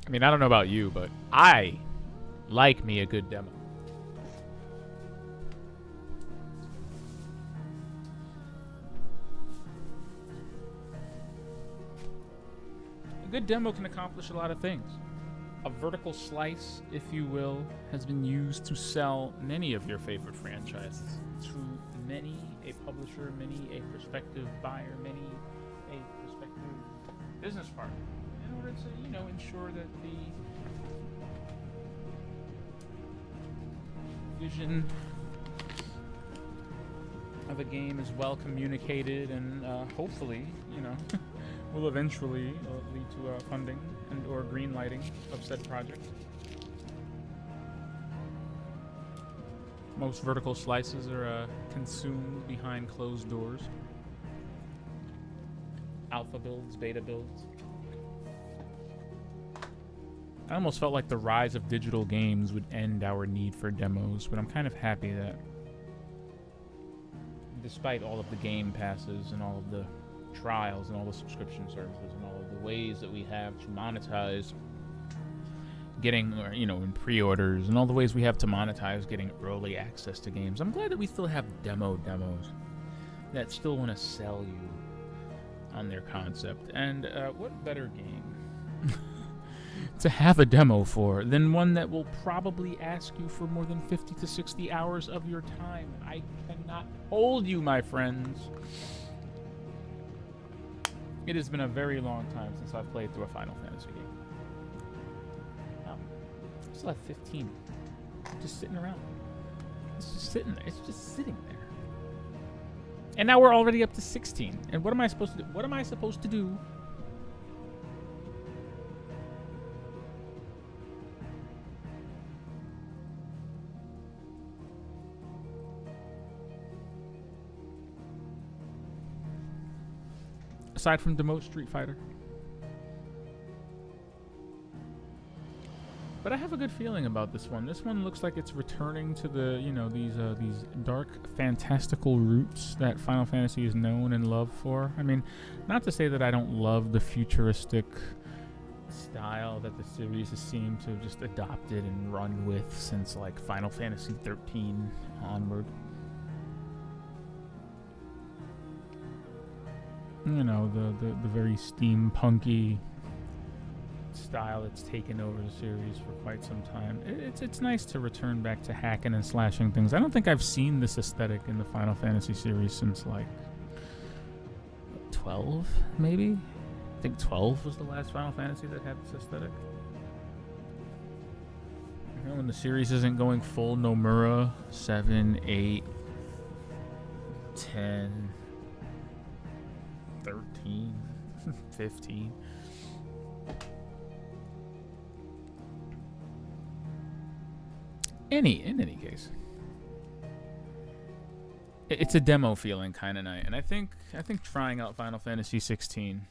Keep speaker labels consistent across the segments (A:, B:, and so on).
A: I mean, I don't know about you, but I like me a good demo. A good demo can accomplish a lot of things. A vertical slice, if you will, has been used to sell many of your favorite franchises to many a publisher, many a prospective buyer, many a prospective business partner, in order to, ensure that the vision of a game is well communicated and hopefully, will eventually lead to funding and or green lighting of said project. Most vertical slices are consumed behind closed doors. Alpha builds, beta builds. I almost felt like the rise of digital games would end our need for demos, but I'm kind of happy that despite all of the game passes and all of the trials and all the subscription services and all of the ways that we have to monetize getting, in pre-orders and all the ways we have to monetize getting early access to games, I'm glad that we still have demos that still want to sell you on their concept. And what better game to have a demo for than one that will probably ask you for more than 50 to 60 hours of your time? I cannot hold you, my friends. It has been a very long time since I've played through a Final Fantasy game. Wow. I still have 15. Just sitting around. It's just sitting there. It's just sitting there. And now we're already up to 16. And what am I supposed to do? What am I supposed to do? Aside from demote Street Fighter. But I have a good feeling about this one. This one looks like it's returning to the, these dark, fantastical roots that Final Fantasy is known and loved for. I mean, not to say that I don't love the futuristic style that the series has seemed to have just adopted and run with since, like, Final Fantasy 13 onward. The very steampunky style that's taken over the series for quite some time. It's nice to return back to hacking and slashing things. I don't think I've seen this aesthetic in the Final Fantasy series since, like, 12, maybe? I think 12 was the last Final Fantasy that had this aesthetic. When the series isn't going full Nomura, 7, 8, 10... 13, 15. In any case, it's a demo feeling kind of night, and I think trying out Final Fantasy XVI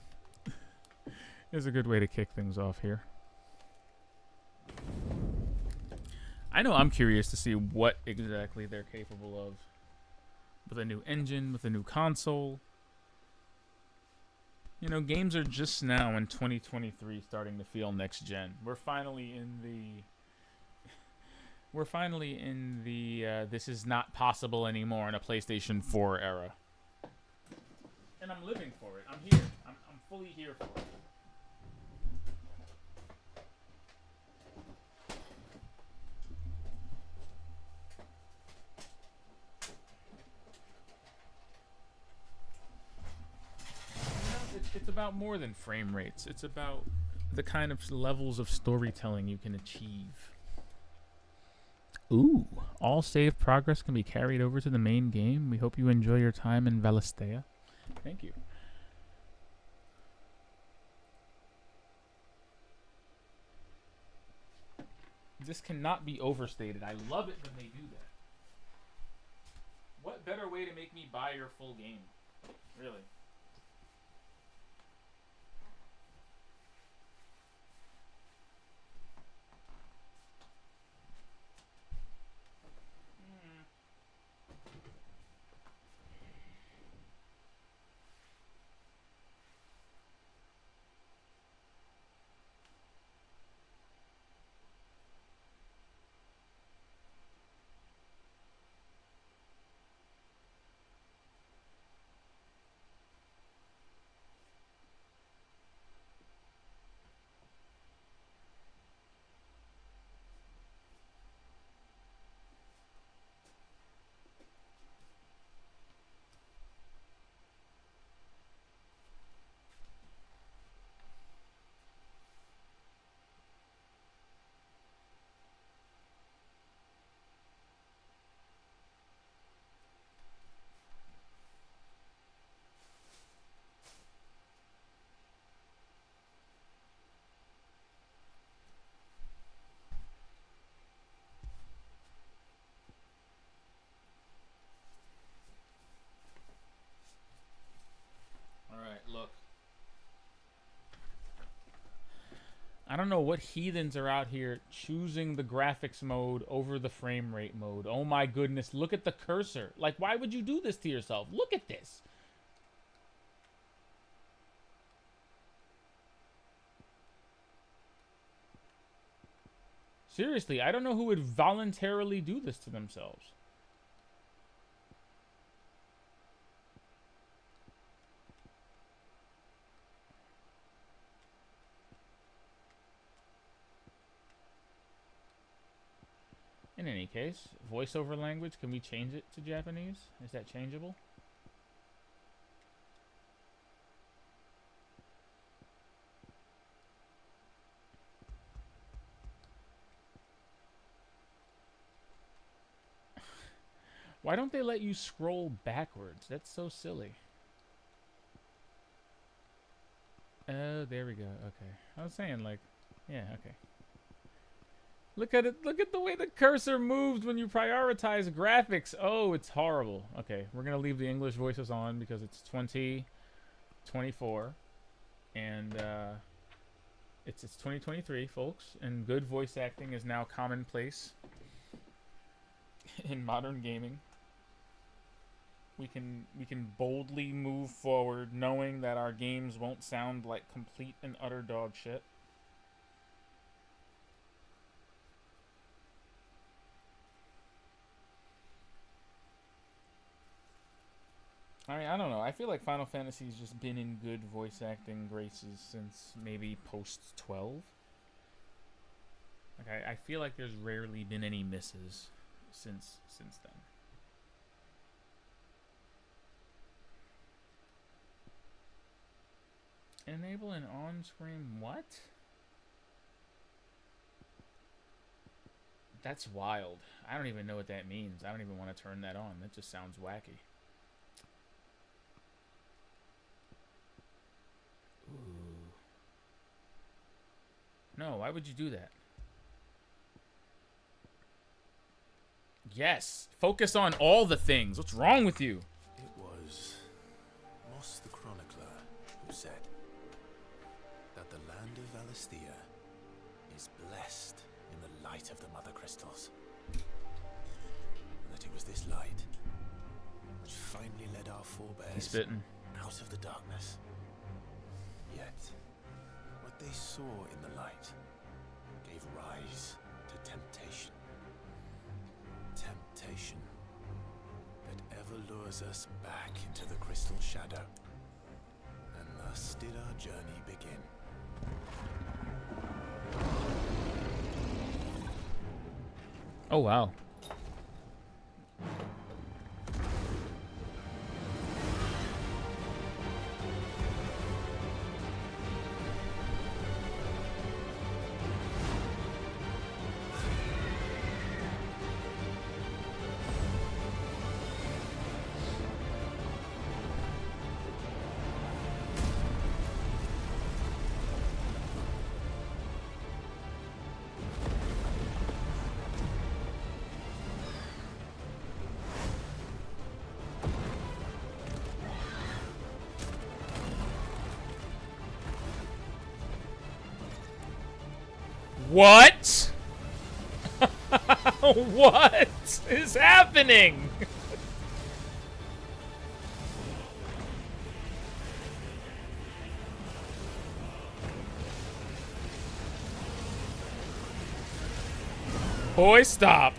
A: is a good way to kick things off here. I know I'm curious to see what exactly they're capable of with a new engine, with a new console. Games are just now in 2023 starting to feel next gen. We're finally in the this is not possible anymore in a PlayStation 4 era. And I'm living for it. I'm here. I'm fully here for it. It's about more than frame rates. It's about the kind of levels of storytelling you can achieve. Ooh, all saved progress can be carried over to the main game. We hope you enjoy your time in Valistea. Thank you. This cannot be overstated. I love it when they do that. What better way to make me buy your full game? Really. I don't know what heathens are out here choosing the graphics mode over the frame rate mode. Oh my goodness, look at the cursor. Like, why would you do this to yourself? Look at this. Seriously, I don't know who would voluntarily do this to themselves. In any case, voiceover language, can we change it to Japanese? Is that changeable? Why don't they let you scroll backwards? That's so silly. Oh, there we go. Okay. I was saying, like, yeah, okay. Look at it. Look at the way the cursor moves when you prioritize graphics. Oh, it's horrible. Okay, we're going to leave the English voices on because it's 2024. And it's 2023, folks. And good voice acting is now commonplace in modern gaming. We can boldly move forward knowing that our games won't sound like complete and utter dog shit. I mean, I don't know. I feel like Final Fantasy's just been in good voice acting graces since maybe post 12. Like I feel like there's rarely been any misses since then. Enable an on-screen what? That's wild. I don't even know what that means. I don't even want to turn that on. That just sounds wacky. Ooh. No, why would you do that? Yes. Focus on all the things. What's wrong with you?
B: It was Moss the Chronicler who said that the land of Valisthea is blessed in the light of the Mother Crystals. And that it was this light which finally led our forebears out of the darkness. Yet, what they saw in the light gave rise to temptation. Temptation that ever lures us back into the crystal shadow. And thus did our journey begin.
A: Oh, wow. What? What is happening? Boy, stop.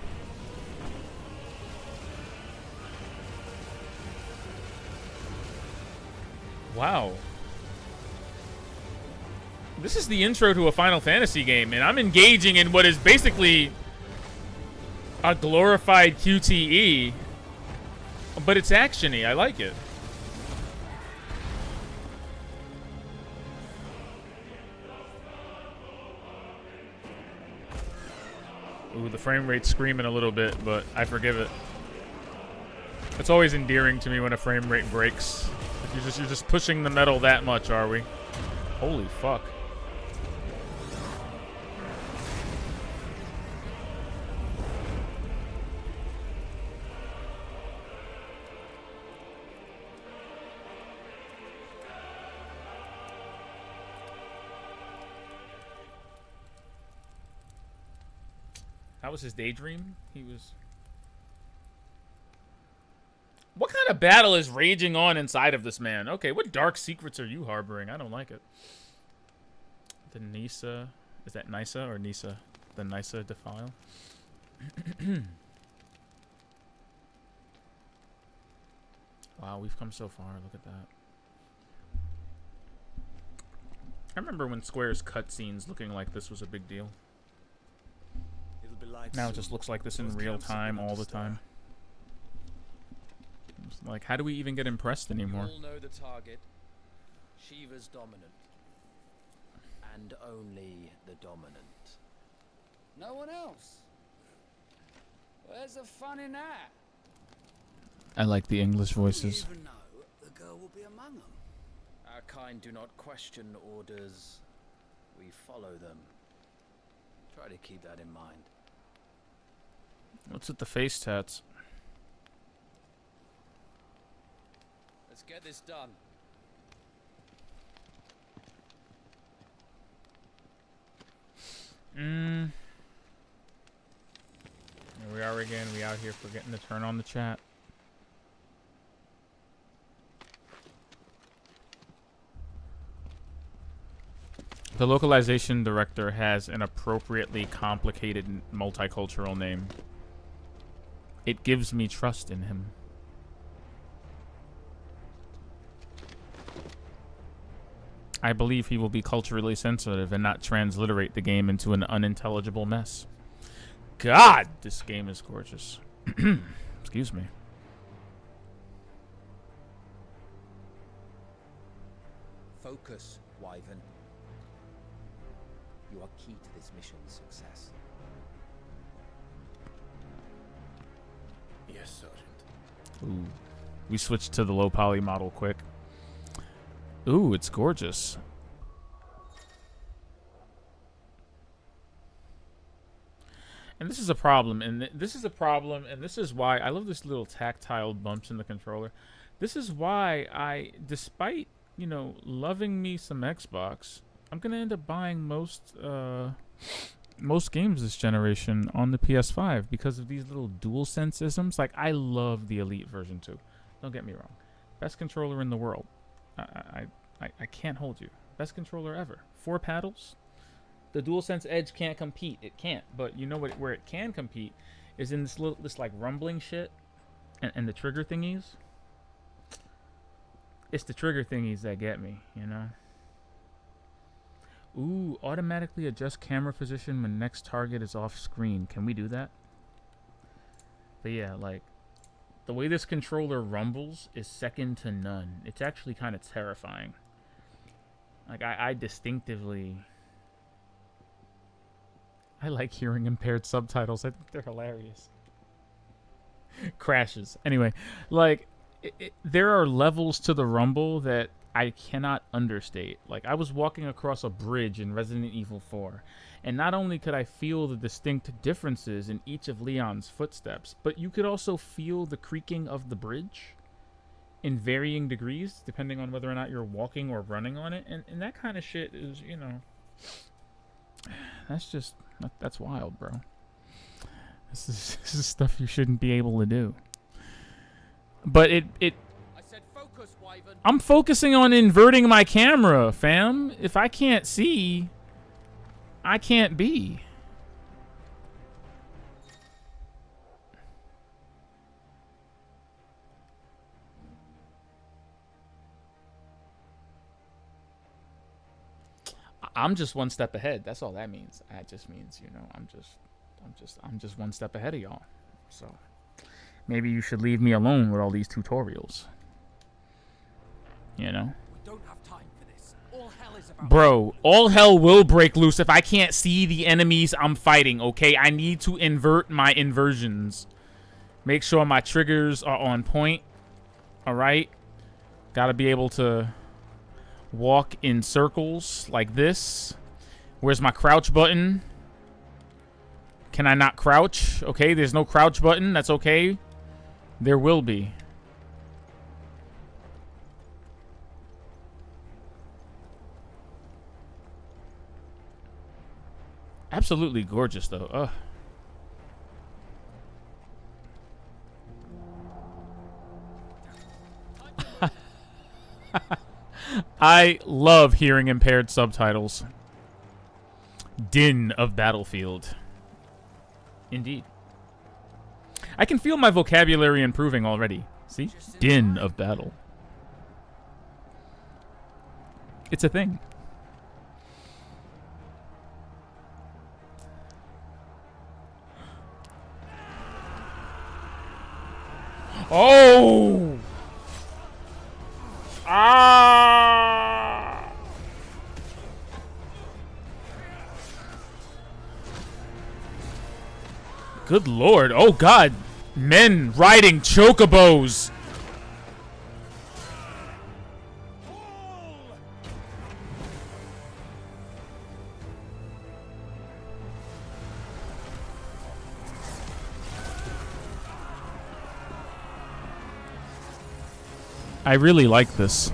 A: Wow. This is the intro to a Final Fantasy game, and I'm engaging in what is basically a glorified QTE, but it's action-y. I like it. Ooh, the frame rate's screaming a little bit, but I forgive it. It's always endearing to me when a frame rate breaks. You're just pushing the metal that much, are we? Holy fuck. That was his daydream. He was. What kind of battle is raging on inside of this man? Okay, what dark secrets are you harboring? I don't like it. The Nisa. Is that Nisa or Nisa? The Nisa defile. Wow, we've come so far. Look at that. I remember when Square's cutscenes looking like this was a big deal.
B: It'll be light
A: Now
B: soon.
A: it just looks like this in
B: Both
A: real
B: camps are
A: time
B: beginning
A: all
B: to
A: the
B: stir.
A: time. It's like, how do we even get impressed
C: You
A: anymore?
C: all know the target. Shiva's dominant. And only the dominant. No one else. Where's the fun in that?
A: I like the English voices.
D: You even know the girl will be among them.
C: Our kind do not question orders. We follow them. Try to keep that in mind.
A: What's with the face tats?
C: Let's get this done.
A: Here we are again. We out here forgetting to turn on the chat. The localization director has an appropriately complicated multicultural name. It gives me trust in him. I believe he will be culturally sensitive and not transliterate the game into an unintelligible mess. God, this game is gorgeous. Excuse me.
E: Focus, Wyvern. You are key to this mission's success.
B: Yes, Sergeant.
A: Ooh. We switched to the low poly model quick. Ooh, it's gorgeous. And this is a problem, and this is a problem, and this is why I love this little tactile bumps in the controller. This is why I, despite, you know, loving me some Xbox, I'm gonna end up buying most games this generation on the PS5 because of these little DualSense isms. Like, I love the Elite version too. Don't get me wrong. Best controller in the world. I can't hold you. Best controller ever. 4 paddles. The DualSense Edge can't compete. It can't. But you know what? Where it can compete is in this like rumbling shit and the trigger thingies. It's the trigger thingies that get me, you know. Ooh, automatically adjust camera position when next target is off screen. Can we do that? But yeah, like, the way this controller rumbles is second to none. It's actually kind of terrifying. Like, I distinctively... I like hearing impaired subtitles. I think they're hilarious. Crashes. Anyway, like, there are levels to the rumble that I cannot understate. Like, I was walking across a bridge in Resident Evil 4, and not only could I feel the distinct differences in each of Leon's footsteps, but you could also feel the creaking of the bridge in varying degrees, depending on whether or not you're walking or running on it. And that kind of shit is, you know, that's just, that's wild, bro. This is stuff you shouldn't be able to do. But I
C: said focus, Wyvern.
A: I'm focusing on inverting my camera, fam. If I can't see, I can't be. I'm just one step ahead. That's all that means. That just means, you know, I'm just one step ahead of y'all. So maybe you should leave me alone with all these tutorials. You know?
D: We don't have time for this. All hell is about.
A: Bro, all hell will break loose if I can't see the enemies I'm fighting, okay? I need to invert my inversions. Make sure my triggers are on point. Alright? Gotta be able to walk in circles like this. Where's my crouch button? Can I not crouch? Okay, there's no crouch button. That's okay. There will be. Absolutely gorgeous, though. Ugh. I love hearing impaired subtitles. Din of Battlefield. Indeed. I can feel my vocabulary improving already. See? Din of battle. It's a thing. Oh! Ah! Good lord. Oh god. Men riding chocobos. I really like this.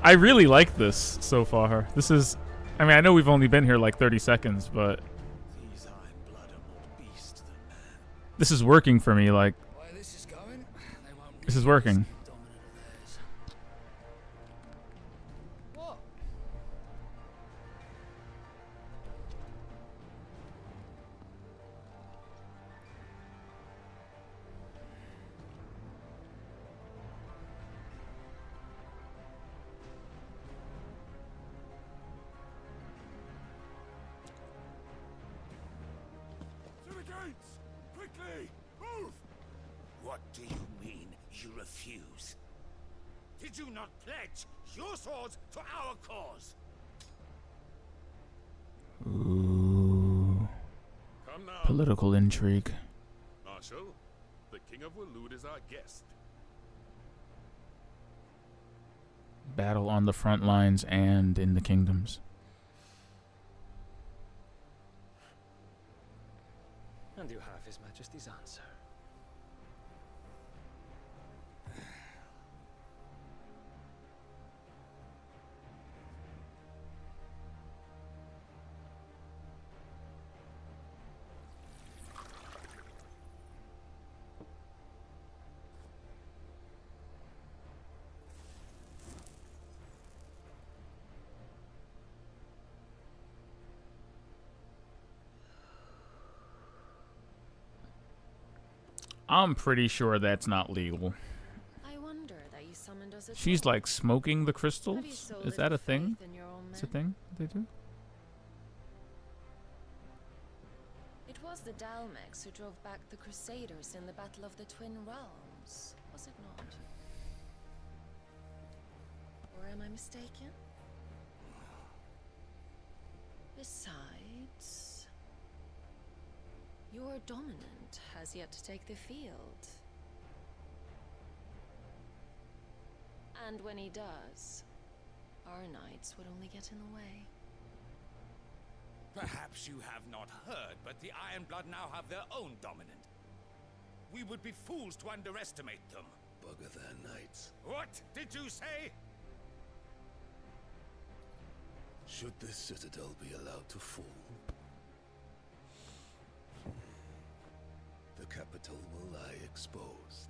A: I really like this so far. This is... I mean, I know we've only been here like 30 seconds, but...
B: These iron blood are more beast than man.
A: This is working for me, like...
C: Where this is going, they won't
A: This is working.
C: dominant of theirs. What?
B: To the gates! Quickly! Move!
D: What do you mean you refuse? Did you not pledge your swords to our cause?
A: Ooh.
B: Come now,
A: Political intrigue.
B: Marshal. The King of Waloed is our guest.
A: Battle on the front lines and in the kingdoms.
C: And you have His Majesty's answer.
A: I'm pretty sure that's not legal.
F: I wonder that you summoned us at
A: She's
F: all.
A: like smoking the
F: Have you
A: crystals?
F: so
A: Is that
F: little
A: a thing?
F: faith in your own
A: It's a
F: men?
A: thing they do?
F: It was the Dalmex who drove back the Crusaders in the Battle of the Twin Realms, was it not? Or am I mistaken? Besides, your dominant has yet to take the field. And when he does, our knights would only get in the way.
D: Perhaps you have not heard, but the Iron Blood now have their own dominant. We would be fools to underestimate them.
B: Bugger their knights.
D: What did you say?
B: Should this citadel be allowed to fall, the capital will lie exposed.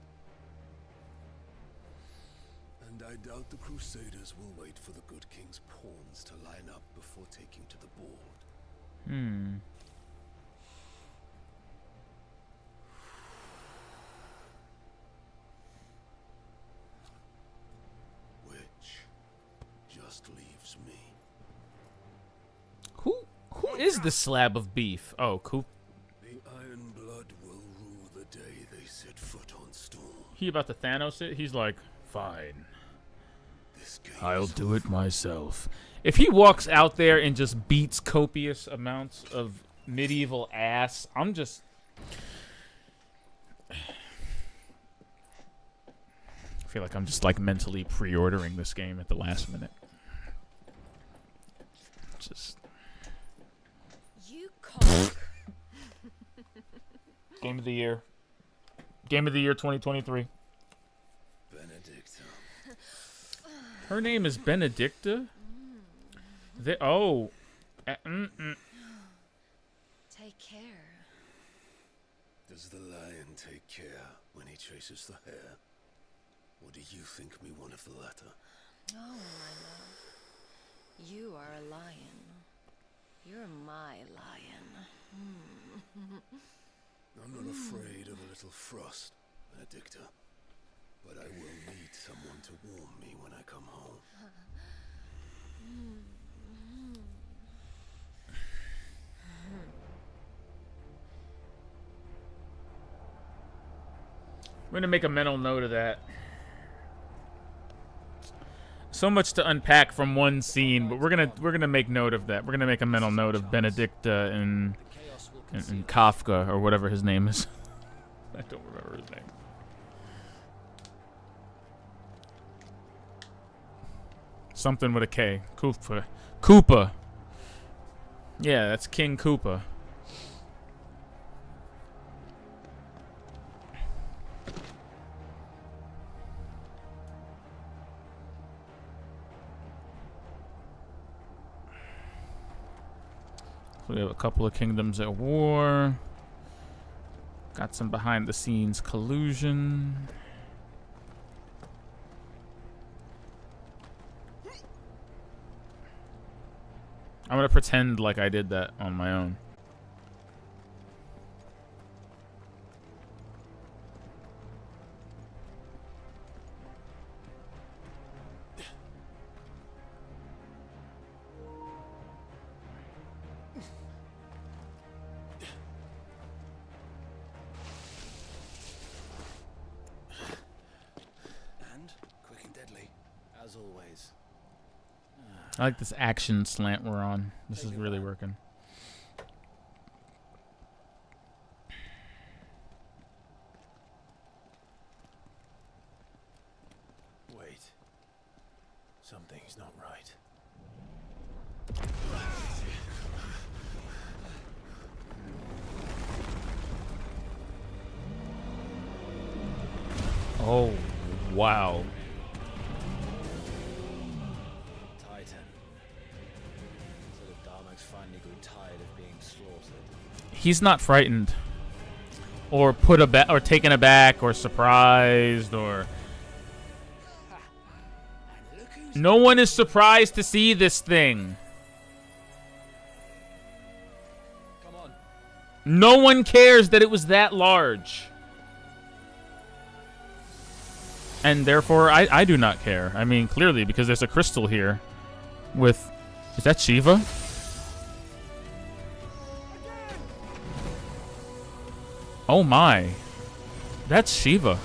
B: And I doubt the Crusaders will wait for the good king's pawns to line up before taking to the board.
A: Hmm.
B: Which just leaves me.
A: Who is this slab of beef? Oh, Coop.
B: The Iron Blood will rule the day they set foot on Storm.
A: He about to Thanos it? He's like, fine.
B: This game
A: I'll
B: is
A: do it myself. If he walks out there and just beats copious amounts of medieval ass, I'm just... I feel like I'm just like mentally pre-ordering this game at the last minute. Just...
F: You cock!
A: Game of the year. Game of the year 2023.
B: Benedicta.
A: Her name is Benedicta? Oh.
F: Take care.
B: Does the lion take care when he chases the hare? Or do you think me one of the latter?
F: Oh, my love. You are a lion. You're my lion.
B: I'm not afraid of a little frost, Benedicta. But I will need someone to warm me when I come home.
A: I'm gonna make a mental note of that. So much to unpack from one scene, but we're gonna make note of that. We're gonna make a mental note of Benedicta and Kafka or whatever his name is. I don't remember his name. Something with a K. Koopa. Koopa. Yeah, that's King Koopa. So we have a couple of kingdoms at war. Got some behind the scenes collusion. I'm gonna pretend like I did that on my own.
B: And quick and deadly, as always.
A: I like this action slant we're on. This is really working.
B: Wait. Something's not right.
A: Oh, wow.
C: Titan. So the Darmaks finally grew tired of being slaughtered.
A: He's not frightened, or or taken aback, or surprised, or no one is surprised to see this thing.
C: Come on.
A: No one cares that it was that large. And therefore, I do not care. I mean, clearly, because there's a crystal here with... Is that Shiva? Oh my. That's Shiva.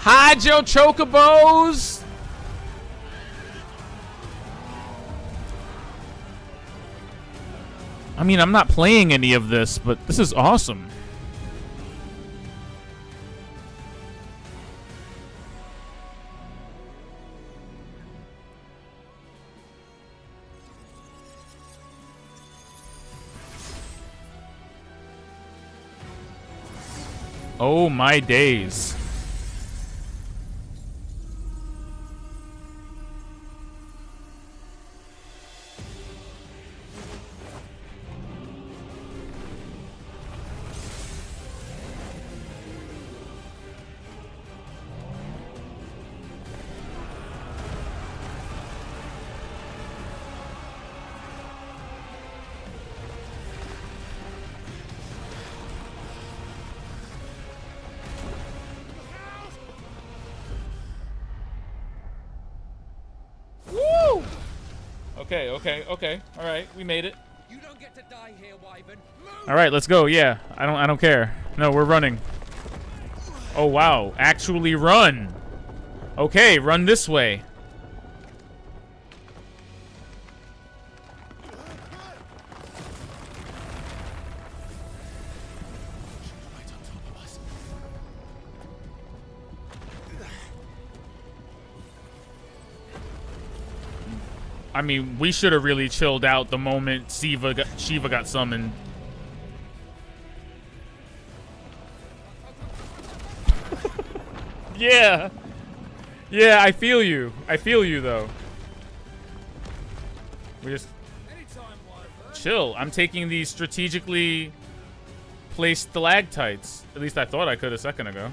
A: Hide your chocobos! I mean, I'm not playing any of this, but this is awesome. Oh my days. Okay. All right, we made it.
C: You don't get to die here, Wyvern.
A: All right, let's go. Yeah, I don't care. No, we're running. Oh wow, actually run. Okay, run this way. I mean, we should have really chilled out the moment Shiva got summoned. Yeah. Yeah, I feel you. I feel you, though. We just... Chill. I'm taking these strategically placed stalactites. At least I thought I could a second ago.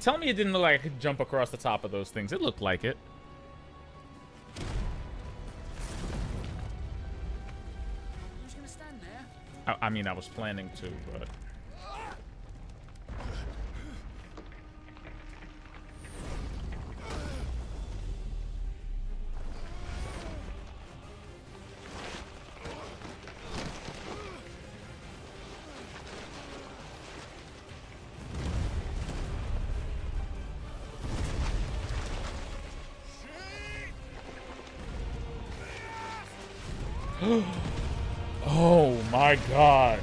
A: Tell me it didn't look like I could jump across the top of those things. It looked like it.
C: I'm just gonna stand there.
A: I mean, I was planning to, but... Oh my god.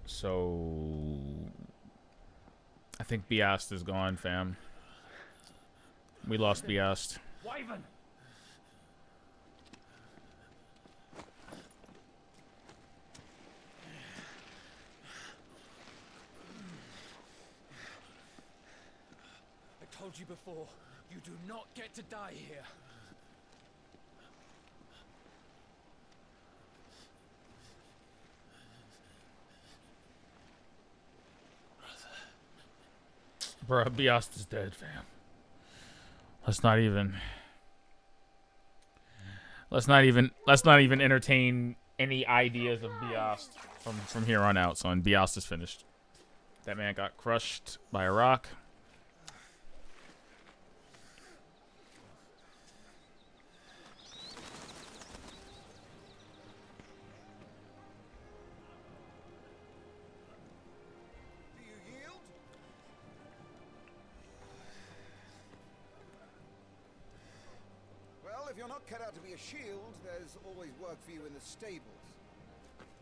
A: So I think Biast is gone, fam. We lost Biast.
C: Wyvern! I told you before, you do not get to die here.
A: Bruh, Biast is dead, fam. Let's not even entertain any ideas of Biast from here on out, son. Biast is finished. That man got crushed by a rock.
G: If you're not cut out to be a shield, there's always work for you in the stables.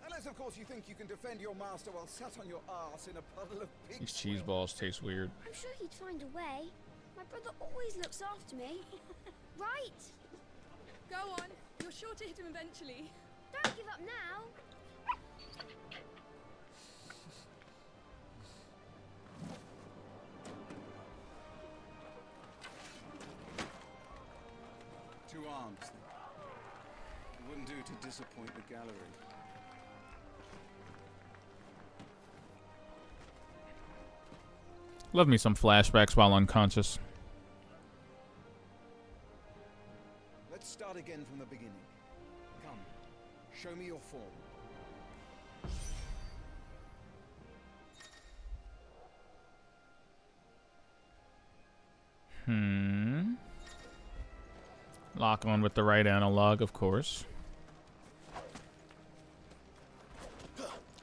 G: Unless, of course, you think you can defend your master while sat on your ass in a puddle of pig.
A: These cheese balls taste weird.
H: I'm sure he'd find a way. My brother always looks after me. Right?
I: Go on. You're sure to hit him eventually.
H: Don't give up now.
G: Two arms, then. It wouldn't do to disappoint the gallery.
A: Love me some flashbacks while unconscious.
G: Let's start again from the beginning. Come, show me your form.
A: Lock on with the right analog, of course.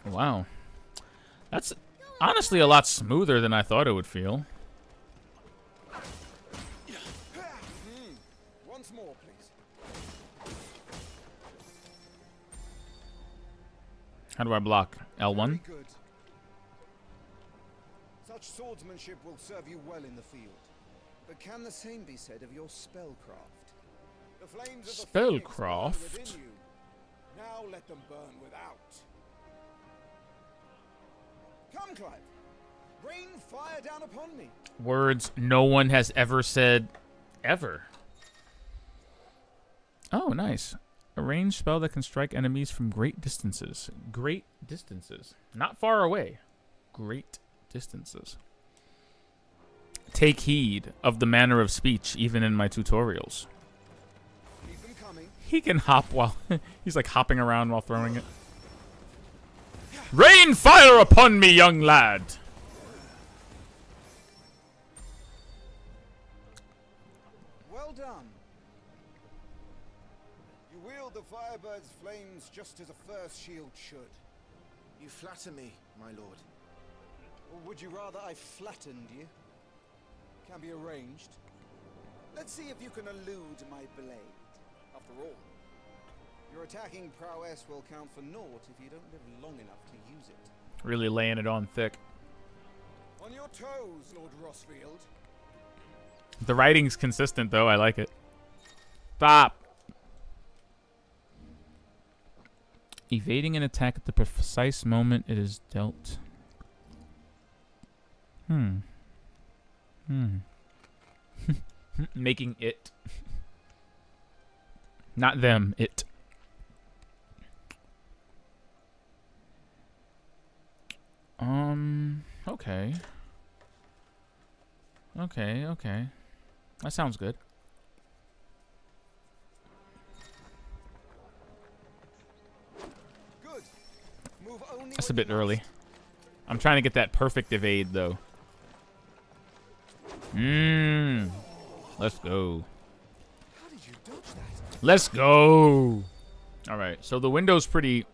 A: Wow. That's honestly a lot smoother than I thought it would feel.
G: Once more, please.
A: How do I block? L1?
G: Very good. Such swordsmanship will serve you well in the field. But can the same be said of your spellcraft? The flames of the phoenix burn within you. Now let them burn without. Come, Clive. Rain fire down upon me.
A: Words no one has ever said ever. Oh, nice. A ranged spell that can strike enemies from great distances. Great distances. Not far away. Great distances. Take heed of the manner of speech, even in my tutorials.
G: Keep them coming.
A: He can hop while... he's like hopping around while throwing it. Rain fire upon me, young lad!
G: Well done. You wield the Firebird's flames just as a first shield should.
B: You flatter me, my lord.
G: Or would you rather I flattened you? Can be arranged. Let's see if you can elude my blade. After all, your attacking prowess will count for naught if you don't live long enough to use it.
A: Really laying it on thick.
G: On your toes, Lord Rossfield.
A: The writing's consistent, though. I like it. Stop. Evading an attack at the precise moment it is dealt. Making it. Not them, it. Okay. Okay. That sounds good.
G: Good. Move only
A: That's a
G: when
A: bit
G: you
A: early.
G: must.
A: I'm trying to get that perfect evade, though. Let's go.
G: How did you dodge that?
A: Let's go. All right, so the window's pretty.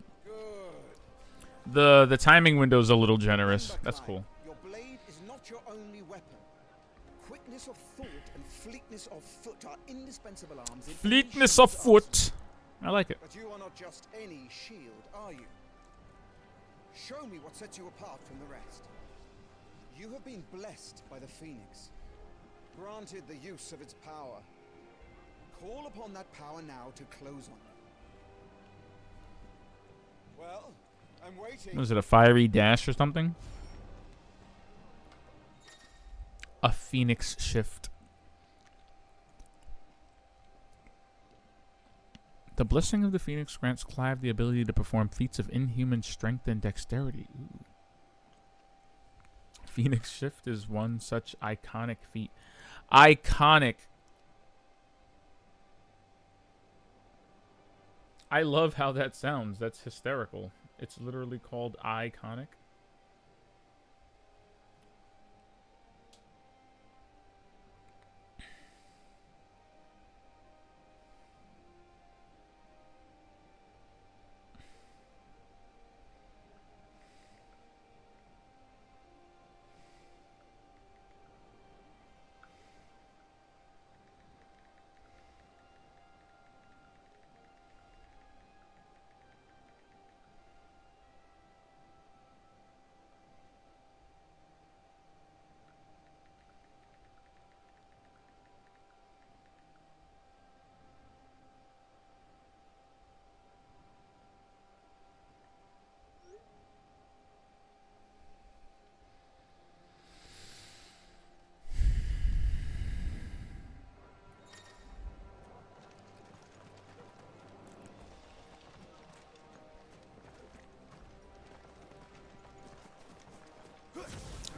A: The timing window's a little generous. That's cool.
G: Your blade is not your only weapon. Quickness of thought and fleetness of foot are indispensable arms. In any
A: Fleetness of
G: shield's
A: foot. I like it.
G: But you are not just any shield, are you? Show me what sets you apart from the rest. You have been blessed by the Phoenix, granted the use of its power. Call upon that power now to close on you. Well, I'm waiting.
A: Was it a fiery dash or something? A phoenix shift. The blessing of the Phoenix grants Clive the ability to perform feats of inhuman strength and dexterity. Ooh. Phoenix Shift is one such iconic feat. Iconic. I love how that sounds. That's hysterical. It's literally called iconic.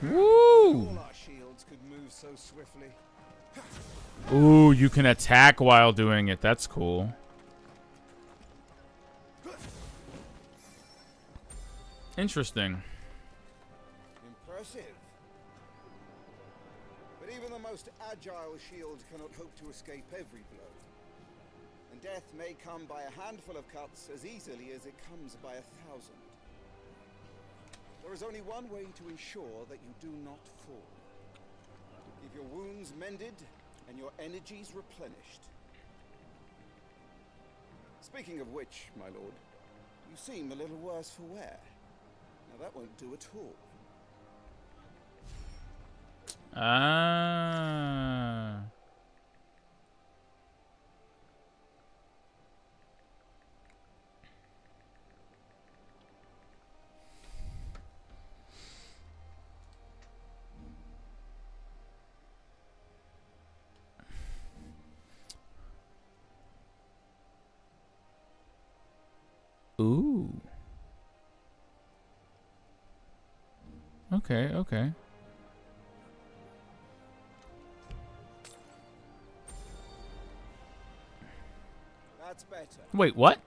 A: Woo!
G: All our shields could move so swiftly.
A: Ooh, you can attack while doing it. That's cool. Interesting.
G: Impressive. But even the most agile shield cannot hope to escape every blow. And death may come by a handful of cuts as easily as it comes by 1,000. There is only one way to ensure that you do not fall. Keep your wounds mended and your energies replenished. Speaking of which, my lord, you seem a little worse for wear. Now that won't do at all.
A: Ah. Ooh. Okay, okay.
G: That's better.
A: Wait, what?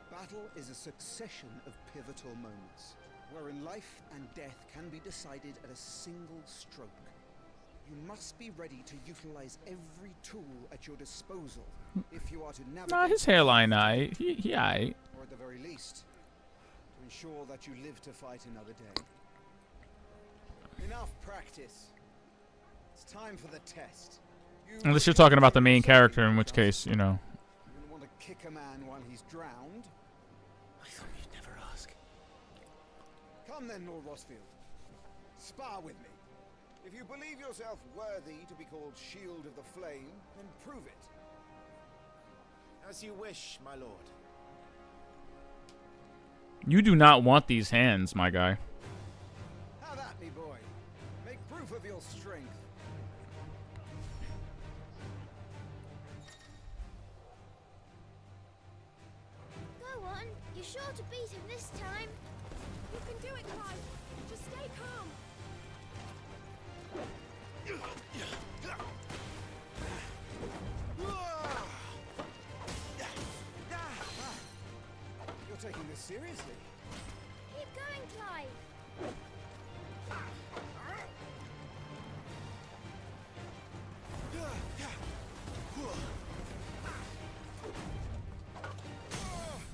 G: Battle is a succession of pivotal moments, wherein life and death can be decided at a single stroke. You must be ready to utilize every tool at your disposal if you are to navigate.
A: Nah, his hairline, he aight.
G: Or at the very least, to ensure that you live to fight another day. Enough practice. It's time for the test.
A: Unless you're talking about the main character, in which case, you know.
G: You want to kick a man while he's drowned?
B: I thought you'd never ask.
G: Come then, Lord Rosfield. Spar with me. If you believe yourself worthy to be called Shield of the Flame, then prove it.
B: As you wish, my lord.
A: You do not want these hands, my guy.
G: Have at me, boy. Make proof of your strength.
H: Go on. You're sure to beat him this time.
I: You can do it, Clive. Just stay calm.
G: You're taking this seriously.
H: Keep going, Clive.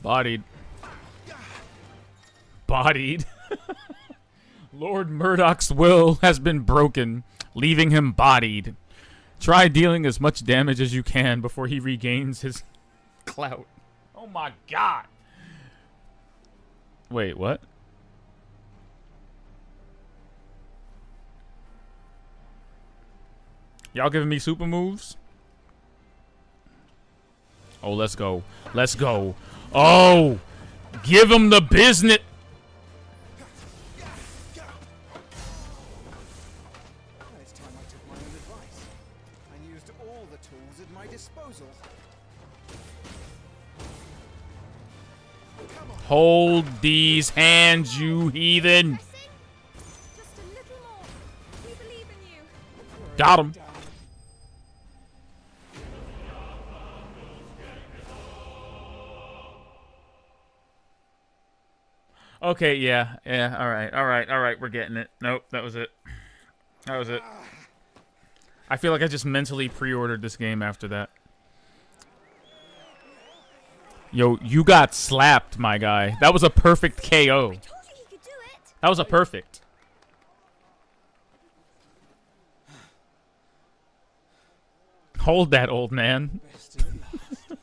A: Bodied. Bodied. Lord Murdoch's will has been broken, leaving him bodied. Try dealing as much damage as you can before he regains his clout. Oh my god. Wait, what? Y'all giving me super moves? Oh, let's go. Let's go. Oh! Give him the business!
G: It's time I took my own advice and used all the tools at my disposal.
A: Hold these hands, you heathen!
I: Just a little more. We believe in you.
A: Got him. Okay, yeah, alright, we're getting it. Nope, that was it. That was it. I feel like I just mentally pre-ordered this game after that. Yo, you got slapped, my guy. That was a perfect KO.
H: I told you he could do it.
A: That was a perfect. Hold that, old man.
G: Best at last.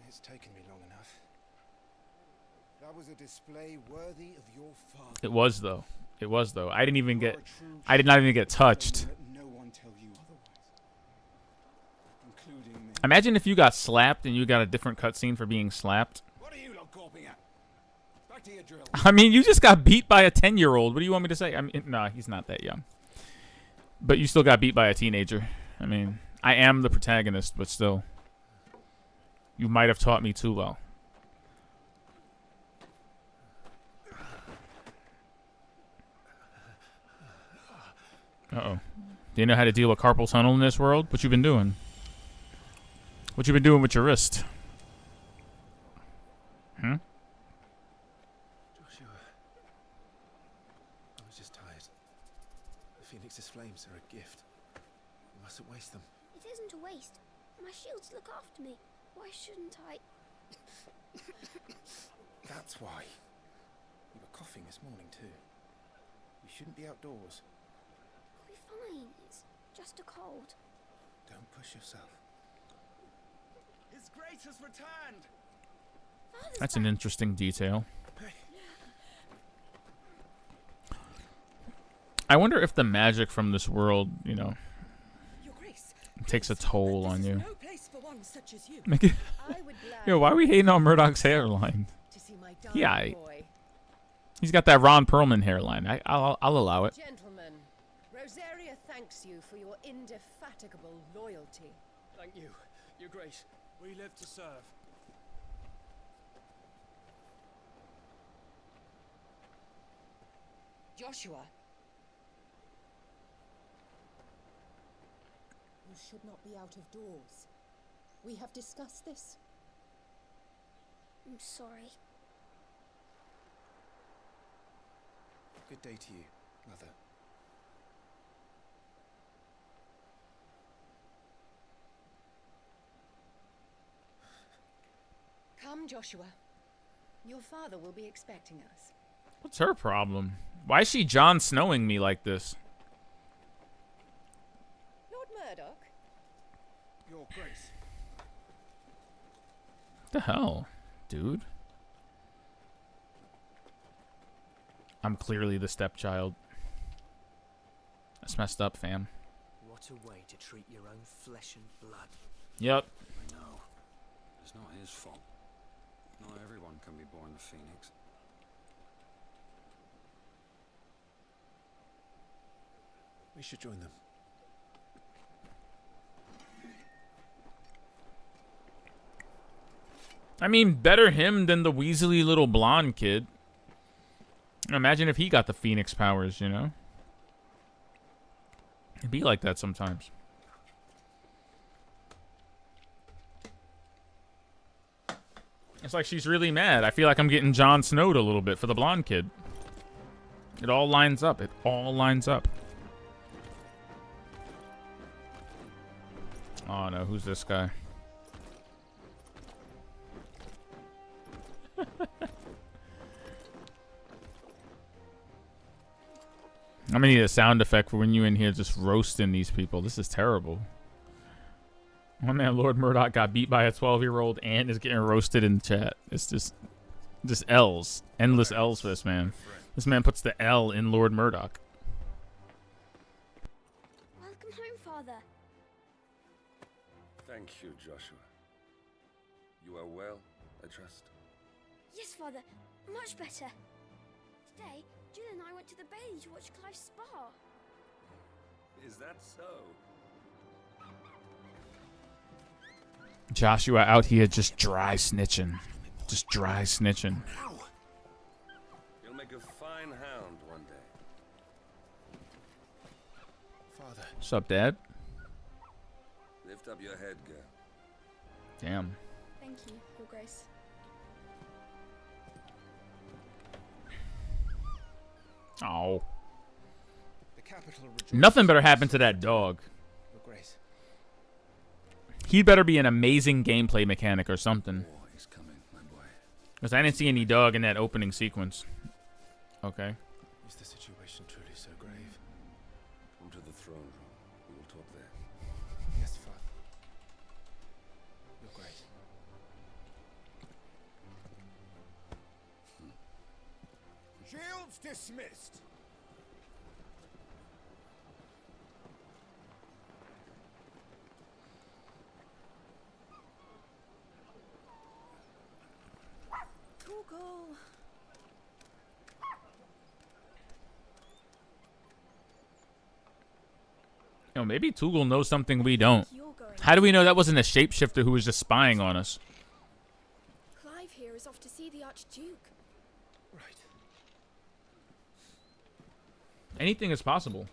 G: It's taken me long enough. That was a display worthy of your father.
A: It was though. It was though. I didn't even
G: You are
A: get.
G: a true
A: I did not even get touched.
G: Let no one tell you otherwise, including me.
A: Imagine if you got slapped and you got a different cutscene for being slapped.
G: What are you lot gawping at? Back to your drill.
A: I mean, you just got beat by a 10-year-old. What do you want me to say? I mean, nah, he's not that young. But you still got beat by a teenager. I mean, I am the protagonist, but still. You might have taught me too well. Uh-oh. Do you know how to deal with carpal tunnel in this world? What you been doing? What you been doing with your wrist? Hmm?
B: Joshua. I was just tired. The Phoenix's flames are a gift. You mustn't waste them.
H: It isn't a waste. My shields look after me. Why shouldn't I?
B: That's why. You were coughing this morning too. You shouldn't be outdoors.
H: I'll be fine. It's just a cold.
B: Don't push yourself.
D: His grace has returned.
H: Father's
A: That's an
H: back.
A: interesting detail. I wonder if the magic from this world, you know,
I: Your Grace.
A: takes a toll on
I: This is
A: you.
I: no place for one such as you.
A: Make it.
I: I would
A: Yo, why are we hating on Murdoch's hairline?
I: to see my
A: Yeah,
I: darling boy.
A: He's got that Ron Perlman hairline. I'll allow it.
I: Gentlemen, Rosaria thanks you for your indefatigable loyalty.
C: Thank you, Your Grace. We live to serve.
I: Joshua. You should not be out of doors. We have discussed this.
H: I'm sorry.
B: Good day to you, Mother.
I: Come, Joshua. Your father will be expecting us.
A: What's her problem? Why is she Jon Snowing me like this?
I: Lord Murdoch?
G: Your Grace.
A: What the hell, dude? I'm clearly the stepchild. That's messed up, fam.
C: What a way to treat your own flesh and blood.
A: Yep.
J: No, it's not his fault. Not everyone Anyone can be born the Phoenix.
B: We should join them.
A: I mean, better him than the Weasley little blonde kid. Imagine if he got the Phoenix powers, you know? It'd be like that sometimes. It's like she's really mad. I feel like I'm getting Jon Snowed a little bit for the blonde kid. It all lines up. It all lines up. Oh no, who's this guy? I'm gonna need a sound effect for when you in here just roasting these people. This is terrible. One man, Lord Murdoch, got beat by a 12-year-old and is getting roasted in the chat. It's just L's. Endless L's for this man. This man puts the L in Lord Murdoch.
H: Welcome home, Father.
J: Thank you, Joshua. You are well, I trust.
H: Yes, Father. Much better. Today, Jill and I went to the Bailey to watch Clive's spa.
J: Is that so?
A: Joshua out here just dry snitching. Just dry snitching.
J: You'll make a fine hound one day.
B: Father.
A: What's up, Dad?
J: Lift up your head, girl.
A: Damn.
H: Thank you, Your Grace.
A: Oh.
G: The capital
A: Nothing better happen to that dog.
G: Your Grace.
A: He'd better be an amazing gameplay mechanic or something.
J: Oh, he's coming, my boy.
A: Because I didn't see any dog in that opening sequence. Okay.
B: Is the situation truly so grave?
J: Come to the throne room. We will talk there.
B: Yes, Father. Your Grace.
D: Shields dismissed.
F: Google.
A: You know, maybe Toogle knows something we don't.
F: You're going.
A: How do we know that wasn't a shapeshifter who was just spying on us?
F: Clive here is off to see the Archduke.
B: Right.
A: Anything is possible.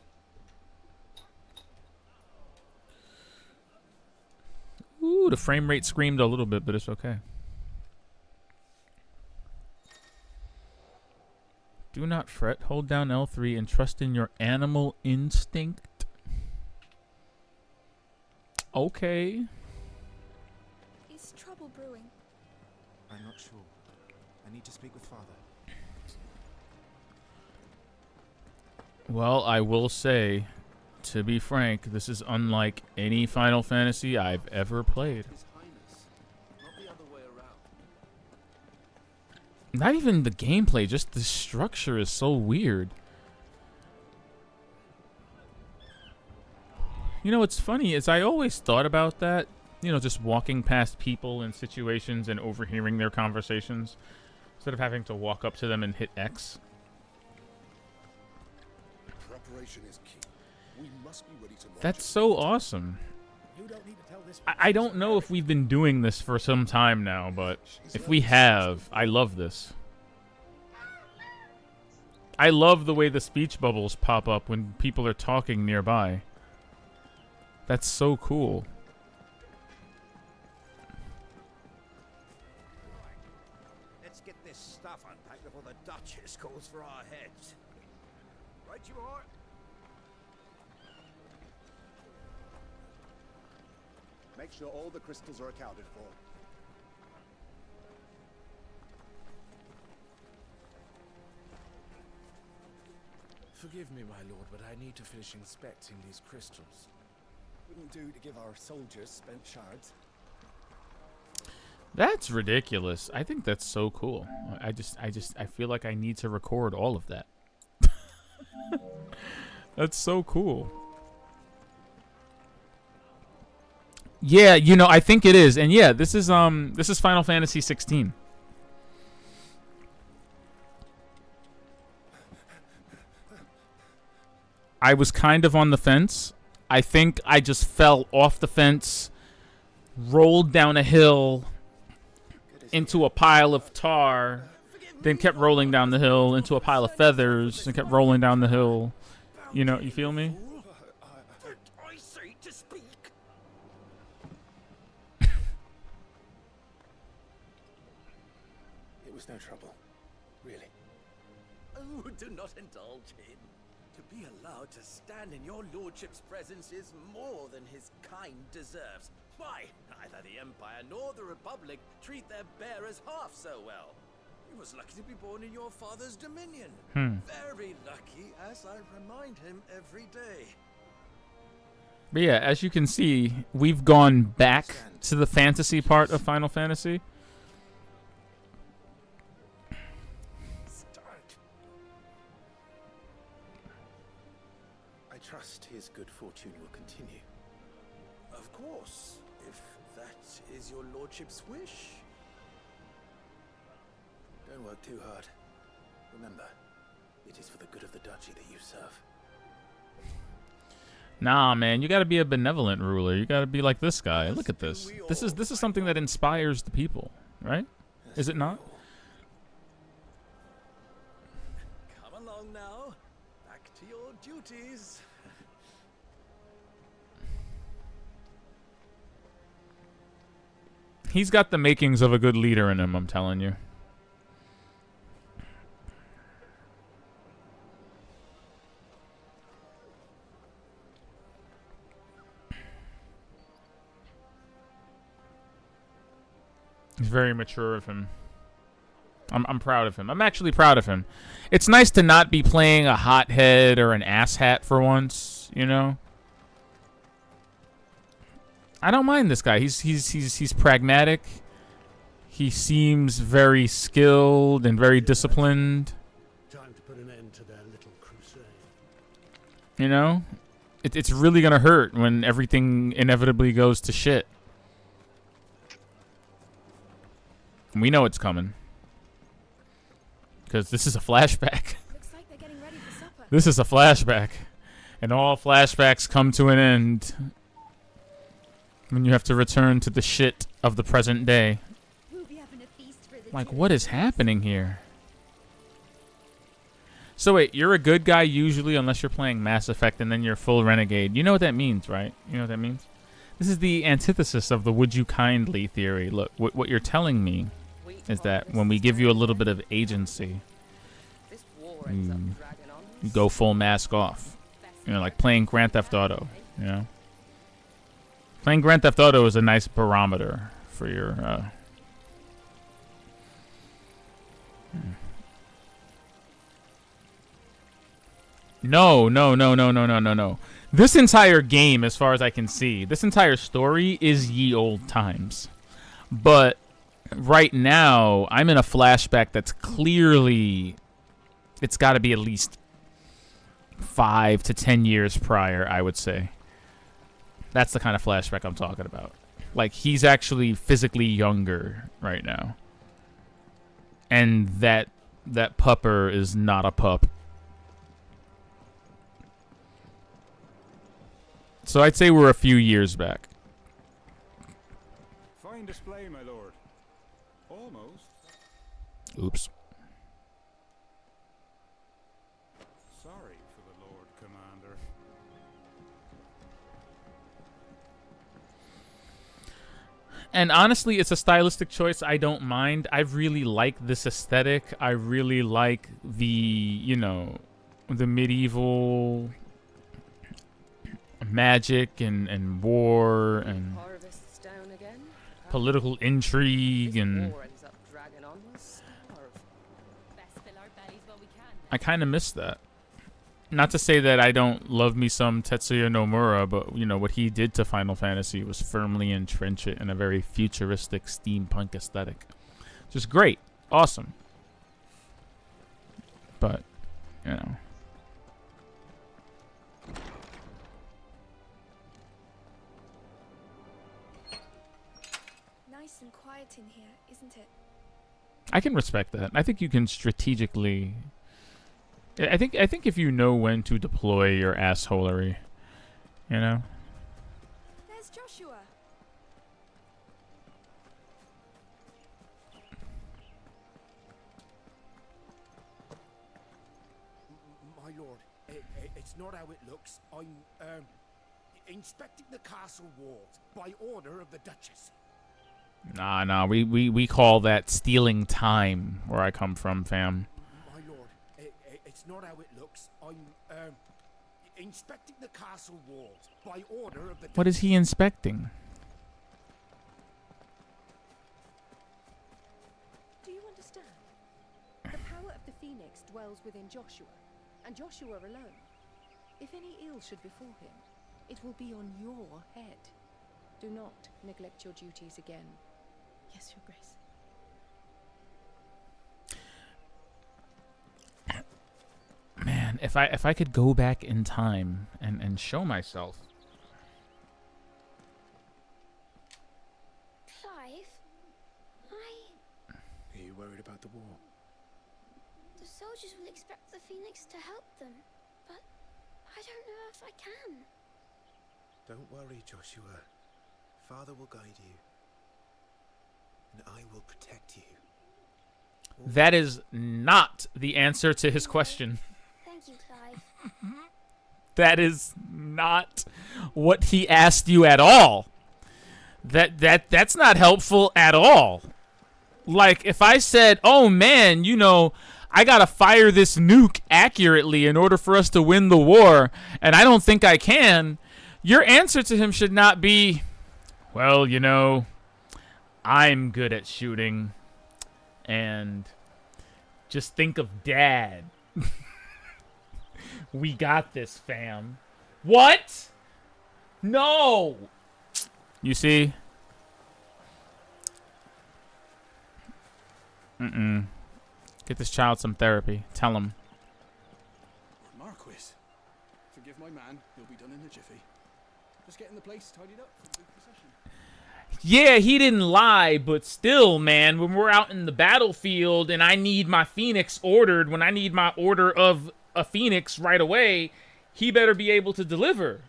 A: Ooh, the frame rate screamed a little bit, but it's okay. Do not fret. Hold down L3 and trust in your animal instinct. Okay.
F: Is trouble brewing?
B: I'm not sure. I need to speak with Father.
A: Well, I will say, to be frank, this is unlike any Final Fantasy I've ever played.
B: His Highness, not the other way around.
A: Not even the gameplay, just the structure is so weird. You know, what's funny is I always thought about that, you know, just walking past people in situations and overhearing their conversations instead of having to walk up to them and hit X.
D: Preparation is key. We must be ready to launch.
A: That's so awesome.
D: You don't need to tell this.
A: I don't know if we've been doing this for some time now, but if we have, I love this. I love the way the speech bubbles pop up when people are talking nearby. That's so cool.
D: Let's get this stuff unpacked before the Duchess calls for our heads. Right you are. Make sure all the crystals are accounted for.
B: Forgive me, my lord, but I need to finish inspecting these crystals.
D: Wouldn't do to give our soldiers spent shards.
A: That's ridiculous. I think that's so cool. I feel like I need to record all of that. That's so cool. Yeah, you know, I think it is. And yeah, this is Final Fantasy XVI. I was kind of on the fence. I think I just fell off the fence, rolled down a hill into a pile of tar, then kept rolling down the hill into a pile of feathers and kept rolling down the hill. You know, you feel me?
D: I say to speak.
B: It was no trouble. Really.
C: Oh, do not indulge him. To be allowed to stand in your lordship's presence is more than his kind deserves. Why, neither the Empire nor the Republic treat their bearers half so well. He was lucky to be born in your father's dominion. Very lucky, as I remind him every day.
A: But yeah, as you can see, we've gone back to the fantasy part of Final Fantasy.
B: Start. I trust his good fortune will continue.
C: Of course, if that is your lordship's wish.
B: Don't work too hard. Remember, it is for the good of the duchy that you serve.
A: Nah, man, you gotta be a benevolent ruler. You gotta be like this guy. Look at this. This is something that inspires the people, right? Is it not?
C: Come along now. Back to your duties.
A: He's got the makings of a good leader in him, I'm telling you. He's very mature of him. I'm proud of him. I'm actually proud of him. It's nice to not be playing a hothead or an asshat for once, you know? I don't mind this guy. He's pragmatic. He seems very skilled and very disciplined.
K: Time to put an end to their little crusade.
A: You know? It's really gonna hurt when everything inevitably goes to shit. We know it's coming. Because this is a flashback.
F: Looks like they're getting ready for supper.
A: This is a flashback. And all flashbacks come to an end when you have to return to the shit of the present day.
H: We'll be having a feast for the
A: Like, what is happening here? So wait, you're a good guy usually unless you're playing Mass Effect and then you're full renegade. You know what that means, right? You know what that means? This is the antithesis of the would you kindly theory. Look, what you're telling me is that when we give you a little bit of agency, you go full mask off. You know, like playing Grand Theft Auto, you know? Playing Grand Theft Auto is a nice barometer for your, No. This entire game, as far as I can see, this entire story is ye old times. But right now, I'm in a flashback that's clearly, it's got to be at least 5 to 10 years prior, I would say. That's the kind of flashback I'm talking about. Like, he's actually physically younger right now. And that pupper is not a pup. So I'd say we're a few years back.
K: Fine display, my lord. Almost.
A: Oops.
K: Sorry for the Lord Commander.
A: And honestly, it's a stylistic choice I don't mind. I really like this aesthetic. I really like the, you know, the medieval magic and war and political intrigue, and I kind of miss that. Not to say that I don't love me some Tetsuya Nomura, but you know what he did to Final Fantasy was firmly entrench it in a very futuristic steampunk aesthetic. Just great, awesome. But you know.
H: Nice and quiet in here, isn't it?
A: I can respect that. I think you can strategically I think if you know when to deploy your assholery, you know.
H: There's Joshua.
D: My lord, it's not how it looks. I'm inspecting the castle walls by order of the Duchess.
A: Nah, we call that stealing time where I come from, fam.
D: My lord, it's not how it looks. I'm inspecting the castle walls by order of the Duchess.
A: What is he inspecting?
I: Do you understand? The power of the Phoenix dwells within Joshua, and Joshua alone. If any ill should befall him, it will be on your head. Do not neglect your duties again. Yes, Your Grace.
A: Man, if I could go back in time and show myself.
H: Clive,
B: Are you worried about the war?
H: the soldiers will expect the Phoenix to help them, but I don't know if I can.
B: Don't worry, Joshua. Father will guide you. And I will protect you.
A: That is not the answer to his question.
H: Thank you, Clive.
A: That is not what he asked you at all. That's not helpful at all. Like, if I said, oh man, you know, I gotta fire this nuke accurately in order for us to win the war, and I don't think I can, your answer to him should not be, well, you know, I'm good at shooting, and just think of Dad. We got this, fam. What? No! You see? Get this child some therapy. Tell him.
G: Marquis, forgive my man. He'll be done in a jiffy. Just getting the place tidied up for the big procession.
A: Yeah, he didn't lie, but still, man, when we're out in the battlefield and I need my Phoenix ordered, when I need my order of a Phoenix right away, he better be able to deliver.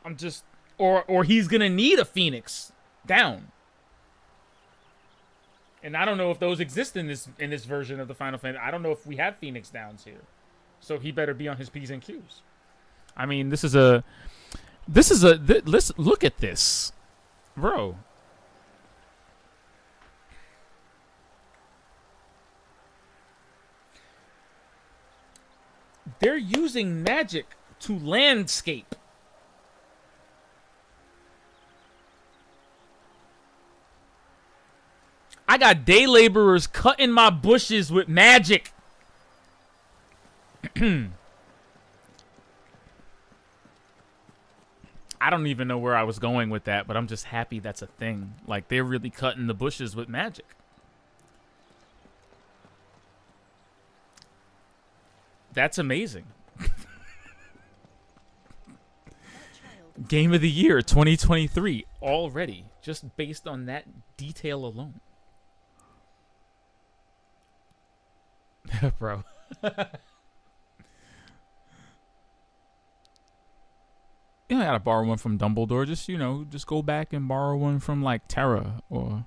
A: I'm just... Or he's gonna need a Phoenix down. And I don't know if those exist in this version of the Final Fantasy. I don't know if we have Phoenix downs here. So he better be on his P's and Q's. I mean, let's look at this. Bro. They're using magic to landscape. I got day laborers cutting my bushes with magic. I don't even know where I was going with that, but I'm just happy that's a thing. Like, they're really cutting the bushes with magic. That's amazing. Game of the Year 2023 already, just based on that detail alone. Bro. You know, I gotta borrow one from Dumbledore. Just, you know, just go back and borrow one from, like, Terra or...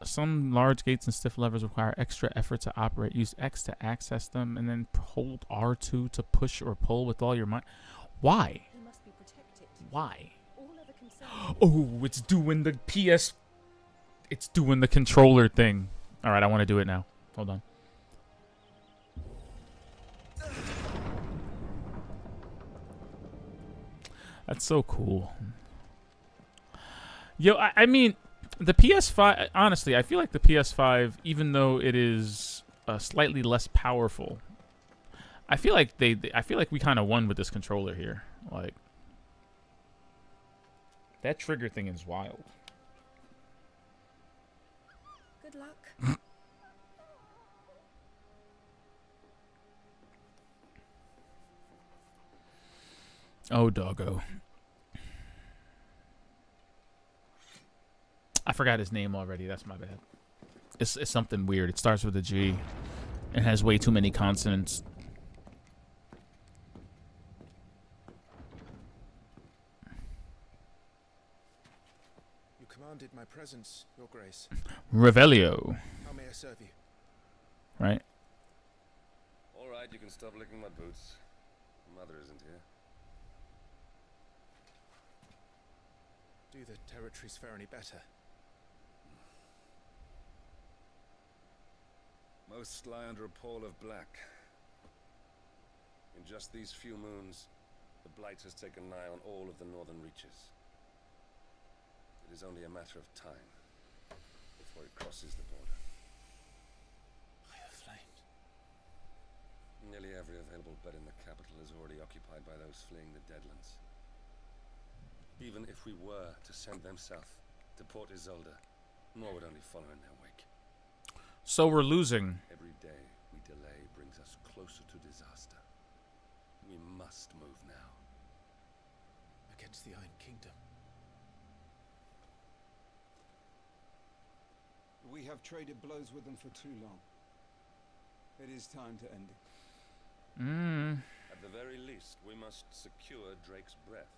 A: Some large gates and stiff levers require extra effort to operate. Use X to access them, and then hold R2 to push or pull with all your might. Why?
I: He must be protected.
A: Why?
I: All other concerns.
A: Oh, it's doing the PS... It's doing the controller thing. Alright, I want to do it now. Hold on. That's so cool. Yo, I mean... The PS5, honestly, I feel like the PS5, even though it is slightly less powerful, I feel like we kind of won with this controller here. Like, that trigger thing is wild.
I: Good luck.
A: Oh, doggo. I forgot his name already. That's my bad. It's something weird. It starts with a G. It has way too many consonants.
B: You commanded my presence, Your Grace.
A: Revelio.
B: How may I serve you?
A: Right?
J: All right, you can stop licking my boots. Mother isn't here.
B: Do the territories fare any better?
J: Most lie under a pall of black. In just these few moons, the Blight has taken nigh on all of the northern reaches. It is only a matter of time before it crosses the border.
B: Higher flames.
J: Nearly every available bed in the capital is already occupied by those fleeing the Deadlands. Even if we were to send them south to Port Isolde, more would only follow in their wake.
A: So we're losing.
J: Every day we delay brings us closer to disaster. We must move now.
B: Against the Iron Kingdom.
G: We have traded blows with them for too long. It is time to end it.
J: At the very least, we must secure Drake's breath.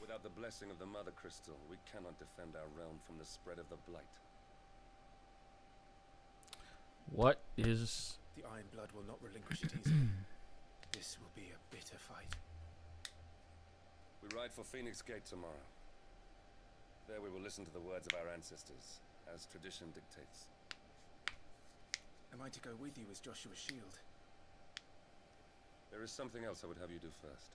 J: Without the blessing of the Mother Crystal, we cannot defend our realm from the spread of the Blight.
A: What is...
B: The Iron Blood will not relinquish it easily. This will be a bitter fight.
J: We ride for Phoenix Gate tomorrow. There we will listen to the words of our ancestors, as tradition dictates.
B: Am I to go with you as Joshua's shield?
J: There is something else I would have you do first.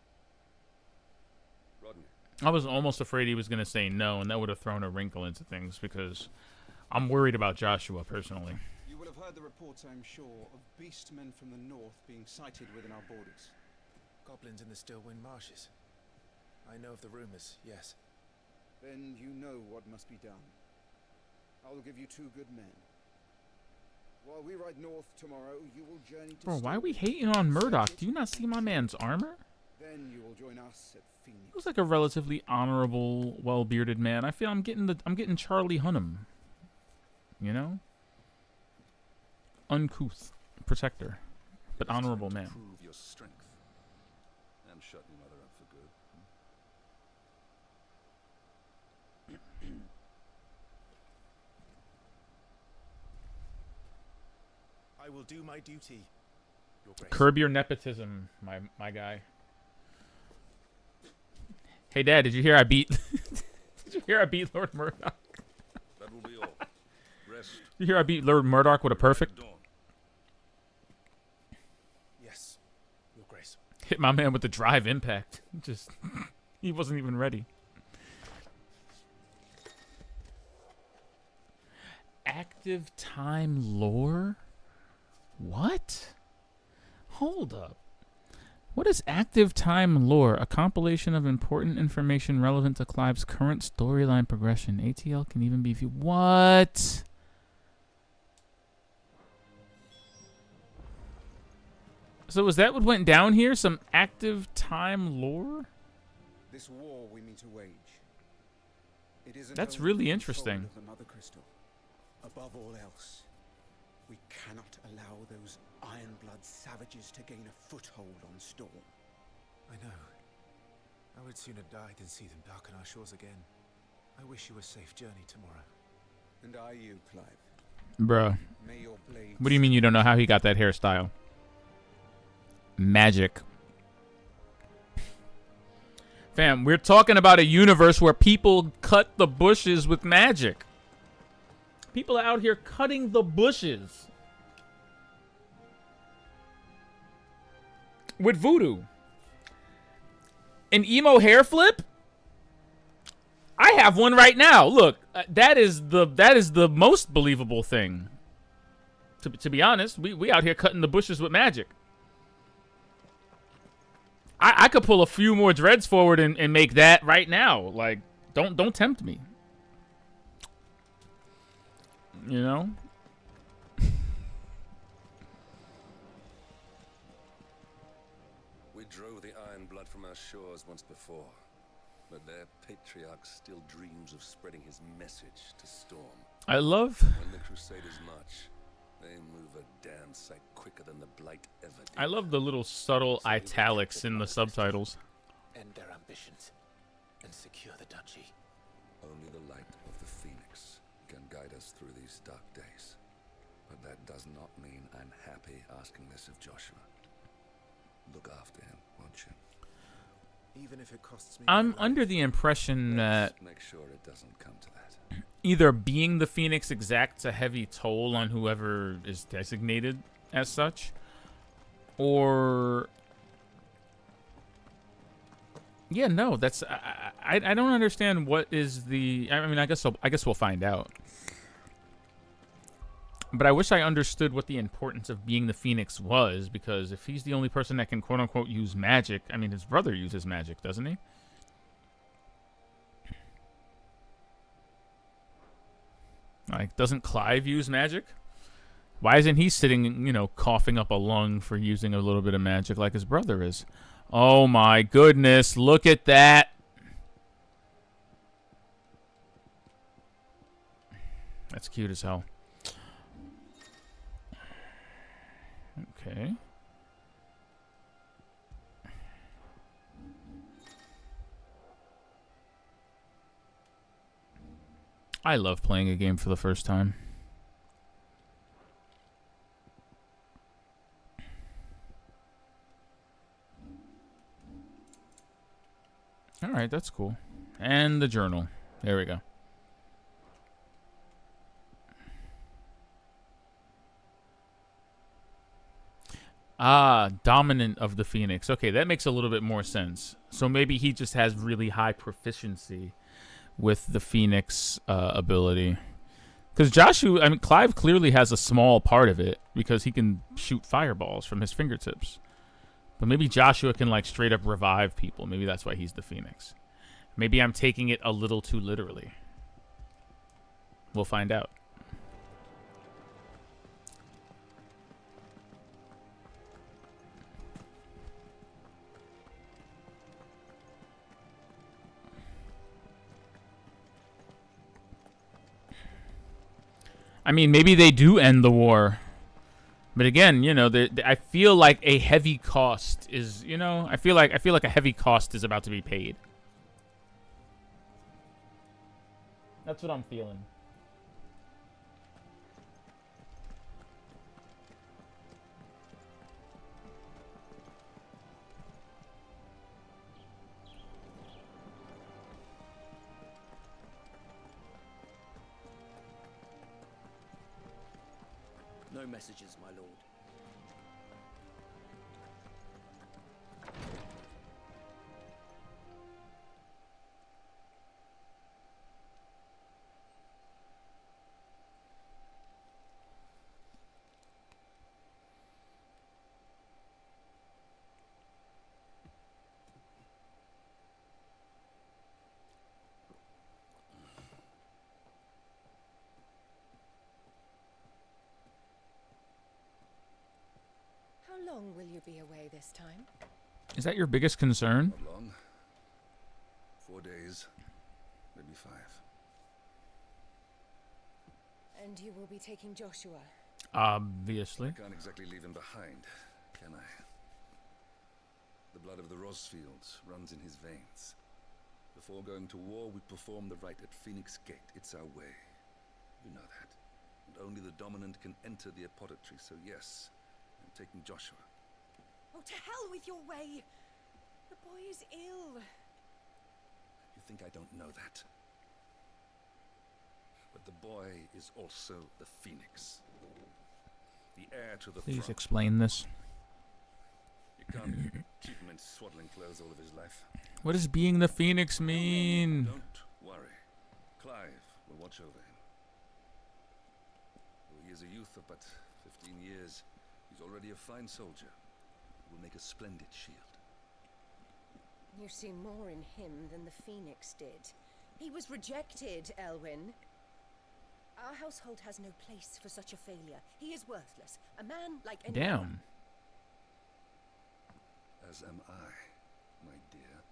J: Rodney.
A: I was almost afraid he was going to say no, and that would have thrown a wrinkle into things, because I'm worried about Joshua, personally.
G: You will have heard the reports, I'm sure, of beastmen from the north being sighted within our borders.
B: Goblins in the Stillwind Marshes. I know of the rumors, yes.
G: Then you know what must be done. I will give you 2 good men. While we ride north tomorrow, you will journey to
A: Bro, why are we hating on Murdoch? Do you not see my man's armor?
G: Then you will join us at Phoenix.
A: He looks like a relatively honorable, well-bearded man. I feel I'm getting Charlie Hunnam. You know? Uncouth protector, but honorable man.
J: Prove your strength and shut your mother up for good.
B: I will do my duty, Your Grace.
A: Curb your nepotism, my guy. Hey, Dad, did you hear I beat? Did you hear I beat Lord Murdoch?
J: That will be all. Rest.
A: Did you hear I beat Lord Murdoch with a perfect?
B: Yes, Your Grace.
A: Hit my man with the drive impact. Just, he wasn't even ready. Active time lore? What? Hold up. What is active time lore? A compilation of important information relevant to Clive's current storyline progression. ATL can even be viewed. What? So is that what went down here? Some active time lore?
G: This war we mean to wage. It isn't
A: That's
G: only
A: really
G: for the
A: interesting.
G: soul of the Mother Crystal. Above all else, we cannot allow those Ironblood savages to gain a foothold on Storm.
B: I know. I would sooner die than see them darken our shores again. I wish you a safe journey tomorrow.
G: And I you, Clive.
A: Bruh.
G: May your blade
A: What do you mean you don't know how he got that hairstyle? Magic. Fam, we're talking about a universe where people cut the bushes with magic. People are out here cutting the bushes with voodoo. An emo hair flip? I have one right now. Look, that is the most believable thing. To be honest, we out here cutting the bushes with magic. I could pull a few more dreads forward and make that right now. Like, don't tempt me. You know?
J: We drove the Iron Blood from our shores once before. But their patriarch still dreams of spreading his message to Storm.
A: I love...
J: When the Crusaders march, they move a damn sight quicker than the Blight ever did.
A: I love the little subtle italics in the subtitles.
B: End their ambitions and secure the duchy.
J: Only the light of the Phoenix can guide us through these dark days. But that does not mean I'm happy asking this of Joshua. Look after him, won't you?
B: Even if it costs me.
A: I'm under the impression that
J: make sure it doesn't come to that.
A: either being the Phoenix exacts a heavy toll on whoever is designated as such, or yeah, no, that's I don't understand what is the. I mean, I guess we'll find out. But I wish I understood what the importance of being the Phoenix was, because if he's the only person that can quote-unquote use magic, I mean, his brother uses magic, doesn't he? Like, doesn't Clive use magic? Why isn't he sitting, you know, coughing up a lung for using a little bit of magic like his brother is? Oh my goodness, look at that! That's cute as hell. Okay. I love playing a game for the first time. All right, that's cool. And the journal. There we go. Ah, dominant of the Phoenix. Okay, that makes a little bit more sense. So maybe he just has really high proficiency with the Phoenix ability. Because Joshua, I mean, Clive clearly has a small part of it because he can shoot fireballs from his fingertips. But maybe Joshua can, like, straight up revive people. Maybe that's why he's the Phoenix. Maybe I'm taking it a little too literally. We'll find out. I mean, maybe they do end the war. But again, you know, I feel like a heavy cost is, you know, I feel like a heavy cost is about to be paid. That's what I'm feeling.
C: No messages, my lord.
I: How long will you be away this time?
A: Is that your biggest concern?
J: Not long. 4 days, maybe 5.
I: And you will be taking Joshua?
A: Obviously.
J: I can't exactly leave him behind, can I? The blood of the Rosfields runs in his veins. Before going to war, we perform the rite at Phoenix Gate. It's our way. You know that. And only the dominant can enter the apothecary, so yes, I'm taking Joshua.
I: Oh, to hell with your way! The boy is ill.
J: You think I don't know that? But the boy is also the Phoenix. The heir to the
A: Please
J: throne.
A: explain this.
J: You can't keep him in swaddling clothes all of his life.
A: What does being the Phoenix mean?
J: Don't worry. Clive will watch over him. Though he is a youth of but 15 years, he's already a fine soldier. He will make a splendid shield.
I: You see more in him than the Phoenix did. He was rejected, Elwyn. Our household has no place for such a failure. He is worthless. A man like anyone.
A: Damn.
J: As am I, my dear.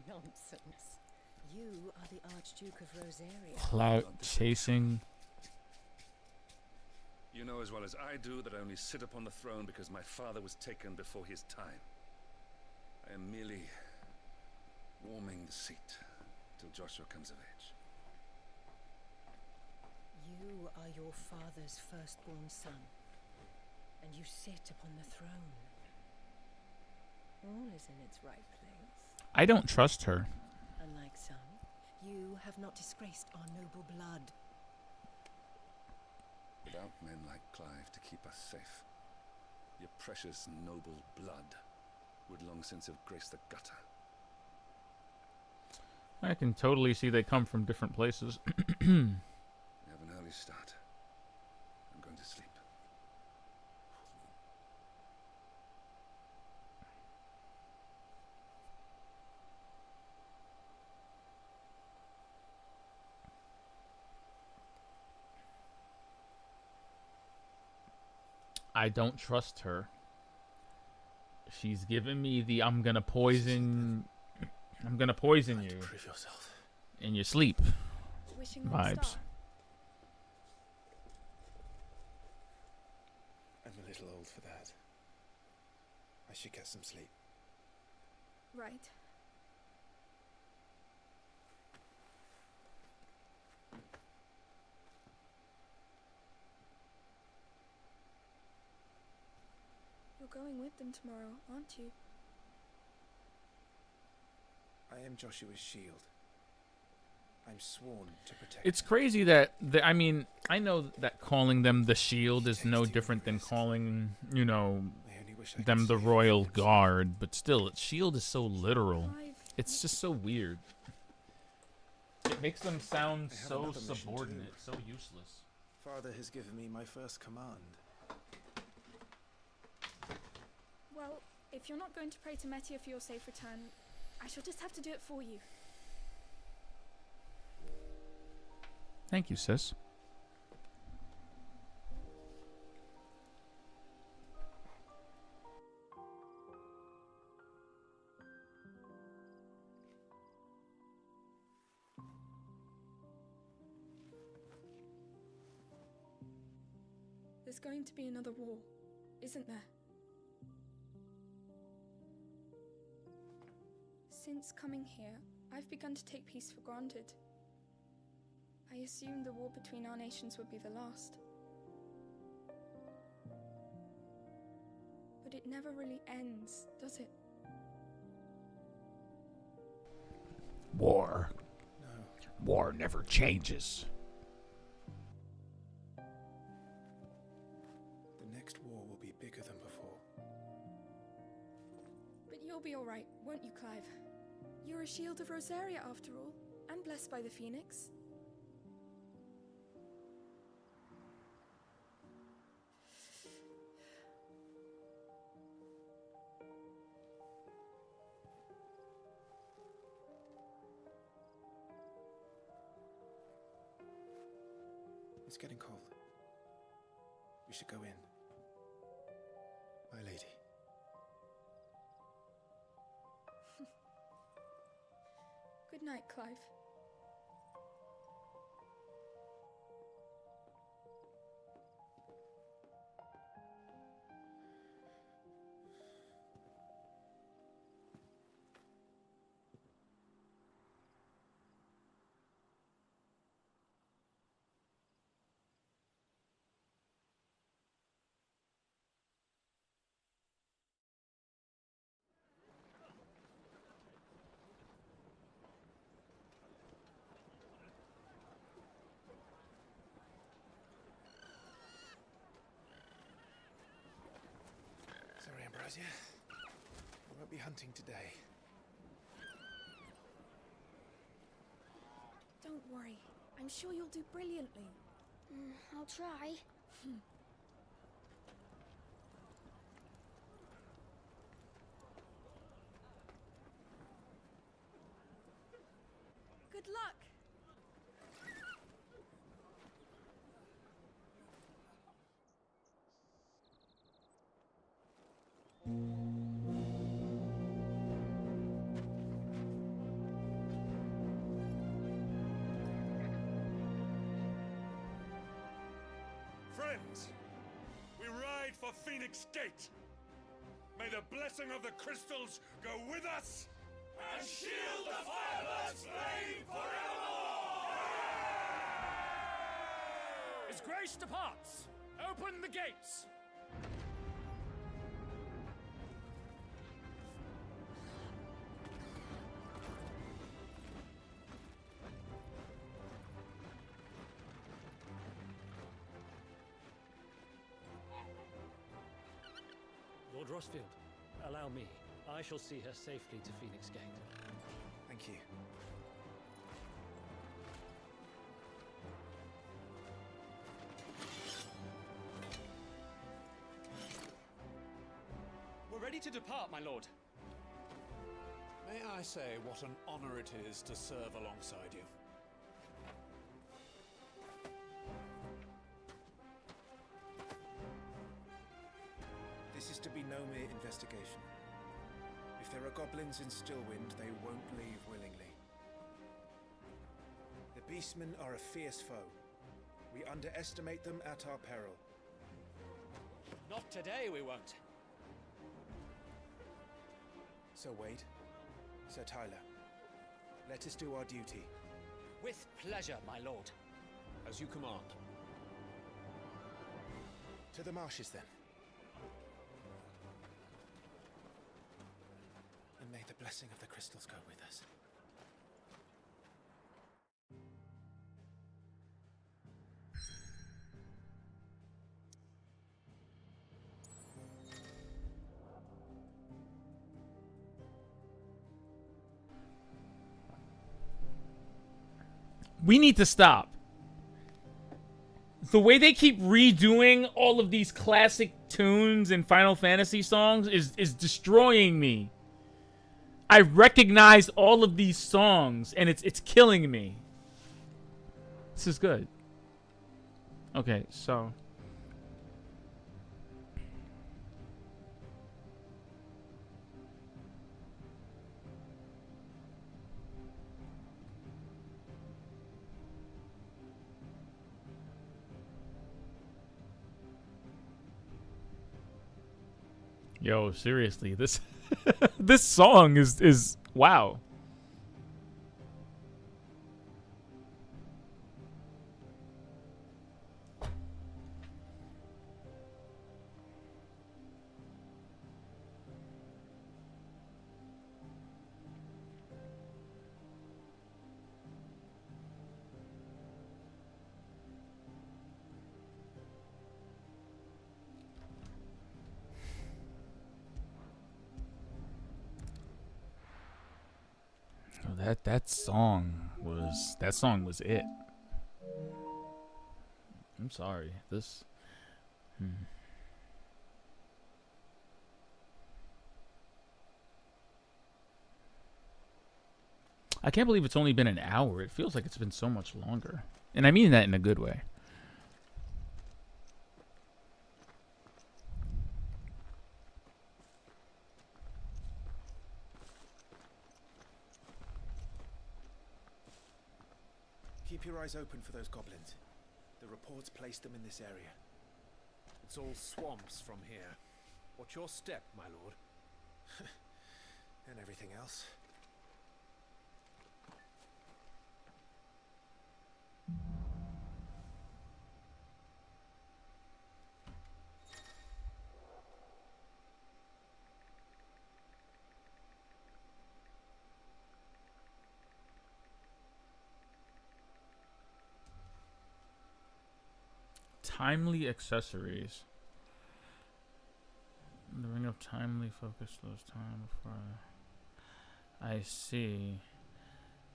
I: Nonsense. You are the Archduke of Rosaria.
A: Clout chasing.
J: You know as well as I do that I only sit upon the throne because my father was taken before his time. I am merely warming the seat till Joshua comes of age.
I: You are your father's firstborn son, and you sit upon the throne. All is in its right place.
A: I don't trust her.
I: Unlike some, you have not disgraced our noble blood.
J: Without men like Clive to keep us safe, your precious noble blood would long since have graced the gutter.
A: I can totally see they come from different places.
J: We have an early start. I'm going to sleep.
A: I don't trust her. She's given me the I'm gonna poison you
B: Prove yourself.
A: in your sleep
H: Wishing on a
A: vibes.
H: star.
B: I'm a little old for that. I should get some sleep.
H: Right. You're going with them tomorrow, aren't you?
B: I am Joshua's shield. I'm sworn to protect
A: It's
B: him.
A: crazy that I mean, I know that calling them the Shield is no different than calling, you know,
B: I only wish I
A: them
B: could
A: the
B: save
A: Royal
B: him.
A: Guard, but still, Shield is so literal.
H: Clive,
A: It's just so weird. It makes them sound
B: I have
A: so
B: another mission
A: subordinate,
B: too.
A: so useless.
B: Father has given me my first command.
H: well, if you're not going to pray to Metia for your safe return, I shall just have to do it for you.
A: Thank you, sis.
H: There's going to be another war, isn't there? Since coming here, I've begun to take peace for granted. I assumed the war between our nations would be the last. But it never really ends, does it?
A: War.
B: No,
A: War never changes.
B: the next war will be bigger than before.
H: But you'll be alright, won't you, Clive? You're a shield of Rosaria after all, and blessed by the Phoenix.
B: It's getting cold. We should go in. My lady.
H: Good night, Clive.
B: Sorry, Ambrosia. I won't be hunting today.
H: Don't worry. I'm sure you'll do brilliantly. I'll try. Good luck!
K: friends, we ride for Phoenix Gate. May the blessing of the crystals go with us and shield the Firebird's flame forevermore!
C: His grace departs. Open the gates.
L: Lord Rossfield, allow me. I shall see her safely to Phoenix Gate.
G: Thank you.
L: We're ready to depart, my lord.
B: May I say what an honor it is to serve alongside you?
G: This is to be no mere investigation. If there are goblins in Stillwind, they won't leave willingly. The beastmen are a fierce foe. We underestimate them at our peril.
L: Not today, we won't.
G: Sir Wade, Sir Tyler, let us do our duty.
L: With pleasure, my lord.
B: As you command.
G: To the marshes, then. And may the blessing of the crystals go with us.
A: We need to stop. The way they keep redoing all of these classic tunes and Final Fantasy songs is destroying me. I recognize all of these songs, and it's killing me. This is good. Okay, so... Yo, seriously, this this song is wow. That song was it. I'm sorry. This I can't believe it's only been an hour. It feels like it's been so much longer. And I mean that in a good way.
G: Keep your eyes open for those goblins. The reports placed them in this area.
B: It's all swamps from here. What's your step, my lord?
G: And everything else.
A: Timely accessories. The ring of timely focus slows time before I see.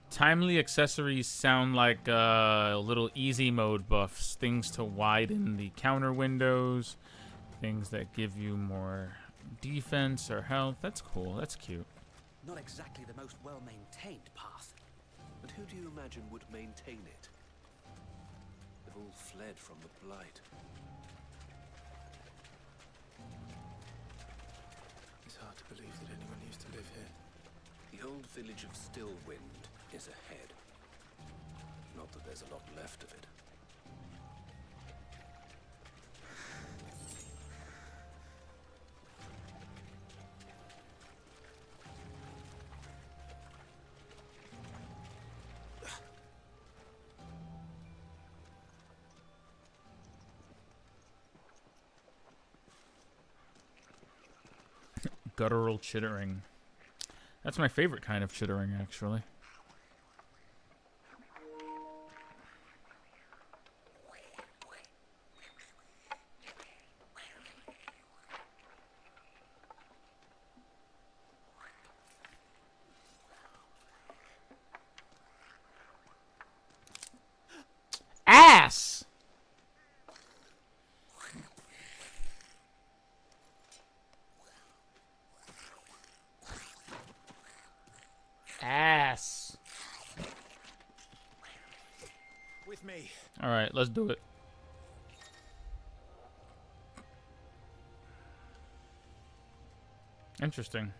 A: Timely accessories sound like little easy mode buffs, things to widen the counter windows, things that give you more defense or health. That's cool. That's cute.
M: Not exactly the most well-maintained path.
J: But who do you imagine would maintain it? They've all fled from the Blight.
G: It's hard to believe that anyone used to live here.
J: The old village of Stillwind is ahead. Not that there's a lot left of it.
A: Guttural chittering. That's my favorite kind of chittering, actually. Ass! Ass.
D: With me.
A: All right, let's do it. Interesting.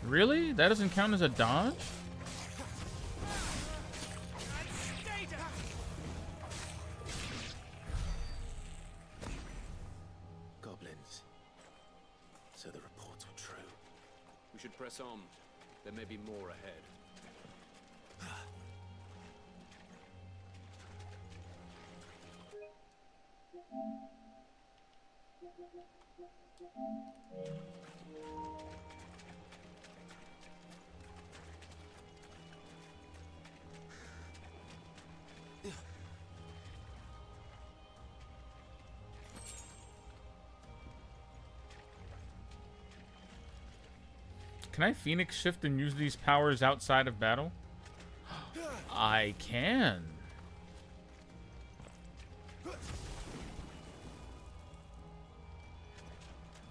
A: Really? That doesn't count as a dodge?
B: Goblins. So the reports were true.
N: We should press on. There may be more ahead.
A: Can I Phoenix shift and use these powers outside of battle? I can.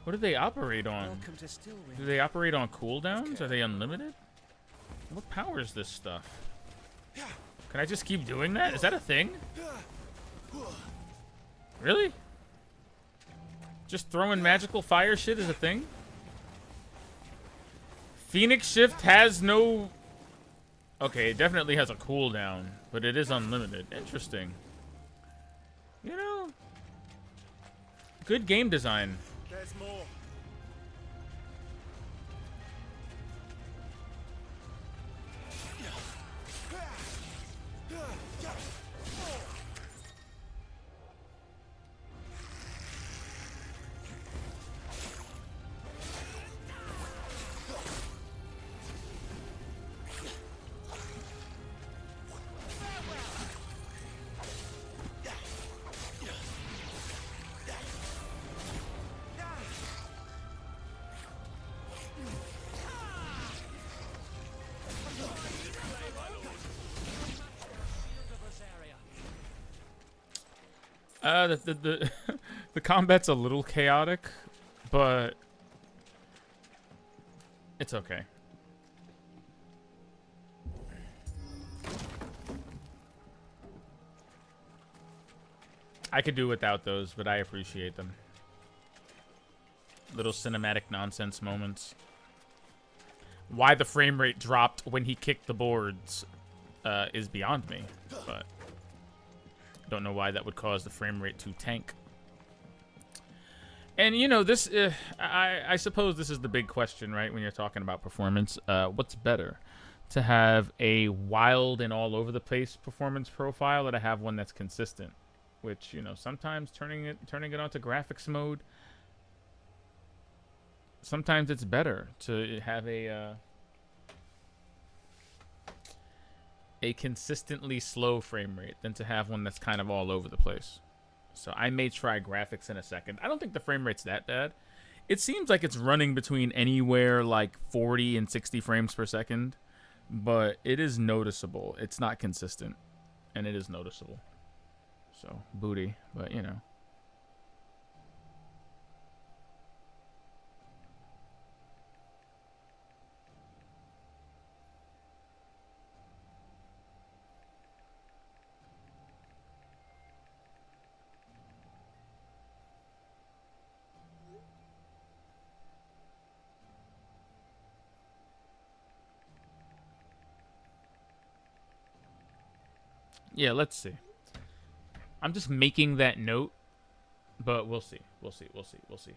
A: What do they operate on?
M: Welcome to Stillwind.
A: Do they operate on cooldowns? Are they unlimited? What power is this stuff? Can I just keep doing that? Is that a thing? Really? Just throwing magical fire shit is a thing? Phoenix Shift has no... Okay, it definitely has a cooldown, but it is unlimited. Interesting. You know... Good game design.
D: There's more.
A: The combat's a little chaotic, but it's okay. I could do without those, but I appreciate them. Little cinematic nonsense moments. Why the frame rate dropped when he kicked the boards is beyond me, but don't know why that would cause the frame rate to tank. And, you know, this, I suppose this is the big question, right, when you're talking about performance. What's better? To have a wild and all over the place performance profile, or to have one that's consistent? Which, you know, sometimes turning it onto graphics mode, sometimes it's better to have a consistently slow frame rate than to have one that's kind of all over the place. So I may try graphics in a second. I don't think the frame rate's that bad. It seems like it's running between anywhere like 40 and 60 frames per second, but it is noticeable. It's not consistent, and it is noticeable. So, booty, but you know. Yeah, let's see. I'm just making that note, but we'll see. We'll see. We'll see. We'll see.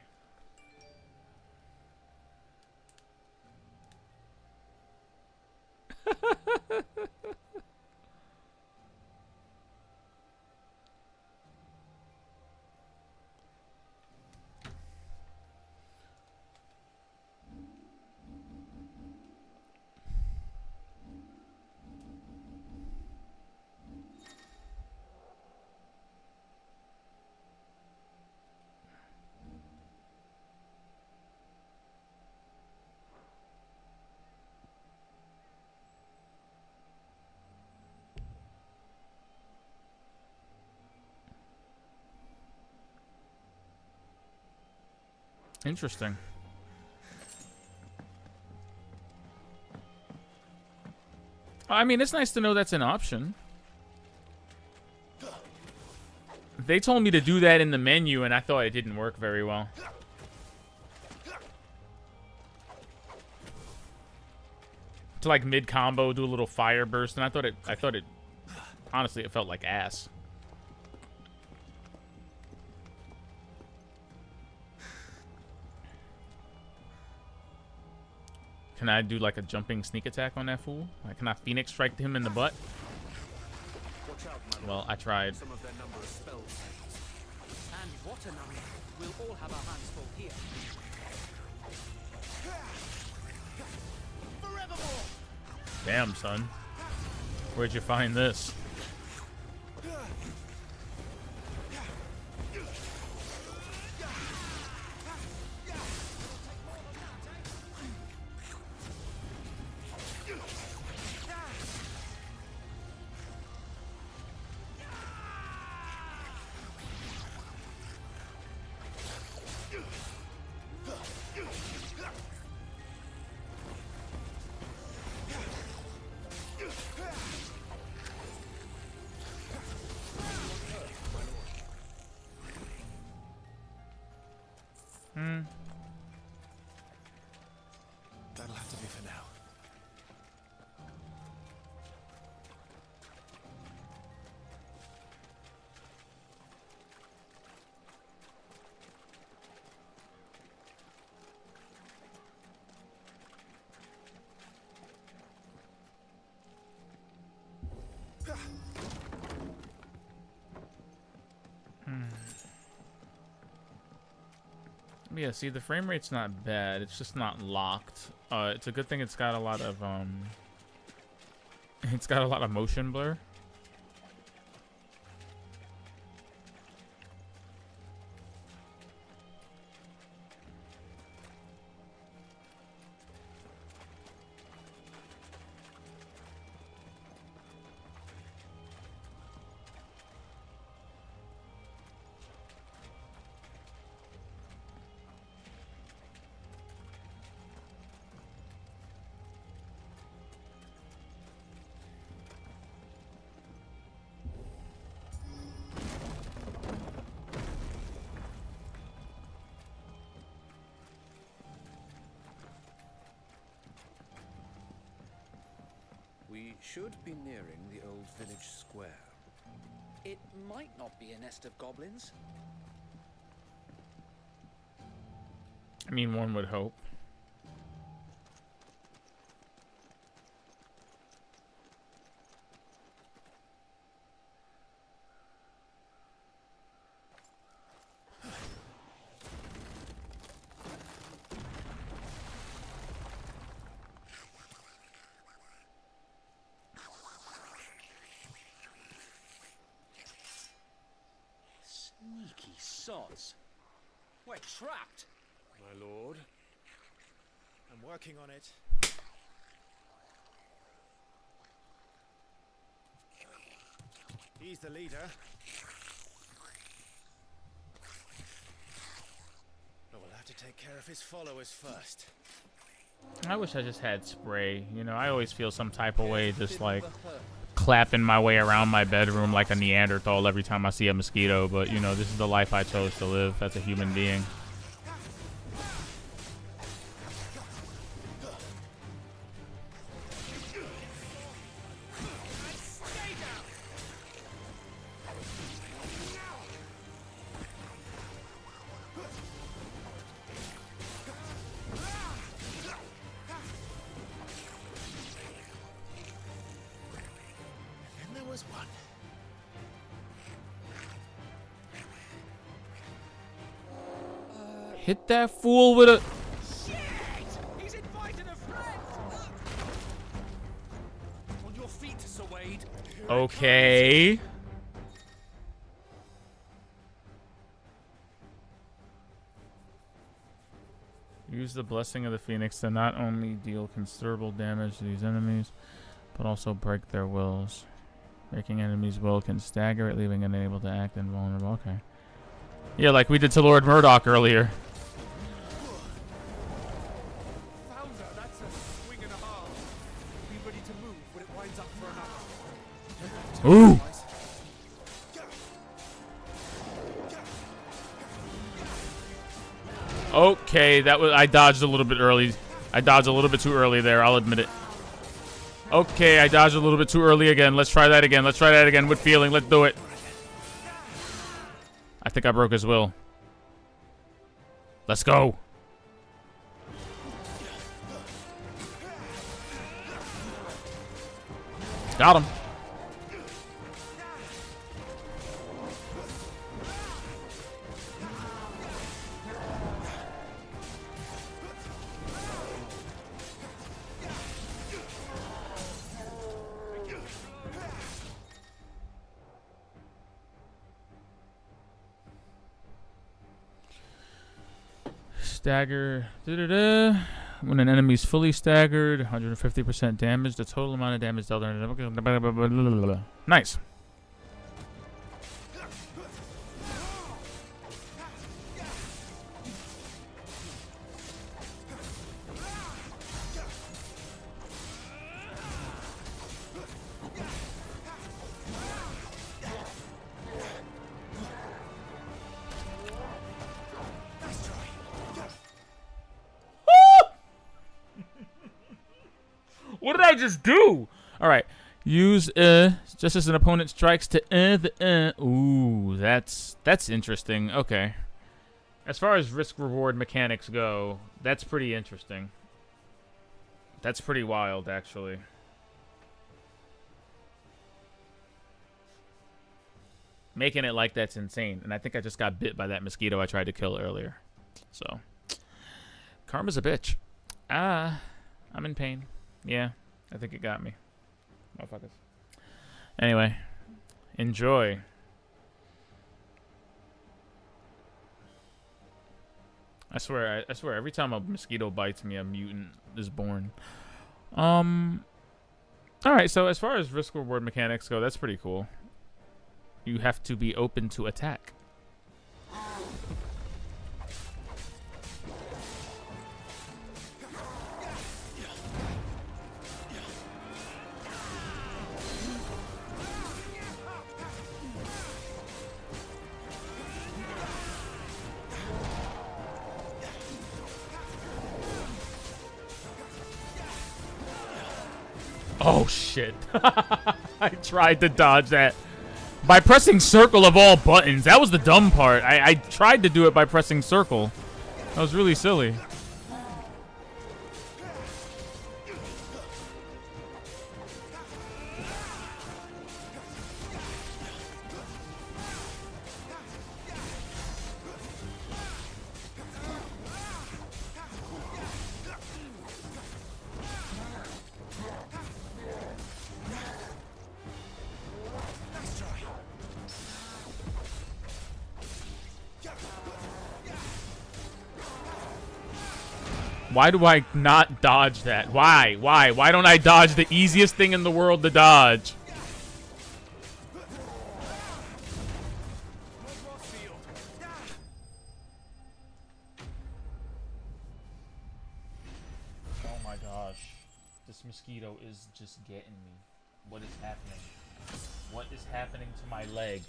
A: Interesting. I mean, it's nice to know that's an option. They told me to do that in the menu, and I thought it didn't work very well. To like mid combo, do a little fire burst, and I thought it. Honestly, it felt like ass. Can I do like a jumping sneak attack on that fool? Like, can I Phoenix strike him in the butt? Well, I tried.
M: Some of their number of spells. And what a number. We'll all have our hands full here.
A: Damn, son. Where'd you find this?
B: That'll have to be for now.
A: Yeah, see, the frame rate's not bad. It's just not locked. It's a good thing it's got a lot of it's got a lot of motion blur.
E: We should be nearing the old village square.
C: It might not be a nest of goblins.
A: I mean, one would hope.
C: Sneaky sods. We're trapped.
D: My lord. I'm working on it. He's the leader. But we'll have to take care of his followers first.
A: I wish I just had spray. You know, I always feel some type of way just like clapping my way around my bedroom like a Neanderthal every time I see a mosquito. But, you know, this is the life I chose to live as a human being. Hit that fool with a...
M: Shit! He's invited a friend! On your feet, Sir Wade.
A: Okay. Use the Blessing of the Phoenix to not only deal considerable damage to these enemies, but also break their wills. Breaking enemies' will can stagger it, leaving it unable to act invulnerable. Okay. Yeah, like we did to Lord Murdoch earlier. Ooh. Okay, that was I dodged a little bit early. I dodged a little bit too early there, I'll admit it. Okay, I dodged a little bit too early again. Let's try that again. Let's try that again with feeling. Let's do it. I think I broke his will. Let's go. Got him. Stagger. When an enemy's fully staggered, 150% damage. The total amount of damage dealt. Nice. What did I just do? All right. Use just as an opponent strikes to the Ooh, that's interesting. Okay. As far as risk reward mechanics go, that's pretty interesting. That's pretty wild, actually. Making it like that's insane. And I think I just got bit by that mosquito I tried to kill earlier. So, karma's a bitch. I'm in pain. Yeah, I think it got me. Motherfuckers. Anyway, enjoy. I swear, every time a mosquito bites me, a mutant is born. Alright, so as far as risk reward mechanics go, that's pretty cool. You have to be open to attack. Oh shit. I tried to dodge that by pressing circle of all buttons. That was the dumb part. I tried to do it by pressing circle. That was really silly. Why do I not dodge that? Why? Why? Why don't I dodge the easiest thing in the world to dodge? Oh my gosh. This mosquito is just getting me. What is happening? What is happening to my leg?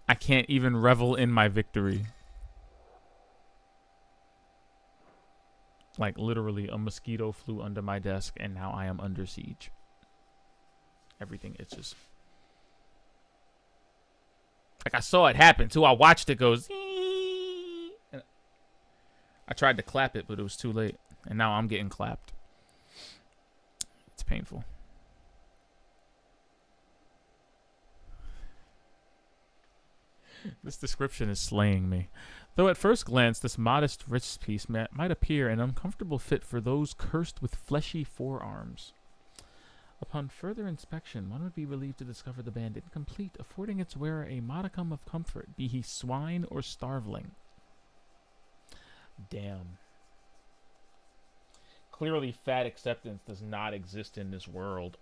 A: I can't even revel in my victory. Like, literally, a mosquito flew under my desk, and now I am under siege. Everything itches. Like, I saw it happen, too. I watched it go... And I tried to clap it, but it was too late. And now I'm getting clapped. It's painful. This description is slaying me. Though at first glance this modest wrist piece might appear an uncomfortable fit for those cursed with fleshy forearms. Upon further inspection, one would be relieved to discover the band incomplete, affording its wearer a modicum of comfort, be he swine or starveling. Damn. Clearly, fat acceptance does not exist in this world.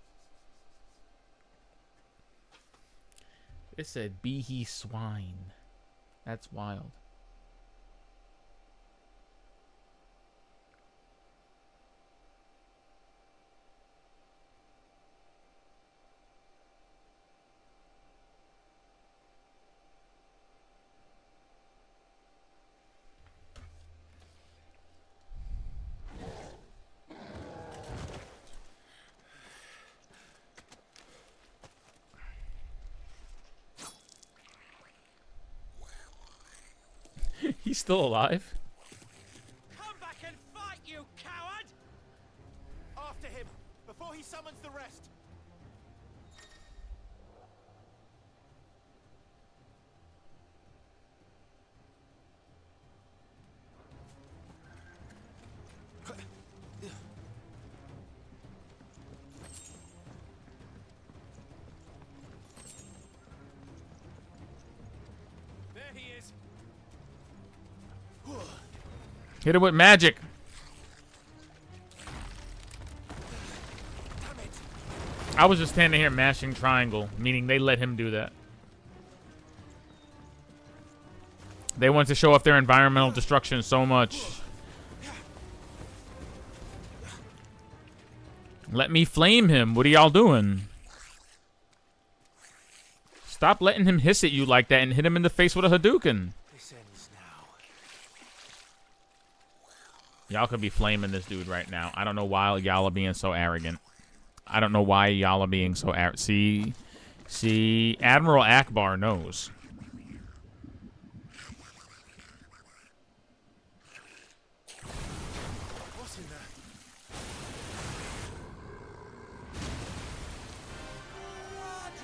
A: It said, be he swine. That's wild. He's still alive?
D: Come back and fight, you coward! After him, before he summons the rest. There he is.
A: Hit it with magic. I was just standing here mashing triangle, meaning they let him do that. They want to show off their environmental destruction so much. Let me flame him. What are y'all doing? Stop letting him hiss at you like that and hit him in the face with a Hadouken. Y'all could be flaming this dude right now. I don't know why y'all are being so arrogant. I don't know why y'all are being so arrogant. See, Admiral Akbar knows.
D: What's in there?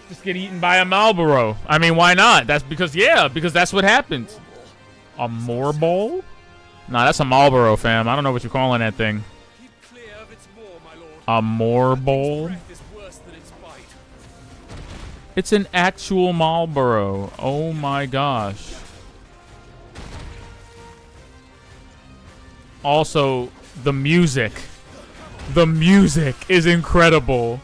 A: Just get eaten by a Marlboro. I mean, why not? That's because that's what happens. A Morbol? Nah, that's a Marlboro, fam. I don't know what you're calling that thing. A Morbol? It's an actual Marlboro. Oh my gosh. Also, the music. The music is incredible.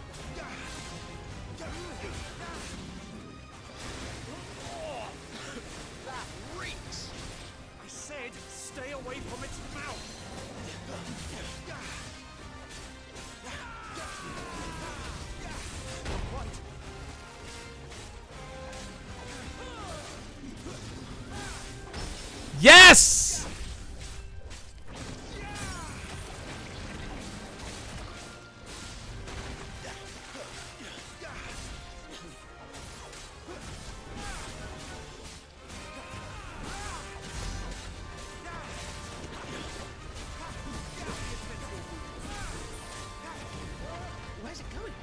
A: Yes!
M: Where's it going?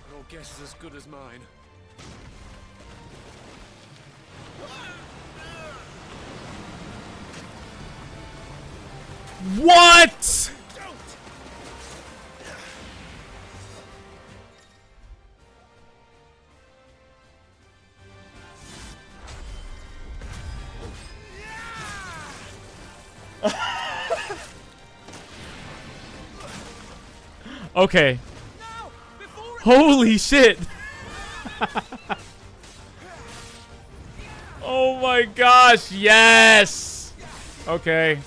N: Your guess is as good as mine.
A: What? Okay. Holy shit. Oh my gosh, yes. Okay.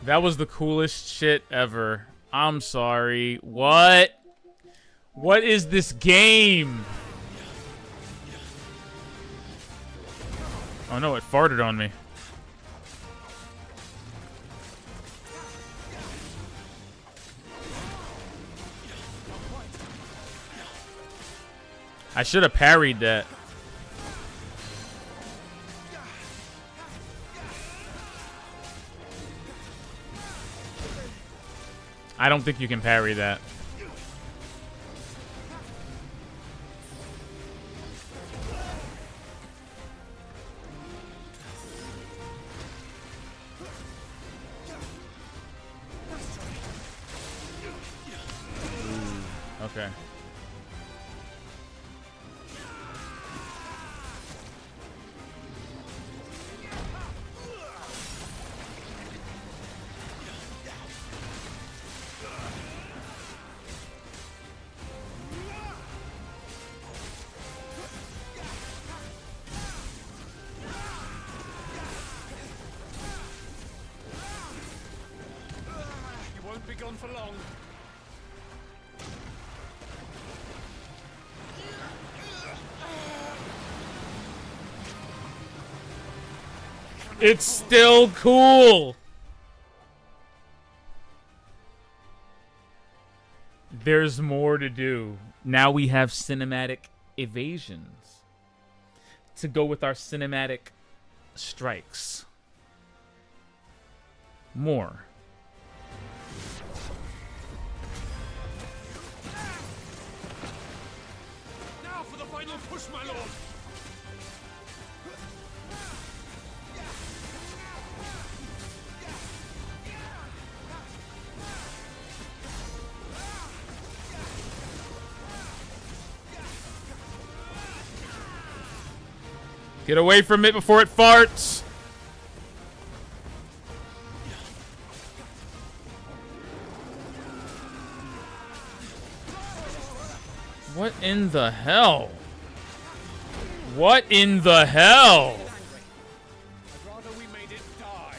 A: That was the coolest shit ever. I'm sorry. What? What is this game? Oh no, it farted on me. I should have parried that. I don't think you can parry that. Okay.
N: You won't be gone for long.
A: It's still cool. There's more to do. Now we have cinematic evasions to go with our cinematic strikes. More.
K: Now for the final push, my lord!
A: Get away from it before it farts! What in the hell? What in the hell?
K: I'd rather we made it die.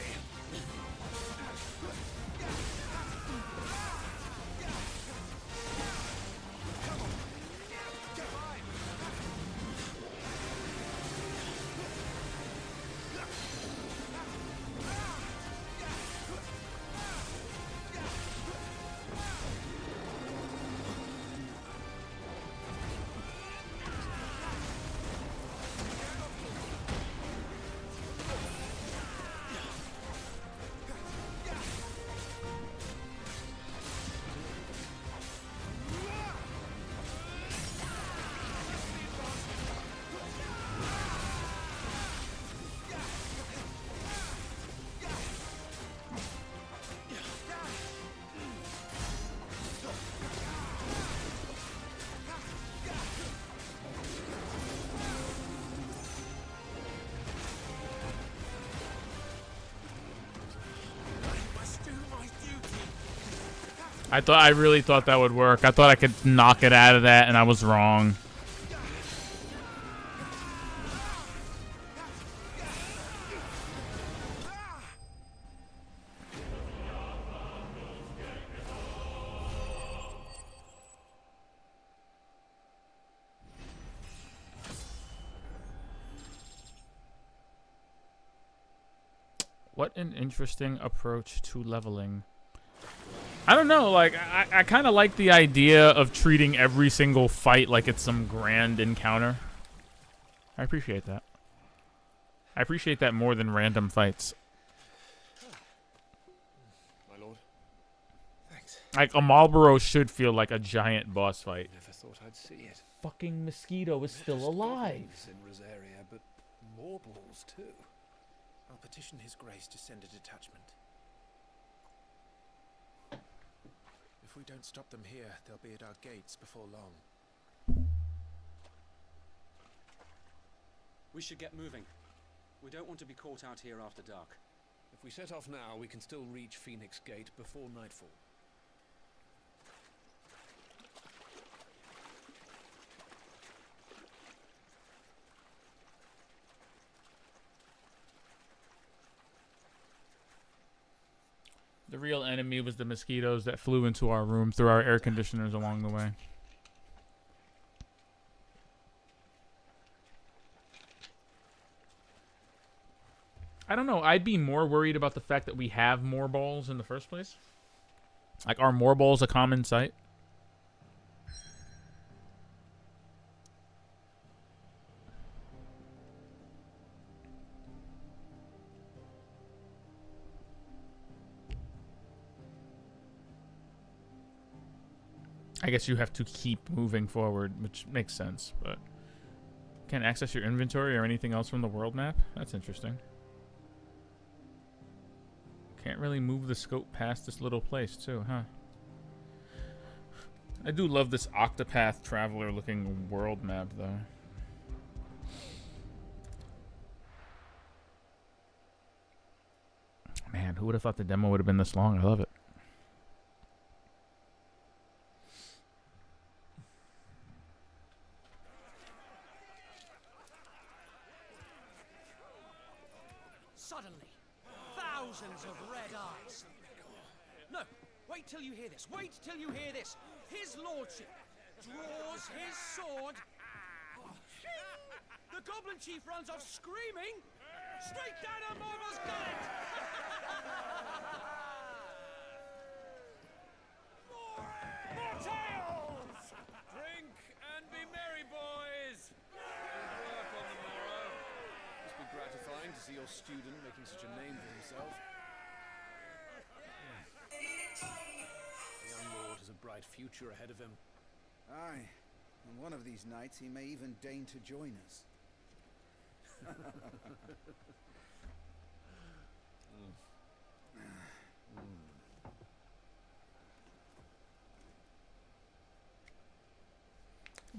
A: I really thought that would work. I thought I could knock it out of that, and I was wrong. What an interesting approach to leveling. I don't know, like, I kind of like the idea of treating every single fight like it's some grand encounter. I appreciate that. I appreciate that more than random fights.
K: My lord. Thanks.
A: Like, a Marlboro should feel like a giant boss fight.
E: Never thought I'd see it.
A: Fucking mosquito is still alive.
E: In Rosaria, but more balls too.
B: I'll petition His Grace to send a detachment. If we don't stop them here, they'll be at our gates before long.
N: We should get moving. We don't want to be caught out here after dark.
E: If we set off now, we can still reach Phoenix Gate before nightfall.
A: The real enemy was the mosquitoes that flew into our room through our air conditioners along the way. I don't know. I'd be more worried about the fact that we have more balls in the first place. Like, are more balls a common sight? I guess you have to keep moving forward, which makes sense, but can't access your inventory or anything else from the world map? That's interesting. Can't really move the scope past this little place, too, huh? I do love this Octopath Traveler looking world map, though. Man, who would have thought the demo would have been this long? I love it.
M: Suddenly, thousands of red eyes. No, wait till you hear this. Wait till you hear this. His lordship draws his sword. The goblin chief runs off screaming straight down a marvel's gullet.
K: More tales! Drink
E: Nothing to see your student making such a name for himself. The young lord has a bright future ahead of him.
G: Aye, and one of these nights he may even deign to join us.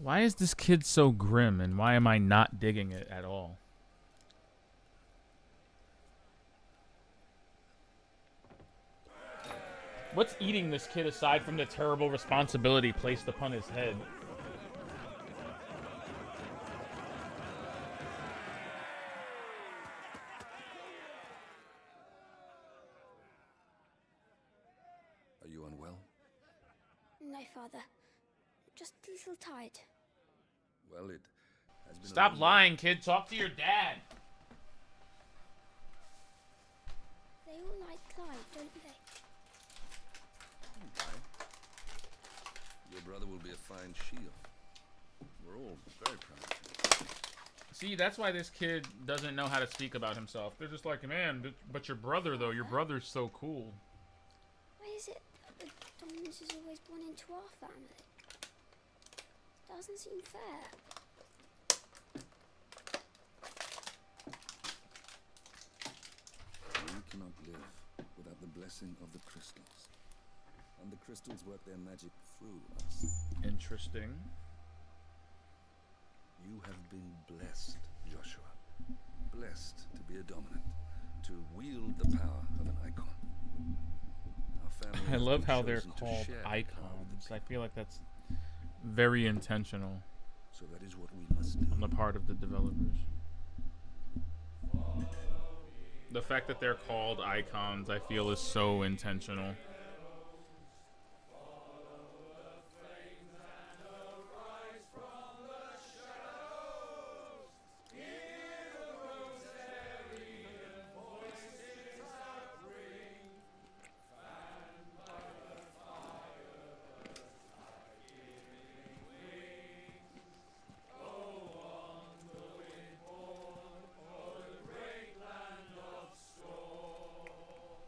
A: Why is this kid so grim, and why am I not digging it at all? What's eating this kid aside from the terrible responsibility placed upon his head?
J: Are you unwell?
O: No, Father. Just a little tired.
J: Well, it has been.
A: Stop lying, kid. Talk to your dad.
O: They all like Clive, don't they?
J: Your brother will be a fine shield. We're all very proud of him.
A: See, that's why this kid doesn't know how to speak about himself. They're just like, man, but your brother, though, your brother's so cool.
O: Why is it that the dominance is always born into our family? Doesn't seem fair.
J: We cannot live without the blessing of the crystals. And the crystals work their magic through us.
A: Interesting.
J: You have been blessed, Joshua. Blessed to be a dominant, to wield the power of an icon. Our family
A: I
J: has
A: love
J: been
A: how they're
J: chosen to
A: called
J: share the power
A: icons. I feel like that's very intentional.
J: So that is what we must do.
A: On the part of the developers. The fact that they're called icons, I feel, is so intentional.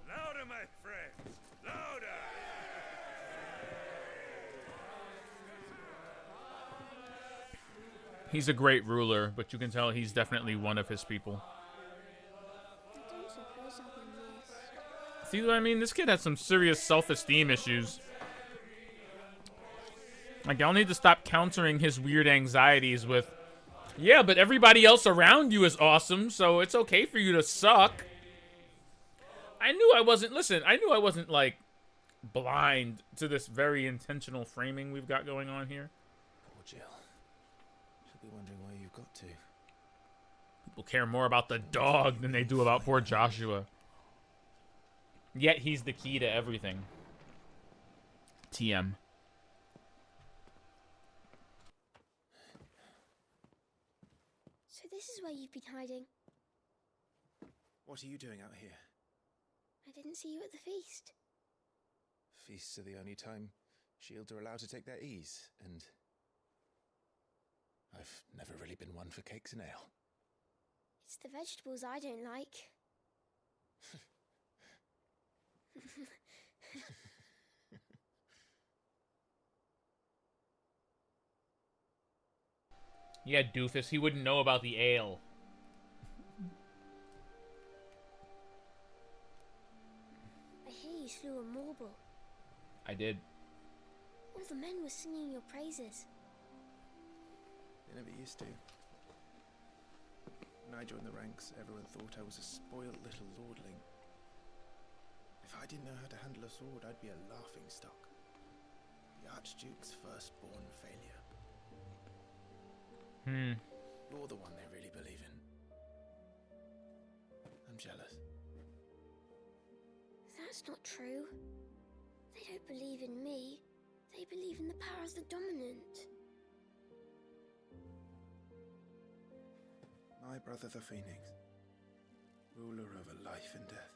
K: Louder, my friends! Louder!
A: He's a great ruler, but you can tell he's definitely one of his people.
O: I don't suppose I'll be missed.
A: See what I mean? This kid has some serious self-esteem issues. Like, y'all need to stop countering his weird anxieties with, yeah, but everybody else around you is awesome, so it's okay for you to suck. I knew I wasn't, like, blind to this very intentional framing we've got going on here.
B: Poor Jill. She'll be wondering where you got to.
A: People care more about the dog than they do about poor Joshua. Yet he's the key to everything. TM.
O: So this is where you've been hiding.
B: What are you doing out here?
O: I didn't see you at the feast.
B: Feasts are the only time shields are allowed to take their ease, and I've never really been one for cakes and ale.
O: It's the vegetables I don't like.
A: Yeah, doofus, he wouldn't know about the ale.
O: I hear you slew a marble.
A: I did.
O: All the men were singing your praises.
B: They never used to. When I joined the ranks, everyone thought I was a spoiled little lordling. If I didn't know how to handle a sword, I'd be a laughing stock. The Archduke's firstborn failure. You're the one they really believe in. I'm jealous.
O: That's not true. They don't believe in me. They believe in the power of the dominant.
B: My brother the Phoenix, ruler over life and death.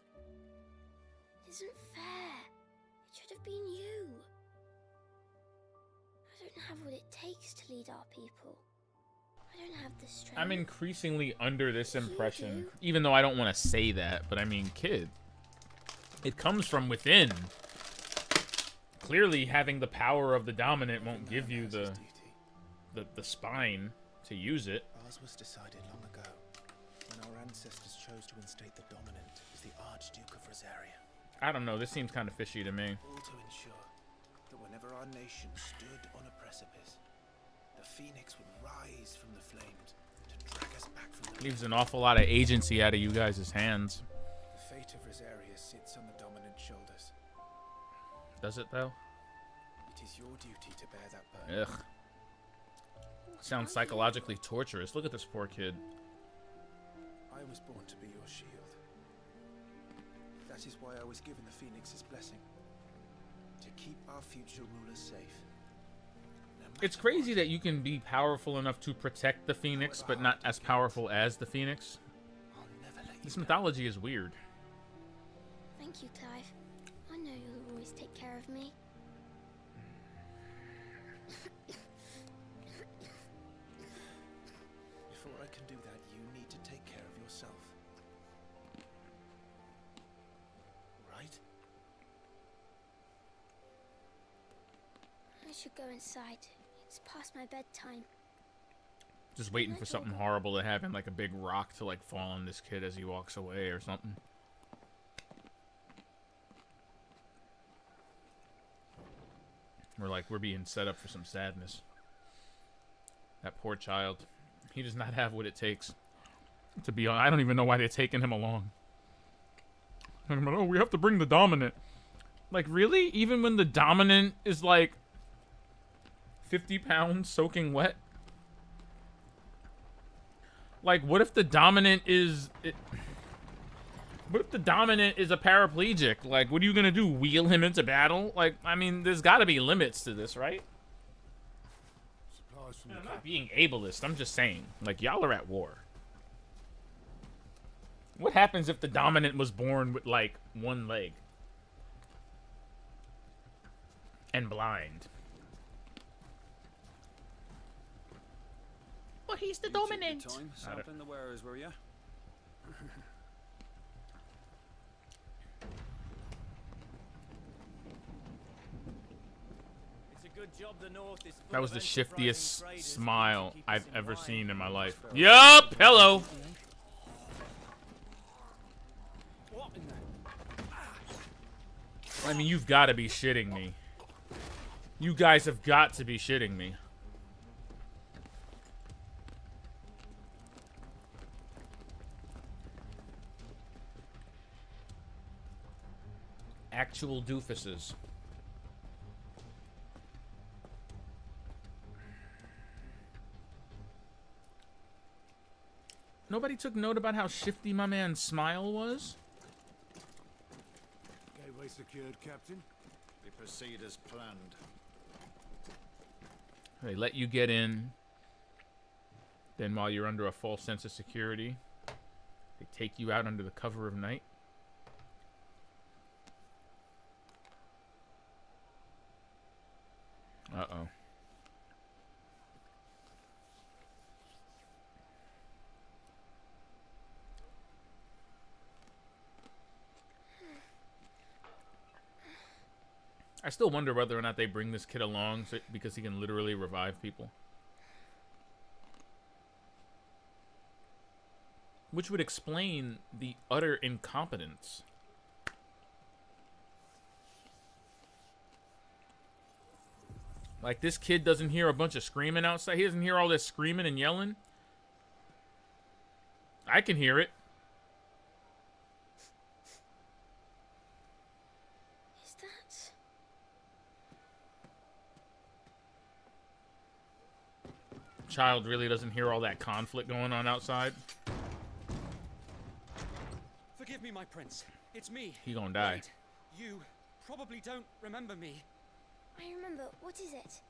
O: It isn't fair. It should have been you. I don't have what it takes to lead our people. I I don't have the strength.
A: I'm increasingly under this impression, even though I don't want to say that, but I mean, kid, it comes from within. Clearly, having the power of the dominant won't give you the spine to use it.
B: Ours was decided long ago, when our ancestors chose to instate the dominant as the Archduke of Rosaria.
A: I don't know, this seems kind of fishy to me.
B: All to ensure that whenever our nation stood on a precipice, the phoenix would rise from the flames to drag us back from the...
A: Leaves an awful lot of agency out of you guys' hands.
B: The fate of Rosaria sits on the dominant shoulders.
A: Does it, though?
B: It is your duty to bear that burden.
A: Ugh. Sounds psychologically torturous. Look at this poor kid.
B: I was born to be your shield. That is why I was given the Phoenix's blessing. To keep our future rulers safe.
A: It's crazy that you can be powerful enough to protect the Phoenix, but not as powerful as the Phoenix. This mythology is weird.
O: Thank you, Clive. I know you'll always take care of me.
B: Before I can do that, you need to take care of yourself. Right?
O: I should go inside. It's past my bedtime.
A: Just waiting for something horrible to happen, like a big rock to like fall on this kid as he walks away or something. Or like we're being set up for some sadness. That poor child. He does not have what it takes to be on. I don't even know why they're taking him along. Talking about, oh, we have to bring the dominant. Like, really? Even when the dominant is like 50 pounds soaking wet? Like, what if the dominant is... What if the dominant is a paraplegic? Like, what are you gonna do? Wheel him into battle? Like, I mean, there's gotta be limits to this, right? I'm not being ableist, I'm just saying. Like, y'all are at war. What happens if the dominant was born with, like, one leg? And blind? Well, he's the dominant.
N: Time sampling the wearers, were you?
A: That was the shiftiest smile I've ever seen in my life. Yup! Hello! I mean, you've got to be shitting me. You guys have got to be shitting me. Actual doofuses. Nobody took note about how shifty my man's smile was?
K: Gateway secured, Captain.
P: We proceed as planned.
A: They let you get in. Then while you're under a false sense of security, they take you out under the cover of night. Uh-oh. I still wonder whether or not they bring this kid along because he can literally revive people. Which would explain the utter incompetence. Like, this kid doesn't hear a bunch of screaming outside. He doesn't hear all this screaming and yelling. I can hear it.
O: Is that...
A: Child really doesn't hear all that conflict going on outside.
N: Forgive me, my prince. It's me.
A: He gonna die.
N: Wait, you probably don't remember me.
O: I remember. What is it?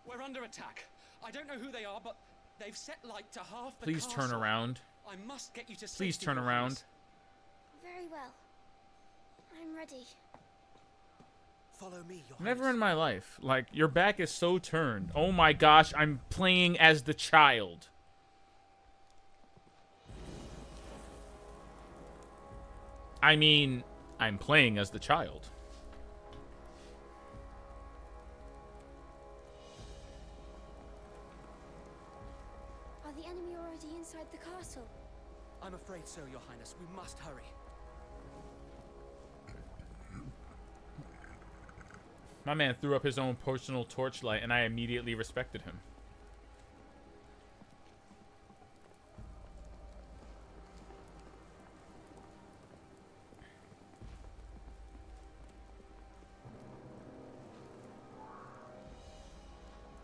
N: We're under attack. I don't know who they are, but they've set light to half the
A: Please turn
N: castle.
A: around.
N: I must get you to safety.
A: Please turn around.
O: Very well. I'm ready.
M: Follow me, Your
A: Never in my life. Like, your back is so turned. Oh my gosh, I'm playing as the child. I mean, I'm playing as the child.
O: Are the enemy already inside the castle?
M: I'm afraid so, Your Highness. We must hurry.
A: My man threw up his own personal torchlight, and I immediately respected him.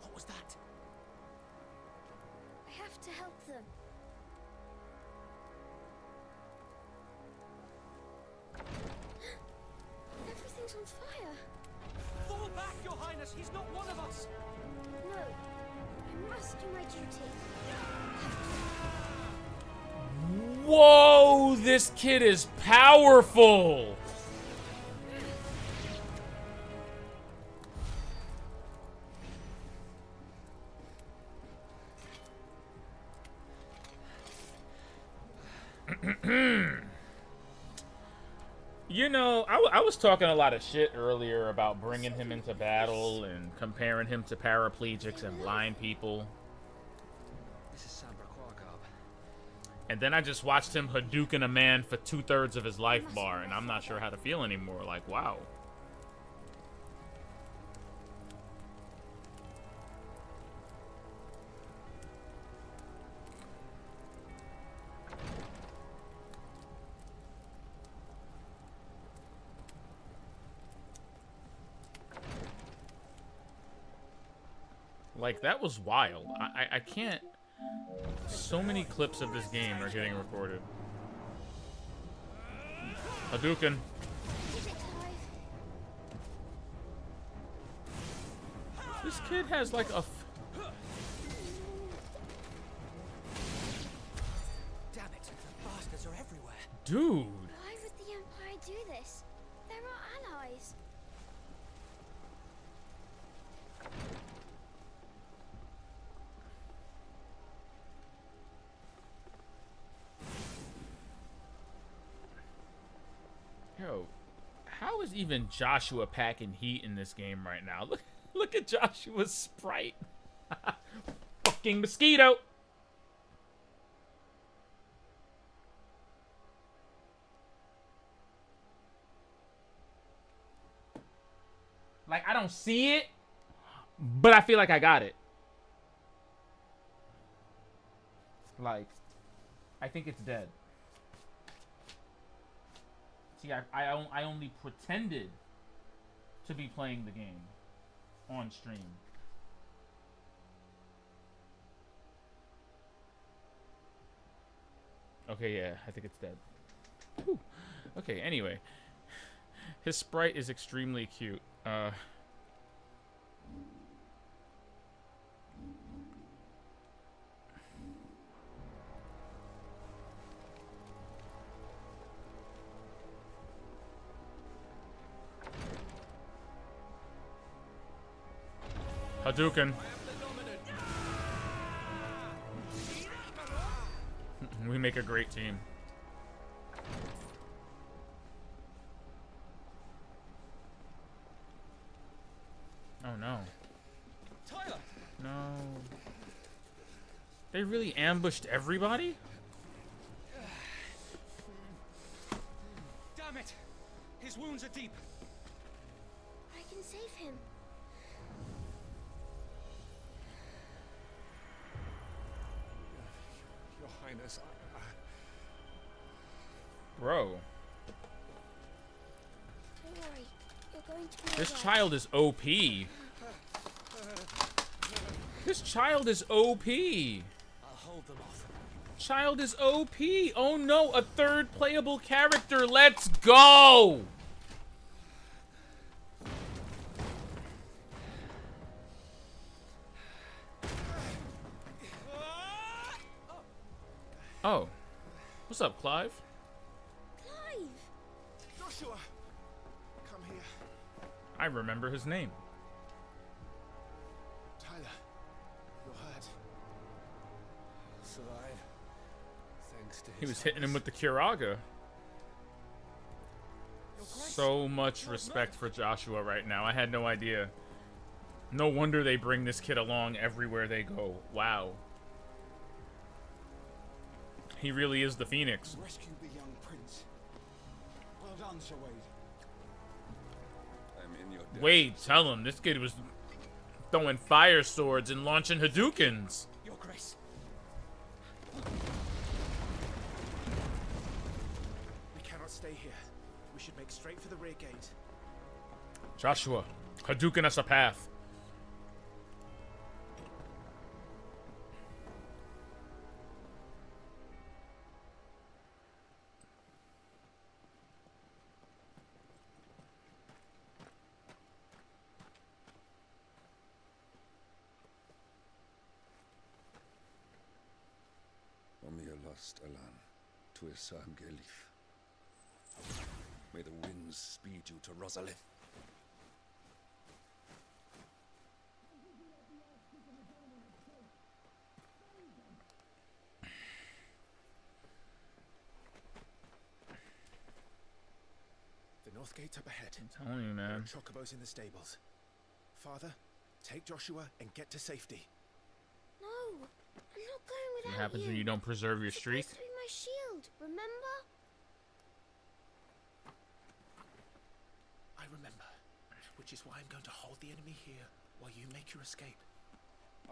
M: What was that?
O: I have to help them. Everything's on fire.
M: Fall back, Your Highness! He's not one of us!
O: No, I must do my duty.
A: Whoa, this kid is powerful. You know, I was talking a lot of shit earlier about bringing him into battle and comparing him to paraplegics and blind people.
M: This is Sambra Quagab.
A: And then I just watched him Hadouken a man for 2/3 of his life bar, and I'm not sure how to feel anymore. Like, wow. Like, that was wild. I can't... So many clips of this game are getting recorded. Hadouken. This kid has like a...
M: Damn it! The bastards are everywhere.
A: Dude.
O: Why would the Empire do this? They're our allies.
A: Yo, how is even Joshua packing heat in this game right now? Look at Joshua's sprite. Fucking mosquito. Like, I don't see it, but I feel like I got it. Like, I think it's dead. See, I only pretended to be playing the game on stream. Okay, yeah, I think it's dead. Whew. Okay, anyway. His sprite is extremely cute. Hadouken. We make a great team. Oh no.
M: Tyler!
A: No. They really ambushed everybody?
M: Damn it! His wounds are deep.
O: I can save him.
M: Your Highness,
A: Bro.
O: Don't worry. You're going to be
A: This
O: alright.
A: child is OP. This child is OP.
M: I'll hold them off.
A: Child is OP. Oh no, a third playable character. Let's go. Oh. What's up, Clive?
O: Clive!
D: Joshua! Come here.
A: I remember his name.
B: Tyler, you're hurt. Survive. Thanks to his
A: He was hitting him with the Curaga. So much respect for Joshua right now. I had no idea. No wonder they bring this kid along everywhere they go. Wow. He really is the Phoenix.
G: Rescued the young prince. Well done, Sir Wade.
J: I'm in your debt.
A: Wade, tell him this kid was throwing fire swords and launching Hadoukens.
M: Your Grace.
D: We cannot stay here. We should make straight for the rear gate.
A: Joshua, Hadouken us a path.
J: Lost Alan, Tuisam Gelif. May the winds speed you to Rosalith.
D: The north gate's up ahead.
A: I'm telling you, man.
D: There are chocobos in the stables. Father, take Joshua and get to safety.
O: No, I'm not going without
A: What happens
O: you.
A: when you don't preserve your streak?
O: It's supposed to be my shield, remember?
D: I remember, which is why I'm going to hold the enemy here while you make your escape.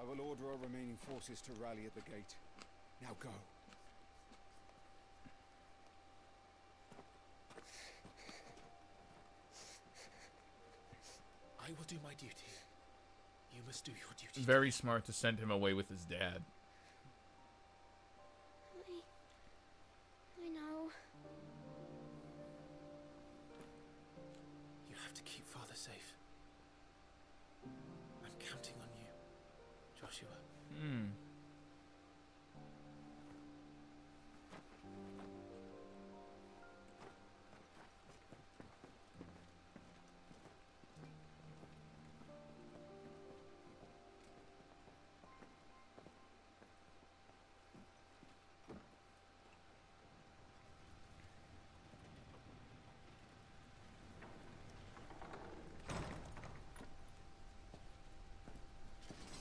G: I will order our remaining forces to rally at the gate. Now go.
D: I will do my duty. You must do your duty.
A: Very smart to send him away with his dad.
O: I know.
D: You have to keep Father safe. I'm counting on you, Joshua.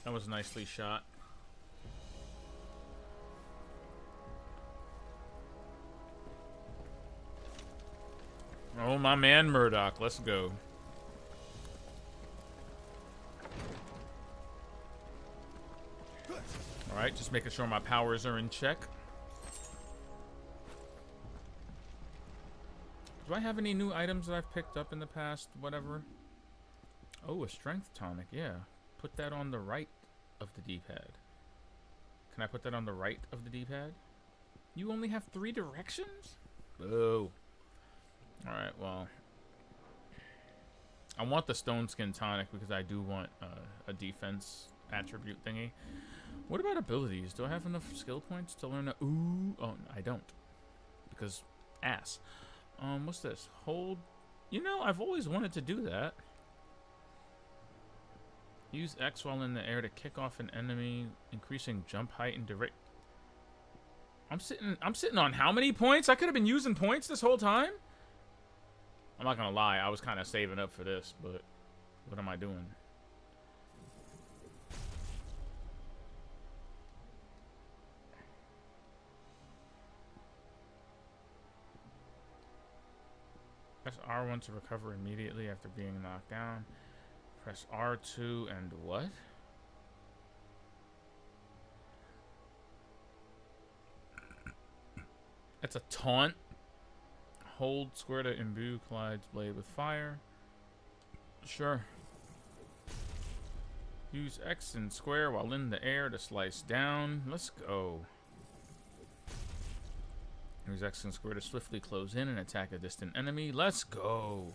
A: That was nicely shot. Oh, my man Murdoch. Let's go. Alright, just making sure my powers are in check. Do I have any new items that I've picked up in the past? Whatever. Oh, a strength tonic. Yeah. Put that on the right of the D-pad. Can I put that on the right of the D-pad? You only have 3 directions? Boo. Alright, well. I want the stone skin tonic because I do want a defense attribute thingy. What about abilities? Do I have enough skill points to learn a... Ooh. Oh, I don't. Because ass. What's this? Hold... You know, I've always wanted to do that. Use X while in the air to kick off an enemy, increasing jump height and direct. I'm sitting on how many points? I could have been using points this whole time. I'm not gonna lie, I was kind of saving up for this, but what am I doing? Press R1 to recover immediately after being knocked down. Press R2 and what? That's a taunt. Hold square to imbue Clyde's blade with fire. Sure. Use X and square while in the air to slice down. Let's go. Use X and square to swiftly close in and attack a distant enemy. Let's go.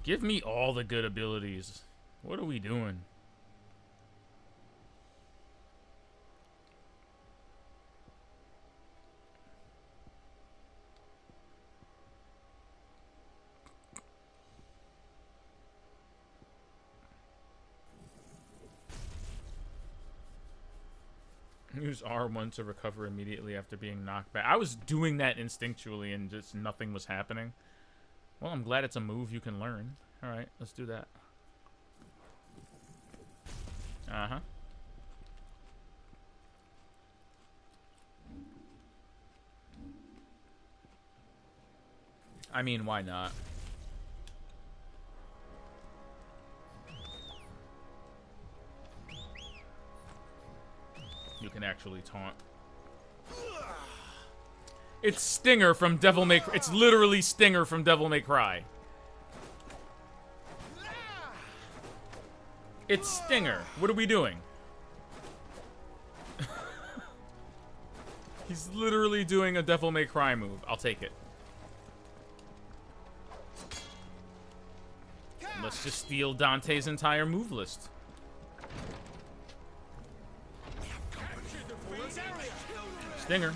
A: Give me all the good abilities. What are we doing? Use R1 to recover immediately after being knocked back. I was doing that instinctually and just nothing was happening. Well, I'm glad it's a move you can learn. Alright, let's do that. Uh-huh. I mean, why not? You can actually taunt. It's Stinger from Devil May Cry. It's literally Stinger from Devil May Cry. It's Stinger. What are we doing? He's literally doing a Devil May Cry move. I'll take it. Let's just steal Dante's entire move list. Stinger.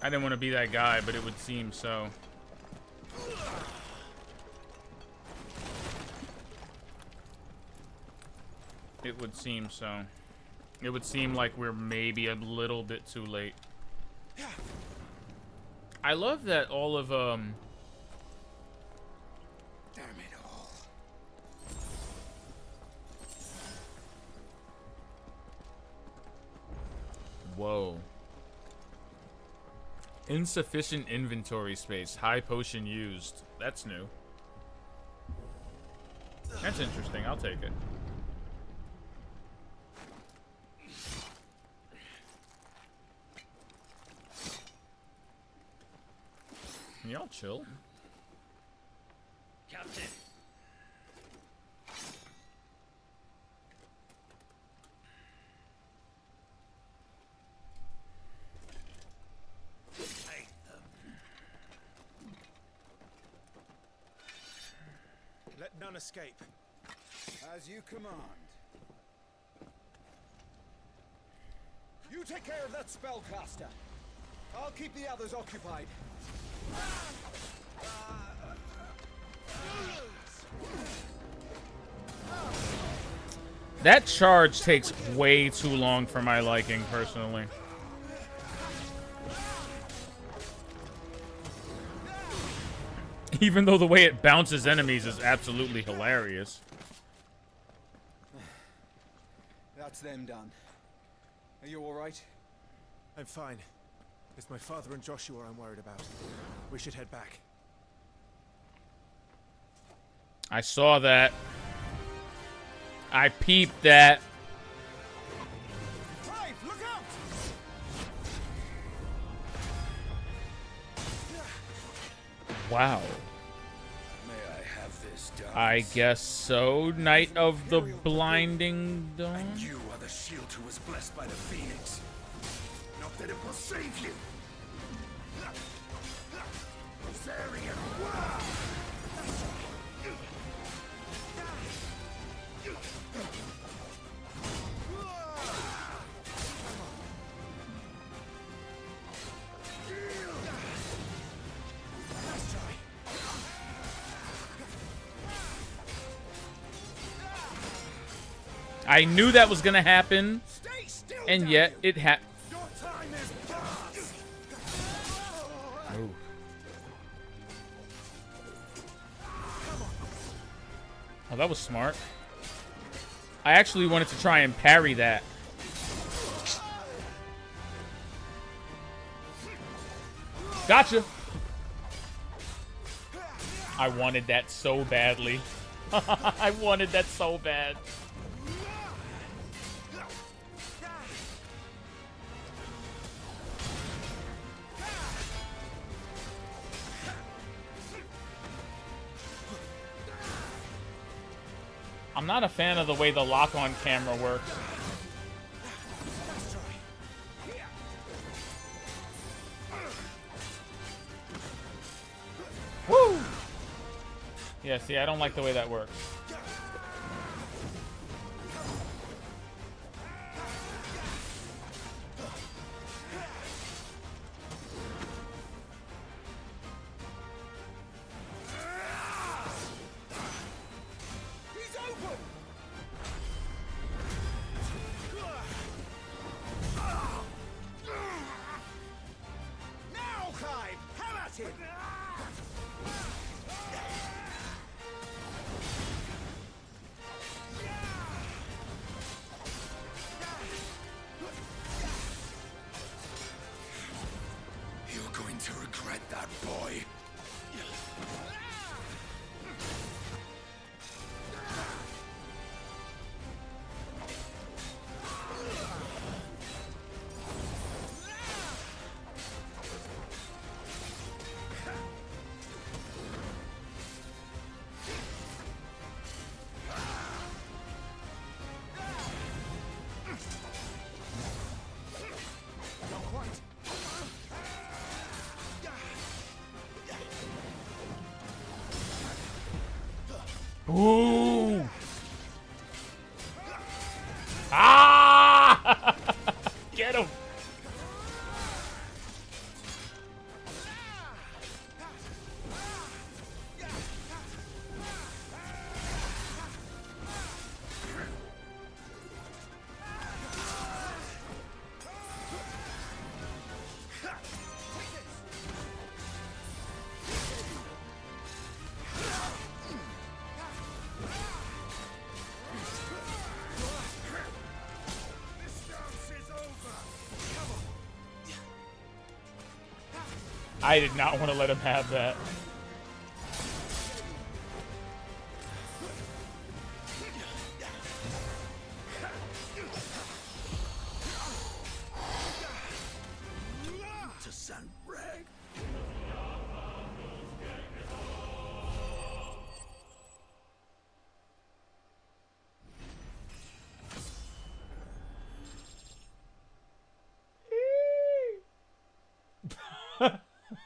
A: I didn't want to be that guy, but it would seem so. It would seem so. It would seem like we're maybe a little bit too late. I love that all of,
D: Damn it all.
A: Whoa. Insufficient inventory space. High potion used. That's new. That's interesting. I'll take it. Can y'all chill?
L: Captain.
D: Let none escape.
G: As you command. You take care of that spellcaster. I'll keep the others occupied.
A: That charge takes way too long for my liking, personally. Even though the way it bounces enemies is absolutely hilarious.
G: That's them done. Are you alright?
D: I'm fine. It's my father and Joshua I'm worried about. We should head back.
A: I saw that. I peeped that.
D: Clive, look out!
A: Wow.
J: May I have this done?
A: I guess so. Knight of the Blinding Dawn.
K: And you are the shield who was blessed by the Phoenix. Not that it will save you. Zarian, wow!
A: I knew that was gonna happen, and yet it happened. Oh, that was smart. I actually wanted to try and parry that. Gotcha. I wanted that so badly. I wanted that so bad. I'm not a fan of the way the lock-on camera works. Woo! Yeah, see, I don't like the way that works.
D: He's open! Now, Clive! Have at him!
K: You're going to regret that, boy.
D: Not quite.
A: Ooh! Ah! Get him! I did not want to let him have that.
K: To send rag.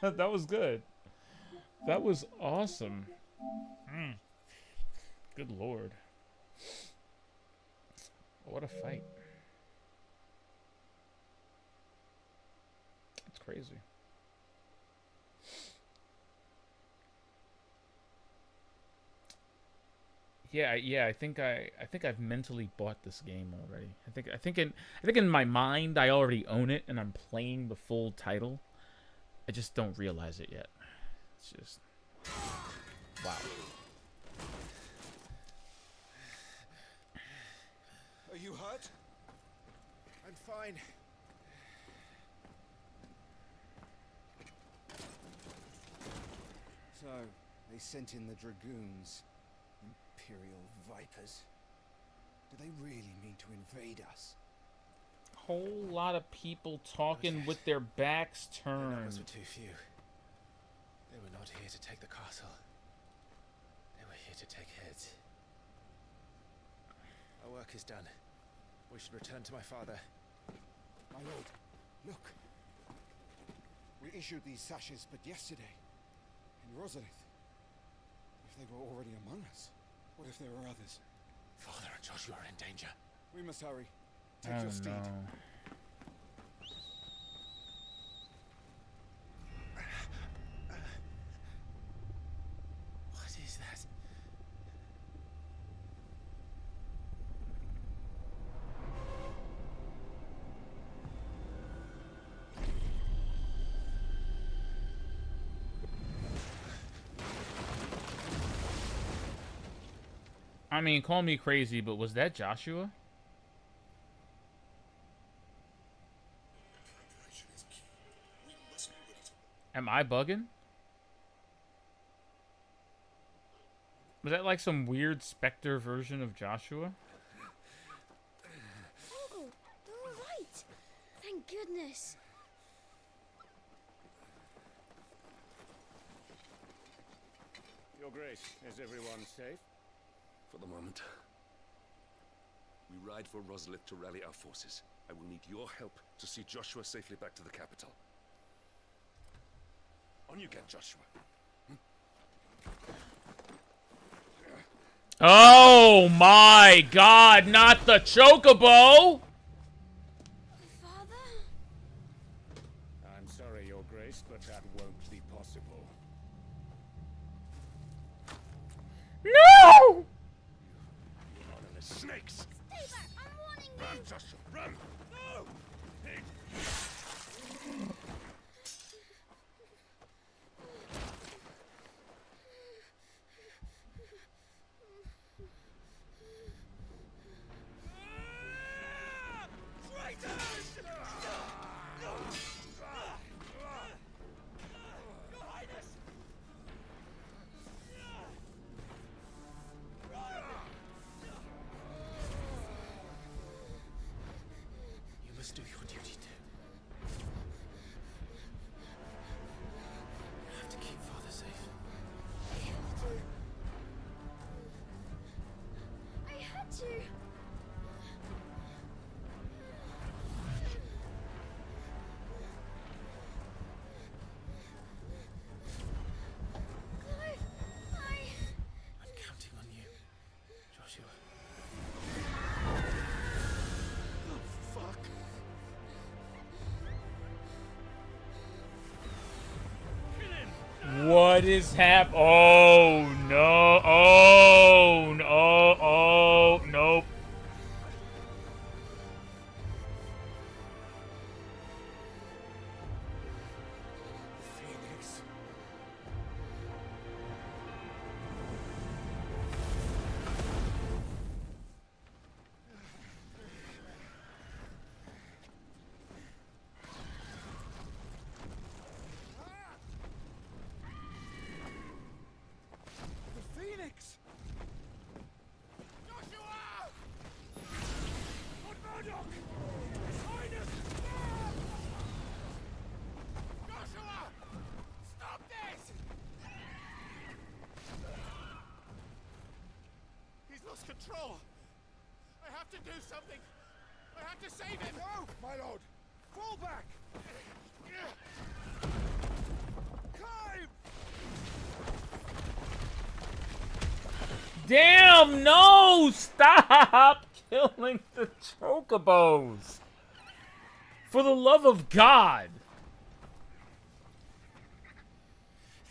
A: That was good. That was awesome. Good lord. What a fight. It's crazy. Yeah, I think I've mentally bought this game already. I think in my mind I already own it and I'm playing the full title. I just don't realize it yet. It's just wow.
G: Are you hurt?
D: I'm fine.
G: So, they sent in the Dragoons. Imperial Vipers. Do they really mean to invade us?
A: Whole lot of people talking with their backs
B: The numbers
A: turned.
B: were too few. They were not here to take the castle. They were here to take heads. Our work is done. We should return to my father.
G: My lord, look. We issued these sashes but yesterday. In Rosalith. If they were already among us, what if there were others?
B: Father and Joshua are in danger.
G: We must hurry. Take
A: Oh
G: your steed.
A: no.
B: What is that?
A: I mean, call me crazy, but was that Joshua? Am I bugging? Was that like some weird Spectre version of Joshua?
O: Oh, they're all right. Thank goodness.
P: Your Grace, is everyone safe?
J: For the moment. We ride for Rosalith to rally our forces. I will need your help to see Joshua safely back to the capital. On you get, Joshua.
A: Oh my god, not the chocobo!
O: Father?
P: I'm sorry, Your Grace, but that won't be possible.
A: No!
K: Anonymous snakes!
O: Stay back! I'm warning you!
K: Run, Joshua, run! No! Pig!
B: You must do your duty too. You have to keep Father safe.
O: I had to.
B: I'm counting on you, Joshua. Oh, fuck.
A: What is Oh no! Oh no! Oh nope!
B: Phoenix. The Phoenix! Joshua! Lord Murdoch! Highness! Joshua! Stop this! He's lost control. I have to do something. I have to save him. No, my lord. Fall back. Climb!
A: Damn! No! Stop killing the chocobos! For the love of God!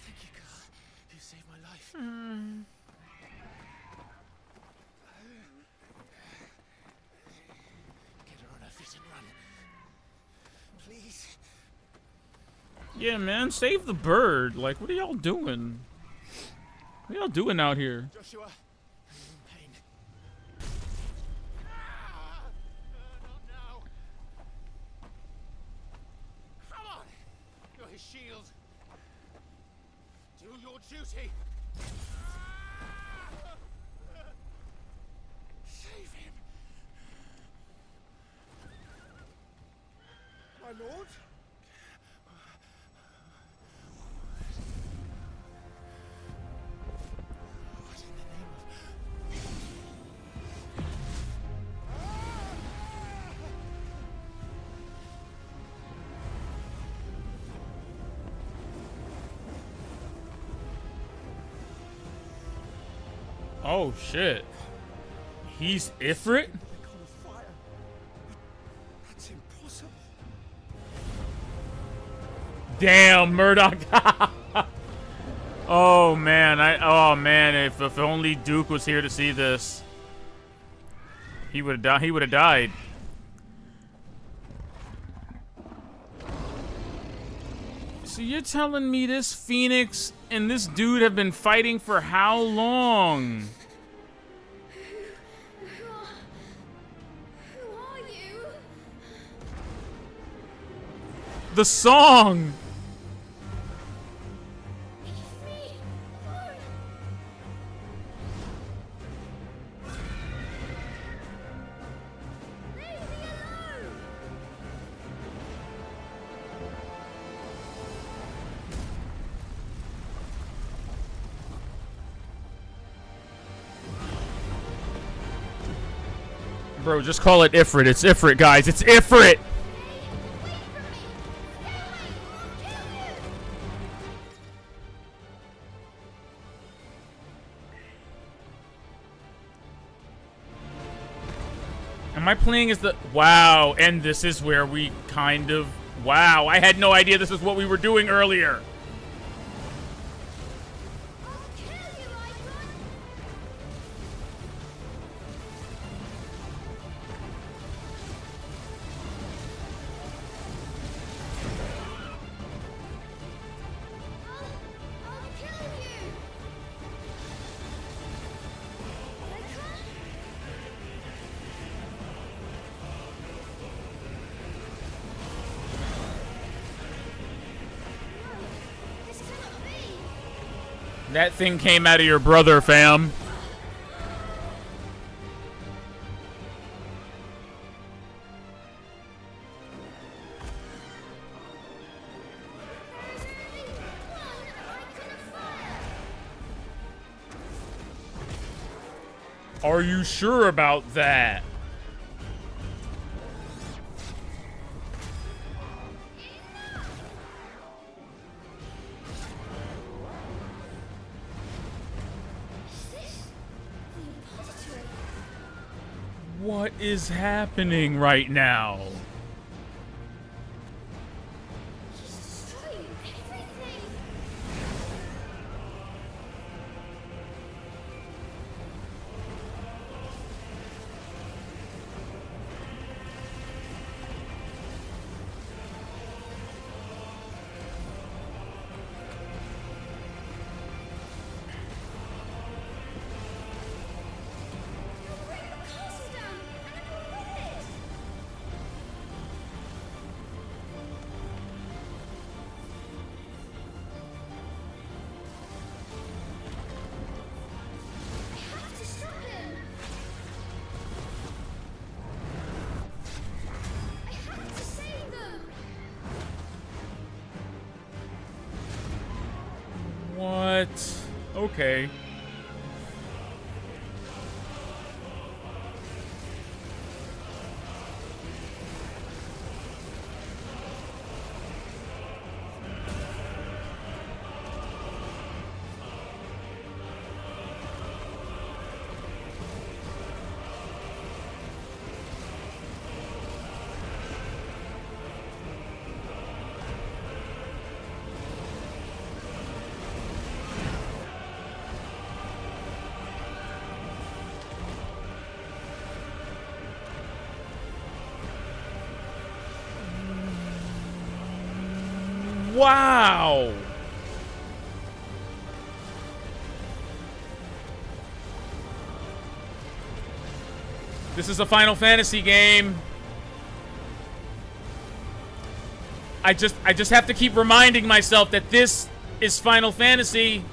B: Thank you, girl. You saved my life. Get her on her feet and run. Please.
A: Yeah, man, save the bird. Like, what are y'all doing? What are y'all doing out here?
B: Joshua, are you in pain? Not now. Come on. You're his shield. Do your duty. Save him. My lord? What in the name of...
A: Oh shit. He's Ifrit?
B: That's impossible.
A: Damn, Murdoch. Oh man, oh man, if only Duke was here to see this. He would have died. So you're telling me this Phoenix and this dude have been fighting for how long?
O: Who are you?
A: The song! Bro, just call it Ifrit. It's Ifrit, guys. It's Ifrit! Am I playing as the... Wow, and this is where we kind of... Wow, I had no idea this is what we were doing earlier. That thing came out of your brother, fam. Are you sure about that? What is happening right now? What? Okay. Wow! This is a Final Fantasy game. I just have to keep reminding myself that this is Final Fantasy.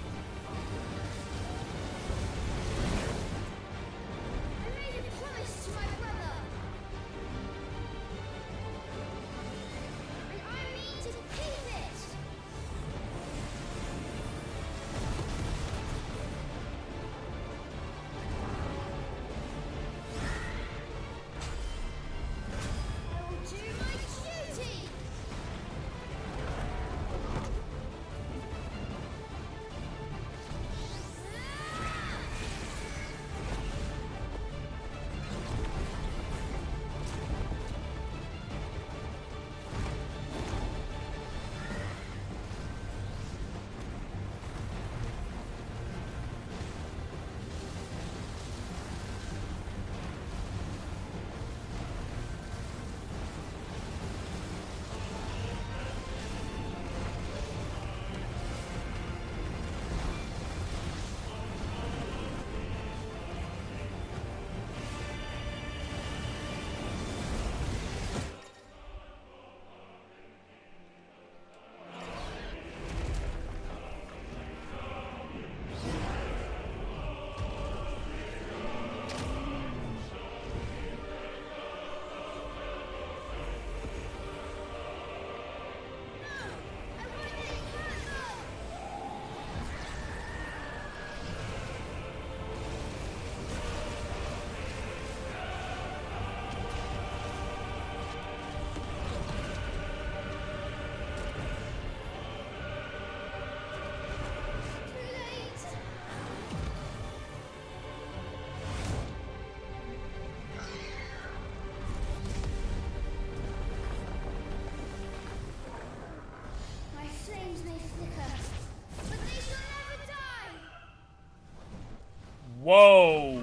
A: Whoa.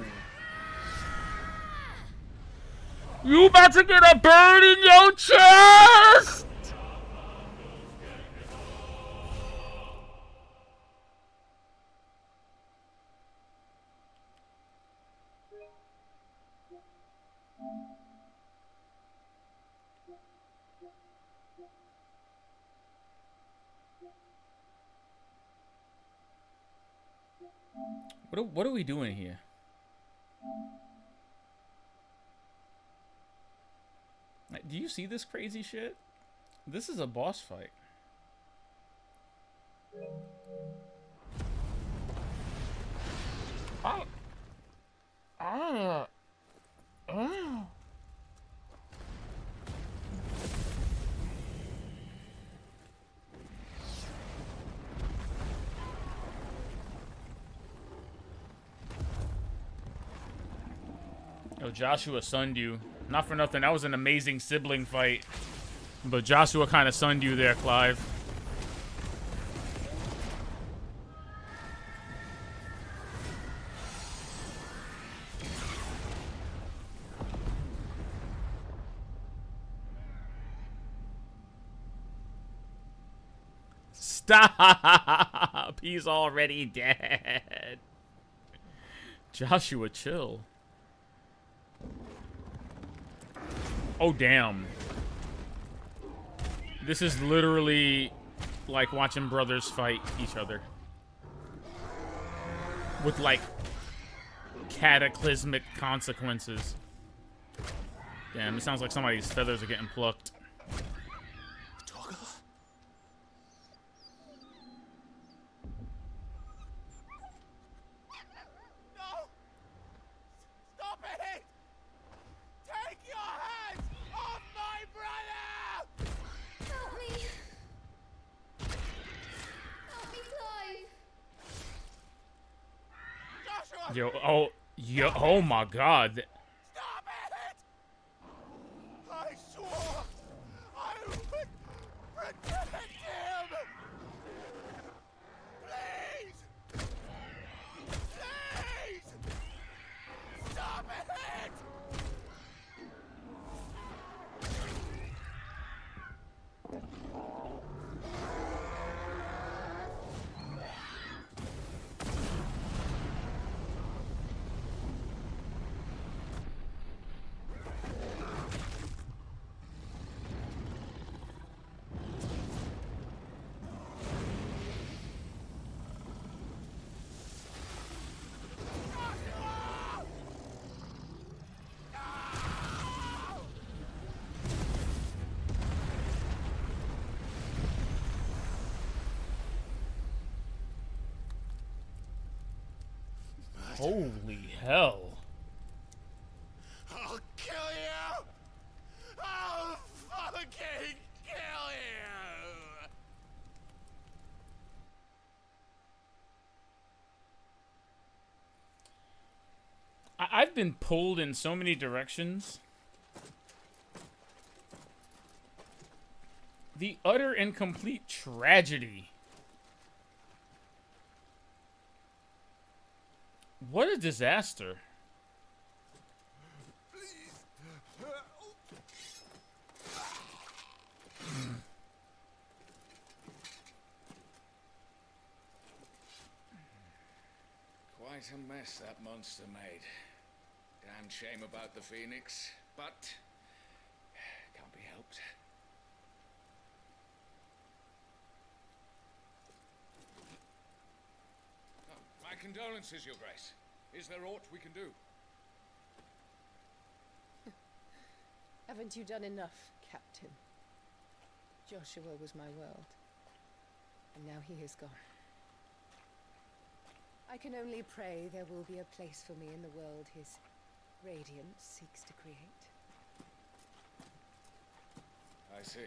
A: You about to get a bird in your chest? What are we doing here? Do you see this crazy shit? This is a boss fight. Oh, Joshua sunned you. Not for nothing, that was an amazing sibling fight. But Joshua kind of sunned you there, Clive. Stop! He's already dead. Joshua, chill. Oh, damn. This is literally like watching brothers fight each other. With, like, cataclysmic consequences. Damn, it sounds like somebody's feathers are getting plucked. Oh my God.
D: Stop it! I swore I would protect him! Please! Please! Stop it!
A: Holy hell.
D: I'll kill you! I'll fucking kill you!
A: I've been pulled in so many directions. The utter and complete tragedy. What a disaster.
P: Quite a mess that monster made. Damn shame about the Phoenix, but can't be helped. Oh, my condolences, Your Grace. Is there aught we can do?
I: Haven't you done enough, Captain? Joshua was my world, and now he is gone. I can only pray there will be a place for me in the world his radiance seeks to create.
P: I see.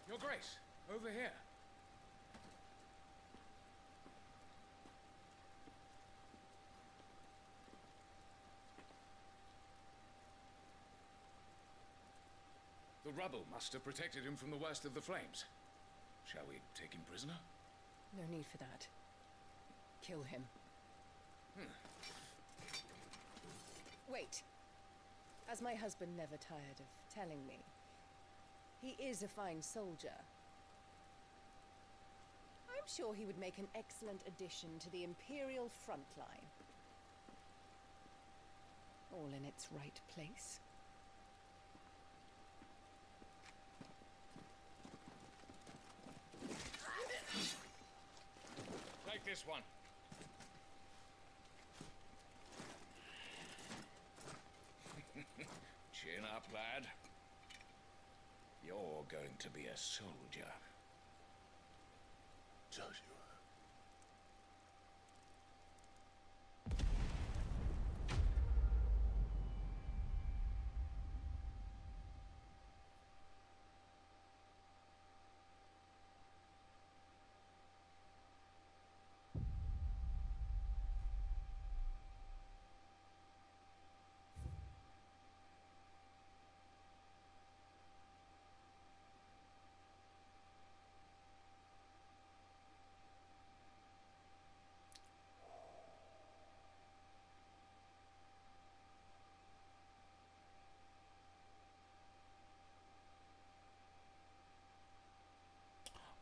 P: Your Grace, over here. The rubble must have protected him from the worst of the flames. Shall we take him prisoner?
I: No need for that. Kill him. Wait. As my husband never tired of telling me, he is a fine soldier. I'm sure he would make an excellent addition to the Imperial front line. All in its right place.
P: Take this one. Chin up, lad. You're going to be a soldier.
B: Joshua.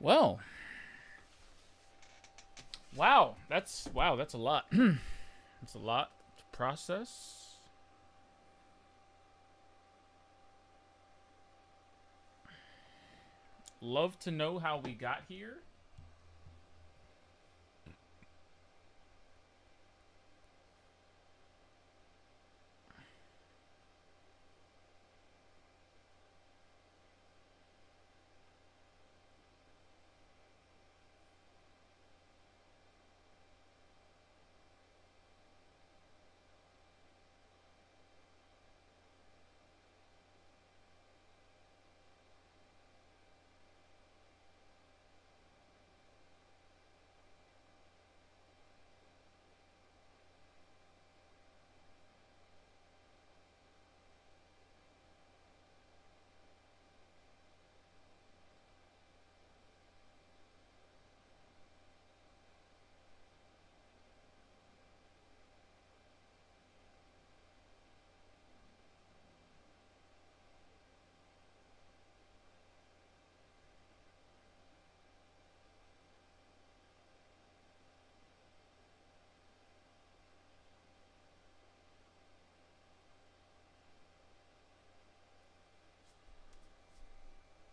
A: Well, wow, that's a lot. That's a lot to process. Love to know how we got here.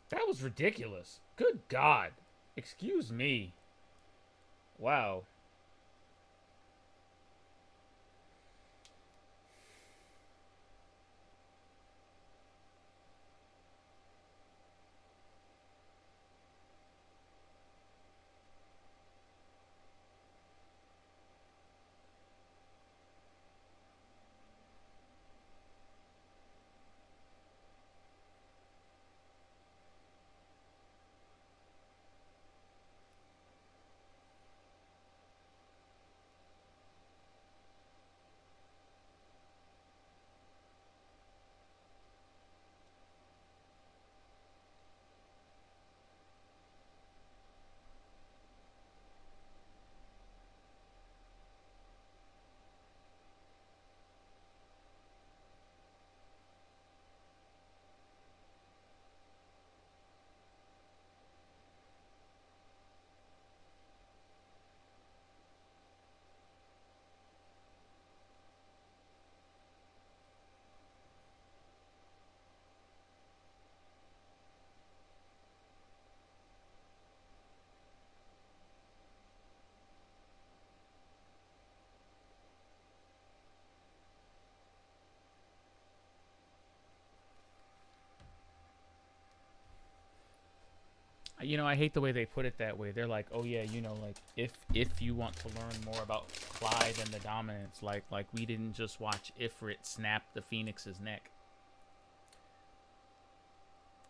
A: That was ridiculous. Good God. Excuse me. Wow. You know, I hate the way they put it that way. They're like, oh yeah, you know, like if you want to learn more about Clyde and the Dominants, like we didn't just watch Ifrit snap the Phoenix's neck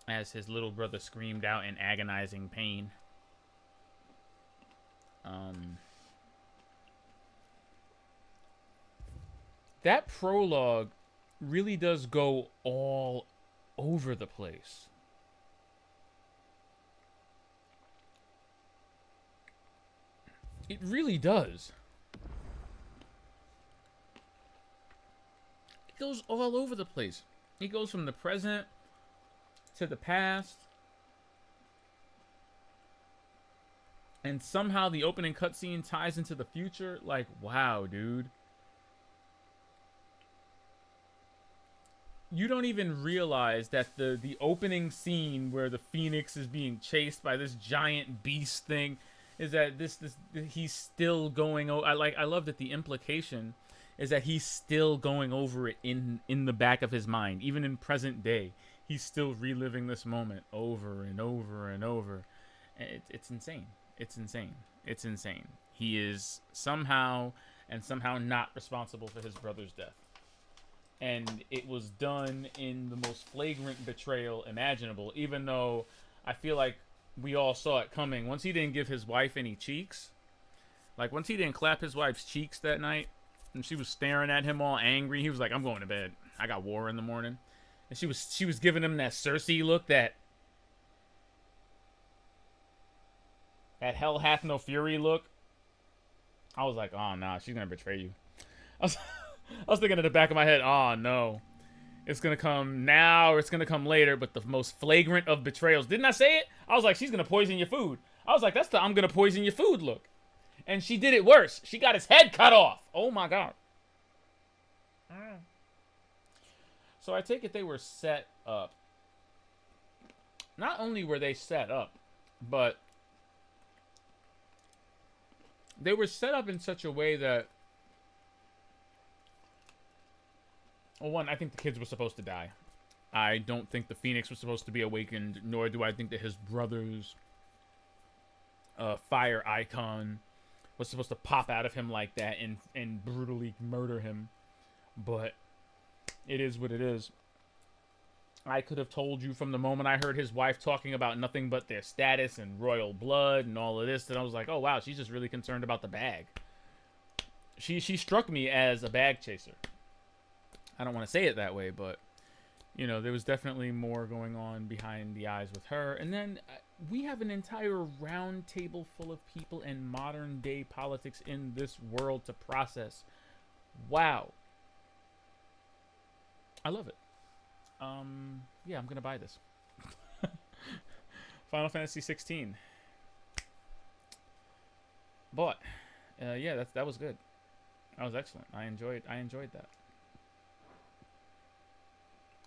A: as his little brother screamed out in agonizing pain. That prologue really does go all over the place. It really does. It goes all over the place. It goes from the present to the past. And somehow the opening cutscene ties into the future. Like, wow, dude. You don't even realize that the opening scene where the Phoenix is being chased by this giant beast thing is that he's still going over. I love that the implication is that he's still going over it in the back of his mind, even in present day. He's still reliving this moment over and over and over. It's insane. It's insane. It's insane. He is somehow not responsible for his brother's death. And it was done in the most flagrant betrayal imaginable, even though I feel like we all saw it coming. Once he didn't give his wife any cheeks, like once he didn't clap his wife's cheeks that night, and she was staring at him all angry, he was like, I'm going to bed. I got war in the morning. And she was giving him that Cersei look, that hell hath no fury look. I was like, oh, nah, she's going to betray you. I was thinking in the back of my head, oh, no. It's going to come now or it's going to come later, but the most flagrant of betrayals. Didn't I say it? I was like, she's going to poison your food. I was like, that's the I'm going to poison your food look. And she did it worse. She got his head cut off. Oh, my God. So I take it they were set up. Not only were they set up, but they were set up in such a way that, well, one, I think the kids were supposed to die. I don't think the Phoenix was supposed to be awakened, nor do I think that his brother's fire icon was supposed to pop out of him like that and brutally murder him. But it is what it is. I could have told you from the moment I heard his wife talking about nothing but their status and royal blood and all of this, that I was like, oh, wow, she's just really concerned about the bag. She struck me as a bag chaser. I don't want to say it that way, but, you know, there was definitely more going on behind the eyes with her. And then we have an entire round table full of people in modern day politics in this world to process. Wow. I love it. Yeah, I'm going to buy this. Final Fantasy XVI. Bought. Yeah, that was good. That was excellent. I enjoyed that.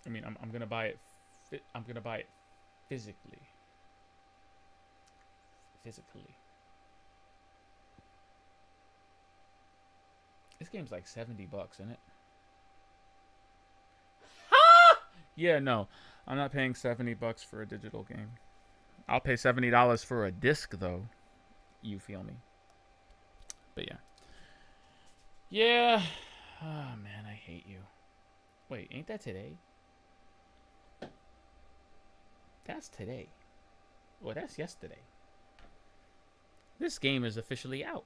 A: I mean, I'm gonna buy it. I'm gonna buy it physically. This game's like $70, isn't it? Yeah, no, I'm not paying $70 for a digital game. I'll pay $70 for a disc, though. You feel me? But yeah. Yeah. Oh man, I hate you. Wait, ain't that today? That's today. Well, that's yesterday. This game is officially out.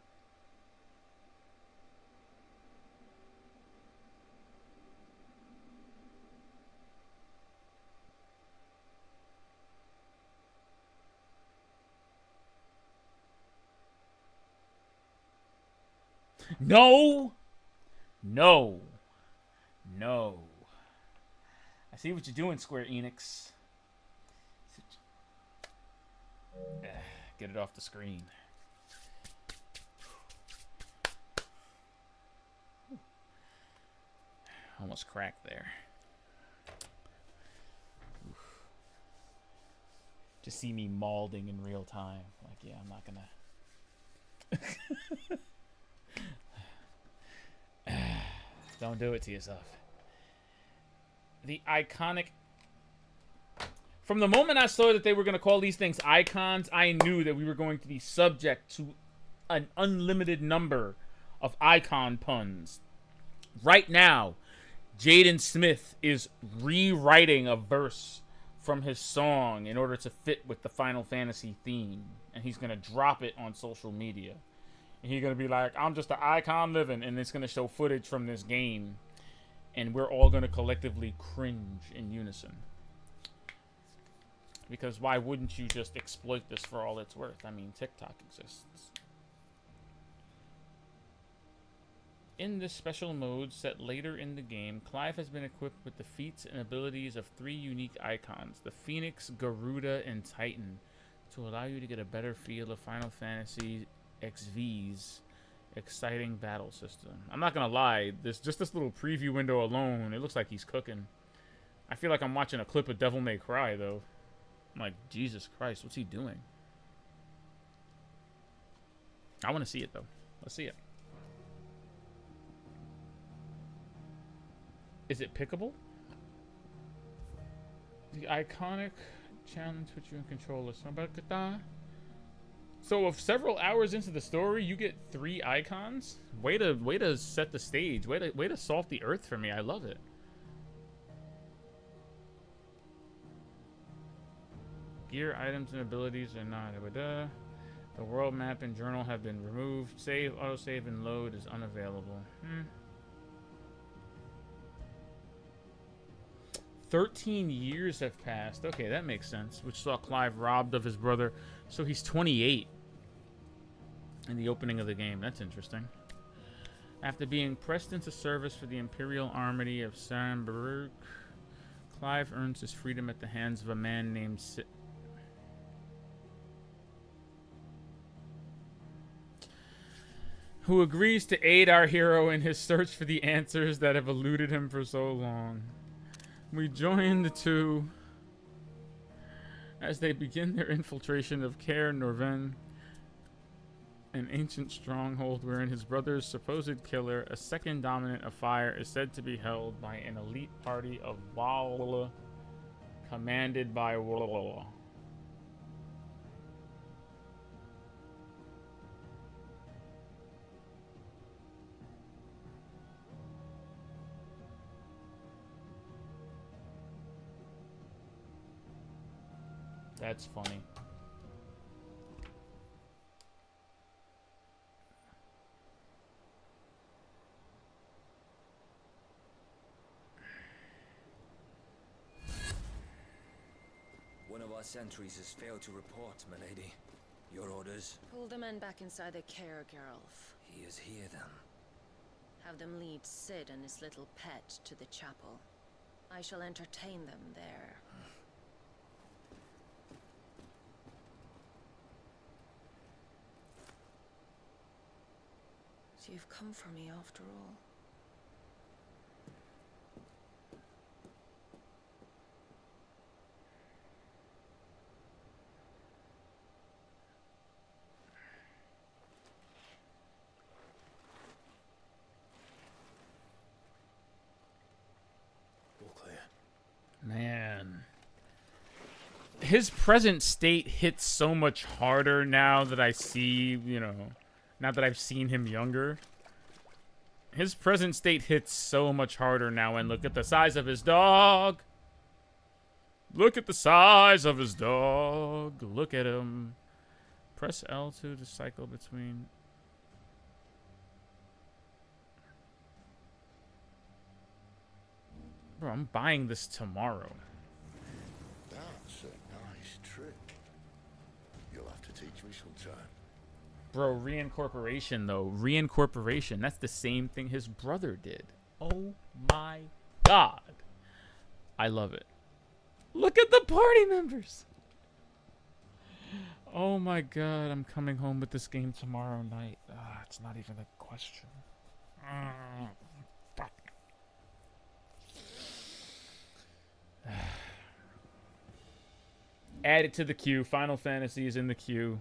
A: No! No. No. I see what you're doing, Square Enix. Get it off the screen. Almost cracked there. Just see me mauling in real time. Like, yeah, I'm not gonna... Don't do it to yourself. The iconic... From the moment I saw that they were going to call these things icons, I knew that we were going to be subject to an unlimited number of icon puns. Right now, Jaden Smith is rewriting a verse from his song in order to fit with the Final Fantasy theme. And he's going to drop it on social media. And he's going to be like, I'm just an icon living. And it's going to show footage from this game. And we're all going to collectively cringe in unison. Because why wouldn't you just exploit this for all it's worth? I mean, TikTok exists. In this special mode, set later in the game, Clive has been equipped with the feats and abilities of 3 unique icons, the Phoenix, Garuda, and Titan, to allow you to get a better feel of Final Fantasy XV's exciting battle system. I'm not gonna lie, this little preview window alone, it looks like he's cooking. I feel like I'm watching a clip of Devil May Cry, though. I'm like, Jesus Christ, what's he doing? I want to see it, though. Let's see it. Is it pickable? The iconic challenge which you in control of. So of several hours into the story, you get 3 icons? Way to set the stage. Way to salt the earth for me. I love it. Gear, items, and abilities are not. The world map and journal have been removed. Save, autosave, and load is unavailable. 13 years have passed. Okay, that makes sense. Which saw Clive robbed of his brother. So he's 28 in the opening of the game. That's interesting. After being pressed into service for the Imperial Army of Sanbreuk, Clive earns his freedom at the hands of a man named who agrees to aid our hero in his search for the answers that have eluded him for so long. We join the two as they begin their infiltration of Caer Norven, an ancient stronghold wherein his brother's supposed killer, a second dominant of fire, is said to be held by an elite party of Wall, commanded by Wall. That's funny.
C: One of our sentries has failed to report, milady. Your orders?
F: Pull the men back inside the Caer, Geralf.
C: He is here, then.
F: Have them lead Cid and his little pet to the chapel. I shall entertain them there. So you've come for me after all.
B: All clear.
A: Man. His present state hits so much harder now that I see, you know, now that I've seen him younger. His present state hits so much harder now, and look at the size of his dog. Look at the size of his dog. Look at him. Press L2 to cycle between. Bro, I'm buying this tomorrow.
K: That's a nice trick. You'll have to teach me sometime.
A: Bro, reincorporation, though. Reincorporation. That's the same thing his brother did. Oh, my God. I love it. Look at the party members. Oh, my God. I'm coming home with this game tomorrow night. It's not even a question. Fuck. Add it to the queue. Final Fantasy is in the queue.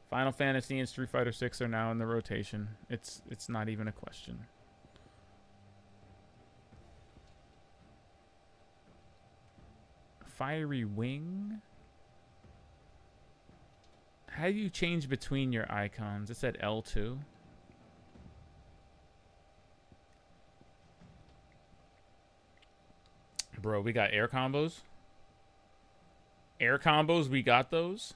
A: Final Fantasy and Street Fighter 6 are now in the rotation. It's not even a question. Fiery Wing? How do you change between your icons? It's at L2. Bro, we got air combos. Air combos, we got those.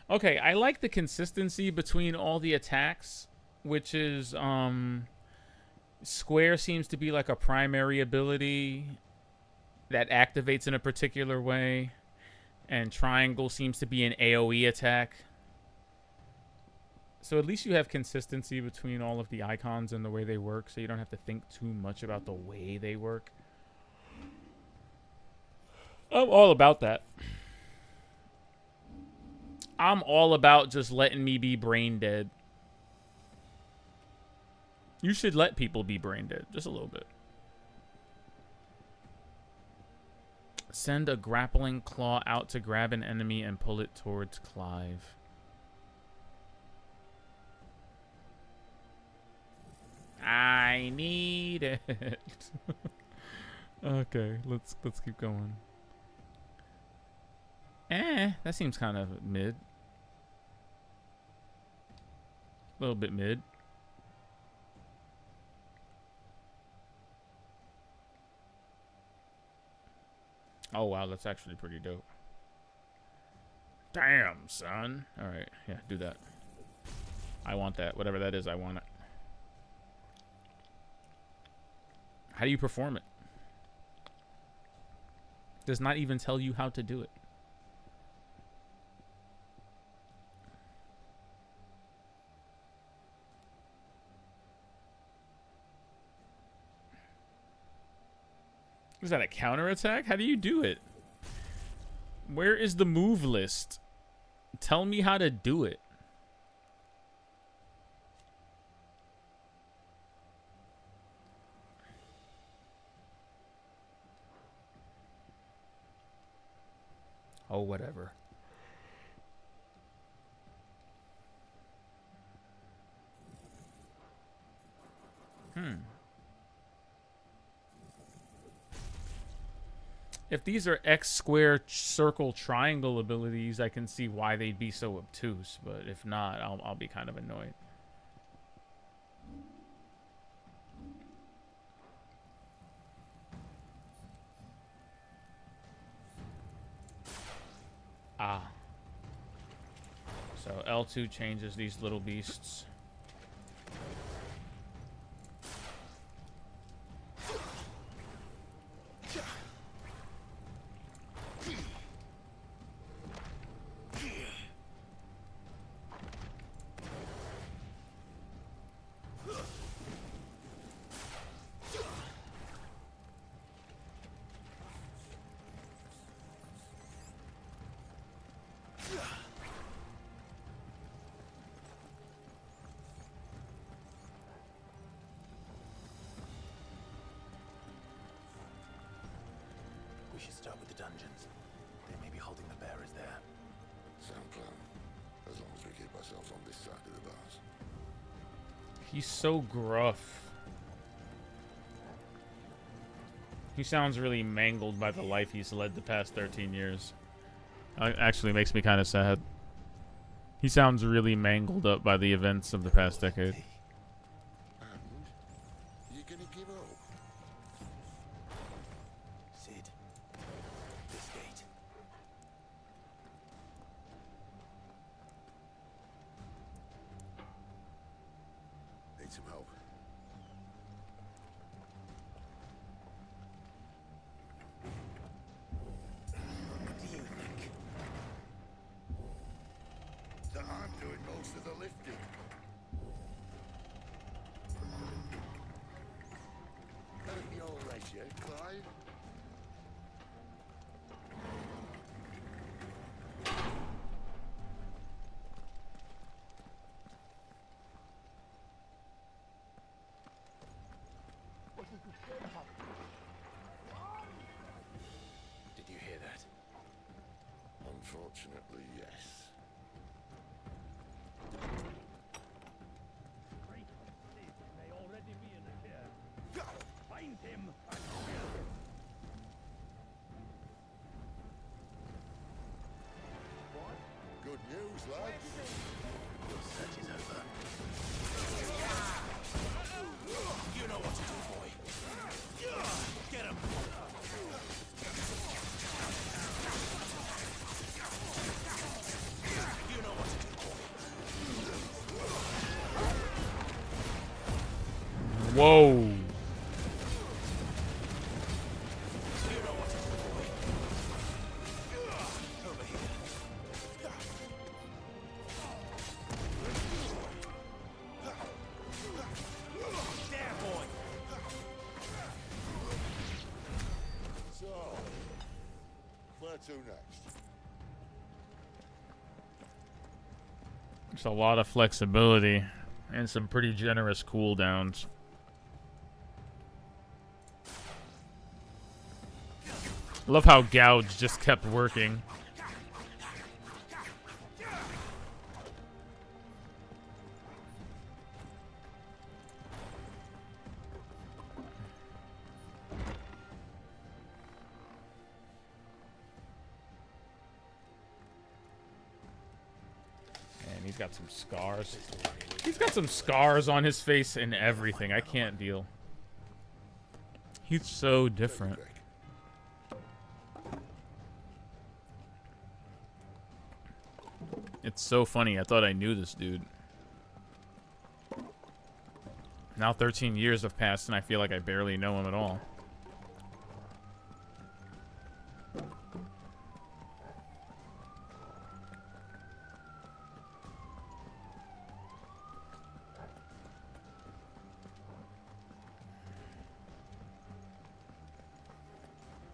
A: Okay, I like the consistency between all the attacks, which is, Square seems to be like a primary ability that activates in a particular way. And triangle seems to be an AoE attack. So at least you have consistency between all of the icons and the way they work, so you don't have to think too much about the way they work. I'm all about that. I'm all about just letting me be brain dead. You should let people be brain dead, just a little bit. Send a grappling claw out to grab an enemy and pull it towards Clive. I need it. Okay, let's keep going. That seems kind of mid. A little bit mid. Oh wow, that's actually pretty dope. Damn, son. All right, yeah, do that. I want that. Whatever that is, I want it. How do you perform it? Does not even tell you how to do it. Is that a counterattack? How do you do it? Where is the move list? Tell me how to do it. Oh, whatever. If these are X square circle triangle abilities, I can see why they'd be so obtuse, but if not, I'll be kind of annoyed. Ah. So L2 changes these little beasts.
B: We should start with the dungeons. They may be holding the bearers there.
Q: Sound plan. As long as we keep ourselves on this side of the bars.
A: He's so gruff. He sounds really mangled by the life he's led the past 13 years. It actually makes me kind of sad. He sounds really mangled up by the events of the past decade.
Q: You gonna give up?
B: Sid, this gate.
Q: Need some help.
B: What do you think?
Q: That I'm doing most of the lifting. At your leisure, Clive.
B: Did you hear that?
Q: Unfortunately, yes.
K: May already be in the care. Find him and kill him.
Q: Good news, lads.
B: Your search is over. You know what to do, boy. Get him. You know what to do, boy.
A: Whoa.
B: You know what to do, boy. Over
Q: to next?
A: There's a lot of flexibility and some pretty generous cooldowns. I love how Gouge just kept working. And he's got some scars. He's got some scars on his face and everything. I can't deal. He's so different. It's so funny. I thought I knew this dude. Now 13 years have passed and I feel like I barely know him at all.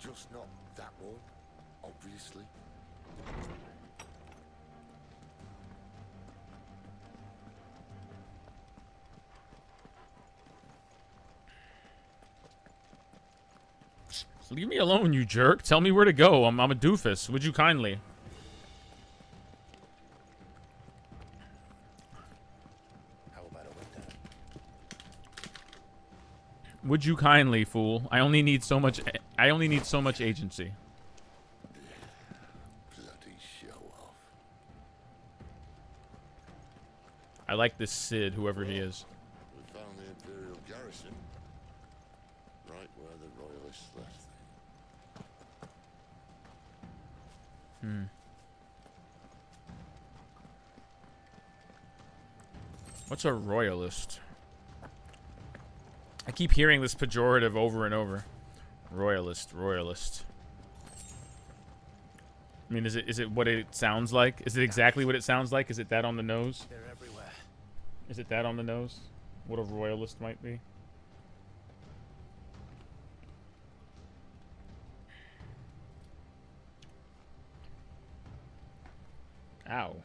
Q: Just not that one, obviously.
A: Leave me alone, you jerk. Tell me where to go. I'm a doofus. Would you kindly?
B: How about a window?
A: Would you kindly, fool? I only need so much agency.
Q: Bloody show off.
A: I like this Sid, whoever he is.
Q: We found the Imperial garrison. Right where the Royalists left things.
A: What's a royalist? I keep hearing this pejorative over and over. Royalist, royalist. I mean, is it what it sounds like? Is it exactly what it sounds like? Is it that on the nose?
B: They're everywhere.
A: Is it that on the nose? What a royalist might be? Ow.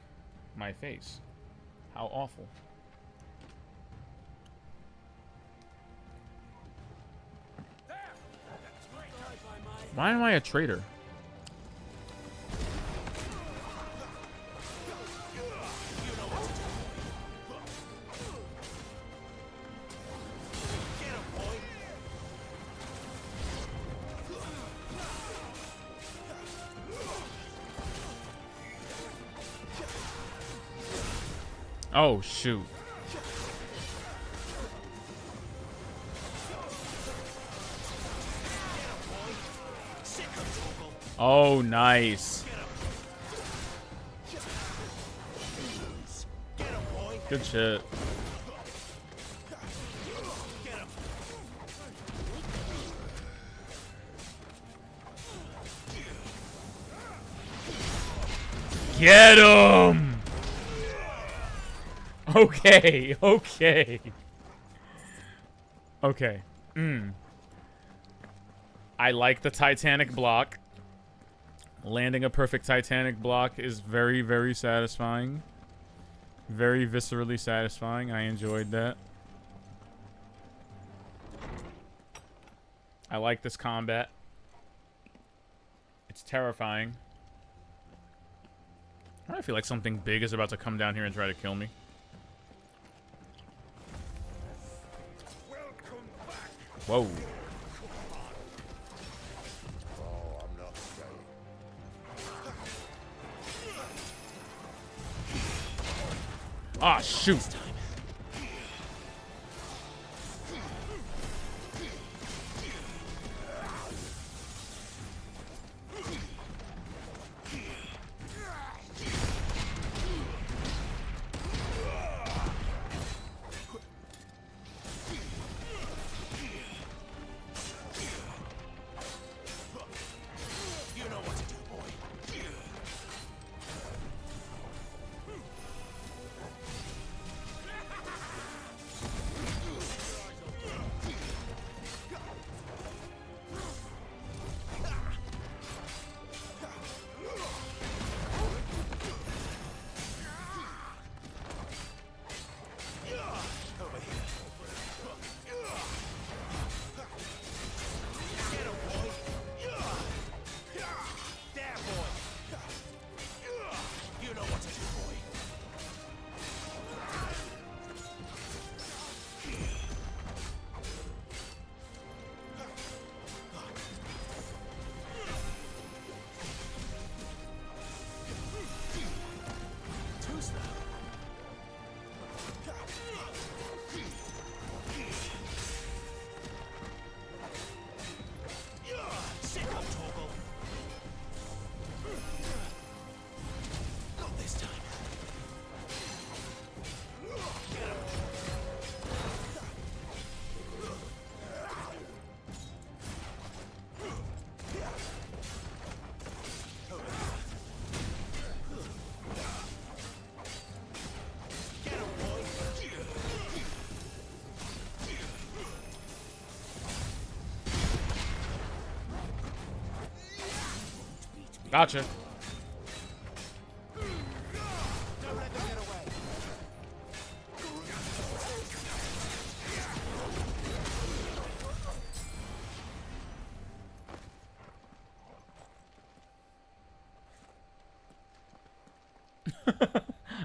A: My face. How awful. Why am I a traitor? Oh, shoot. Oh, nice. Good shit. Get him! Okay, okay. Okay. I like the Titanic block. Landing a perfect Titanic block is very, very satisfying. Very viscerally satisfying. I enjoyed that. I like this combat. It's terrifying. I feel like something big is about to come down here and try to kill me. Whoa.
Q: Oh, I'm not staying.
A: Ah, shoot. Gotcha.
D: Don't let them get away.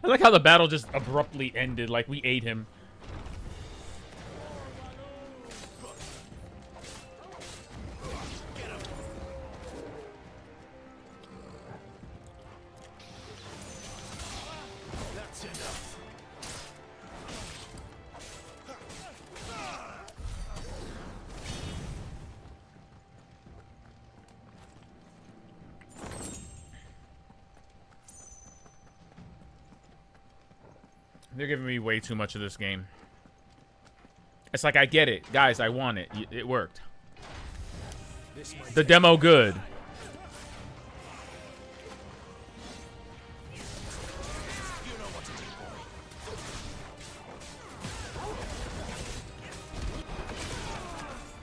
A: I like how the battle just abruptly ended, like we ate him.
D: That's enough.
A: They're giving me way too much of this game. It's like, I get it. Guys, I want it. It worked. The demo good.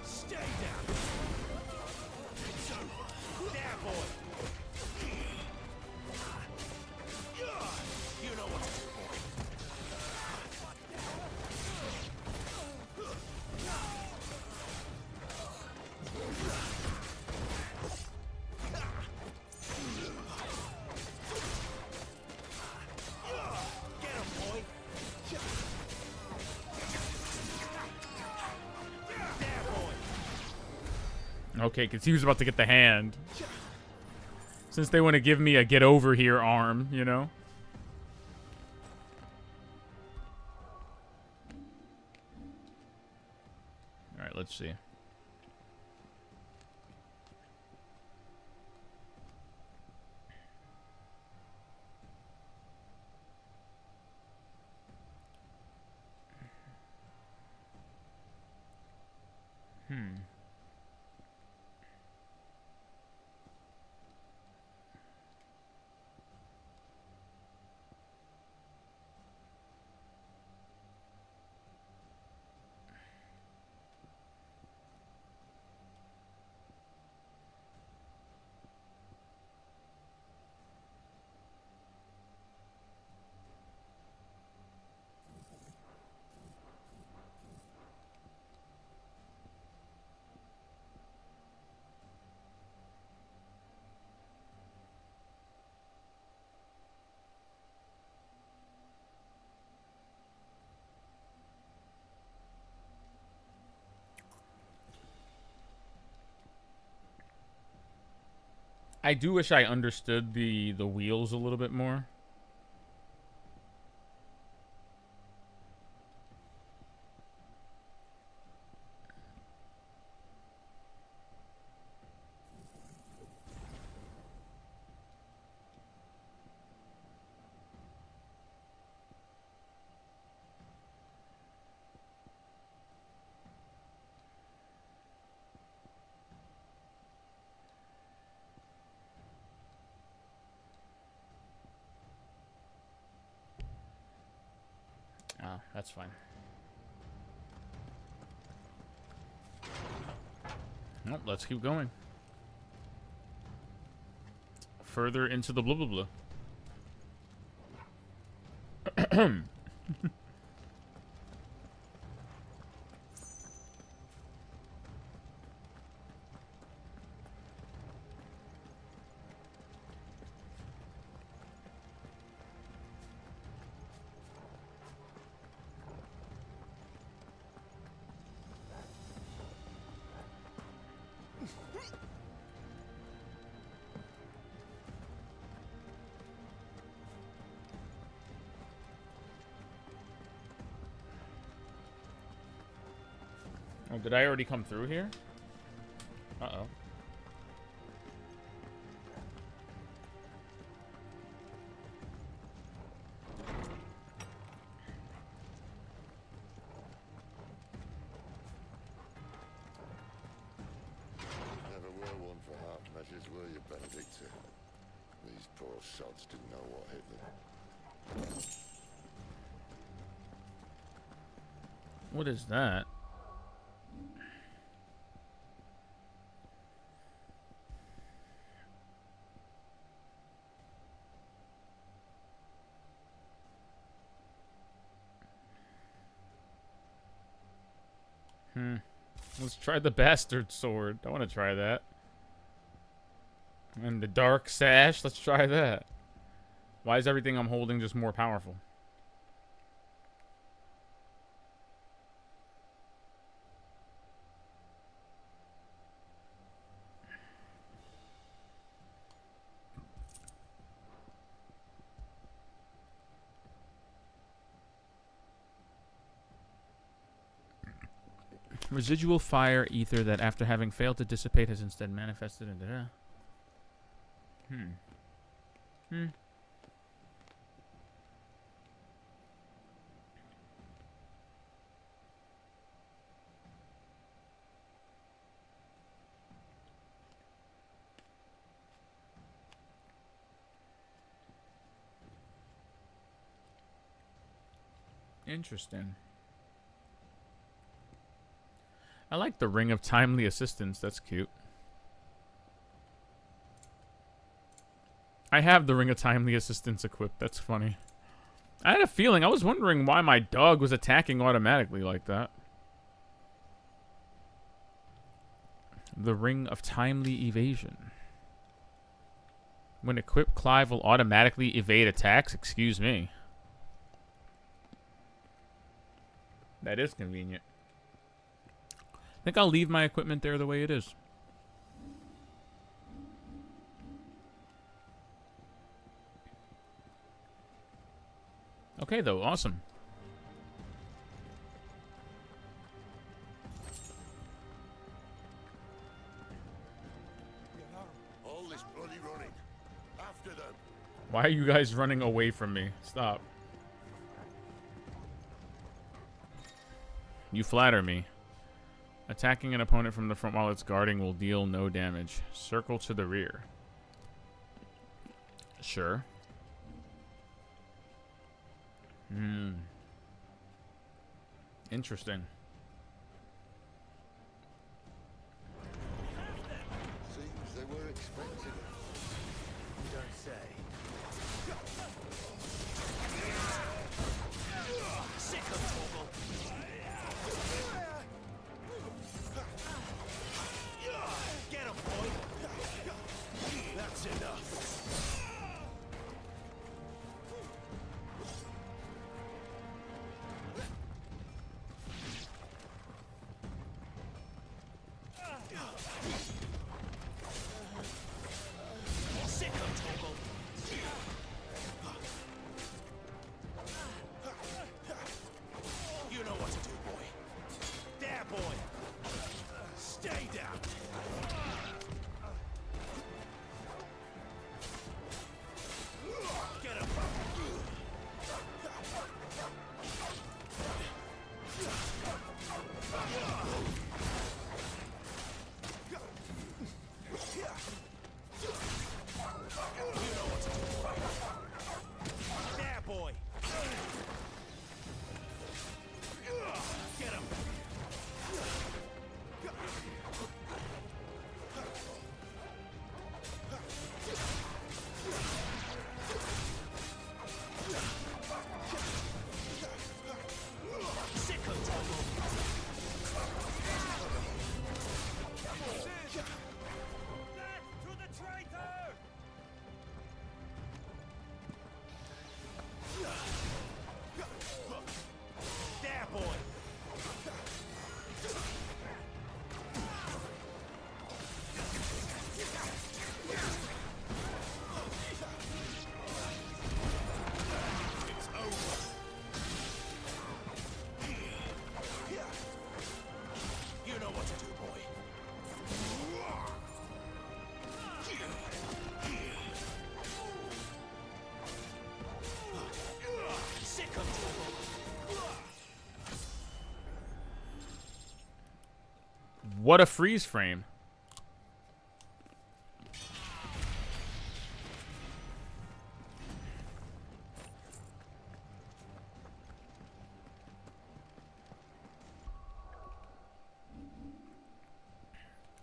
D: Stay down. It's over. There, boy. You know what to do, boy. Get him, boy. There, boy.
A: Okay, because he was about to get the hand. Since they want to give me a get over here arm, you know? Alright, let's see. I do wish I understood the wheels a little bit more. Oh, that's fine. Well, let's keep going. Further into the blah blah blah. Oh, did I already come through here? Uh-oh.
Q: Never were one for half measures, were you, Benedicta? These poor sods didn't know what hit them.
A: What is that? Let's try the bastard sword. I want to try that. And the dark sash. Let's try that. Why is everything I'm holding just more powerful? Residual fire ether that after having failed to dissipate has instead manifested into... Interesting. I like the Ring of Timely Assistance. That's cute. I have the Ring of Timely Assistance equipped. That's funny. I had a feeling. I was wondering why my dog was attacking automatically like that. The Ring of Timely Evasion. When equipped, Clive will automatically evade attacks. Excuse me. That is convenient. I think I'll leave my equipment there the way it is. Okay, though. Awesome.
Q: All this bloody running. After them.
A: Why are you guys running away from me? Stop. You flatter me. Attacking an opponent from the front while it's guarding will deal no damage. Circle to the rear. Sure. Interesting.
Q: Seems they were expecting it.
D: You don't say.
M: Sick of Torgal. Get him, boy. That's enough. Sick of Torgal. You know what to do, boy. There, boy. Stay down. Get him. You know what to do, boy. There, boy. Get him. Sick of Torgal.
K: To the traitor!
M: There, boy. It's over. You know what to do, boy. Sick of Torgal.
A: What a freeze frame.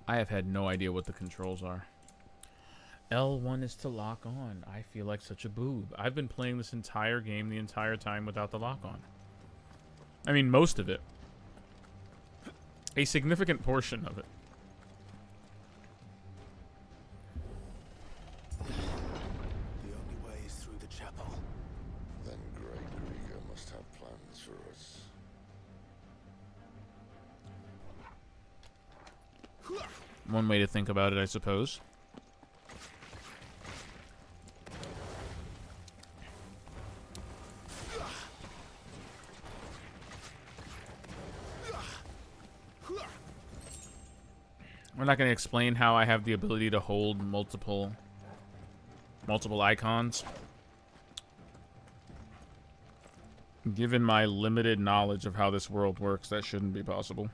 A: I have had no idea what the controls are. L1 is to lock on. I feel like such a boob. I've been playing this entire game the entire time without the lock on. I mean, most of it. A significant portion of it.
B: The only way is through the chapel.
Q: Then Great Grieger must have plans for us.
A: One way to think about it, I suppose. We're not going to explain how I have the ability to hold multiple icons. Given my limited knowledge of how this world works, that shouldn't be possible.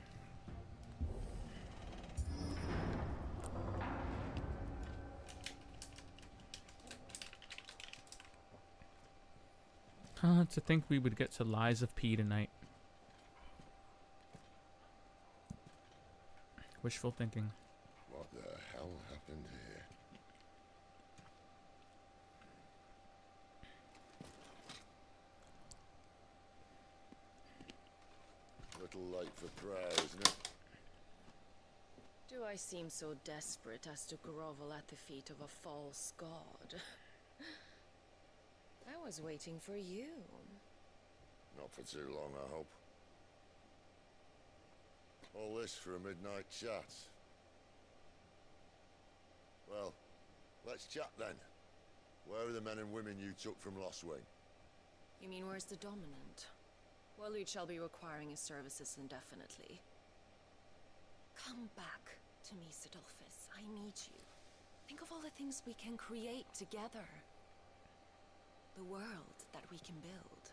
A: To think we would get to Lies of P tonight. Wishful thinking.
Q: What the hell happened here? Little late for prayer, isn't it?
F: Do I seem so desperate as to grovel at the feet of a false god? I was waiting for you.
Q: Not for too long, I hope. All this for a midnight chat. Well, let's chat then. Where are the men and women you took from Lostwing?
F: You mean where's the dominant? Waleed shall be requiring his services indefinitely. Come back to me, Sidolphus. I need you. Think of all the things we can create together. The world that we can build.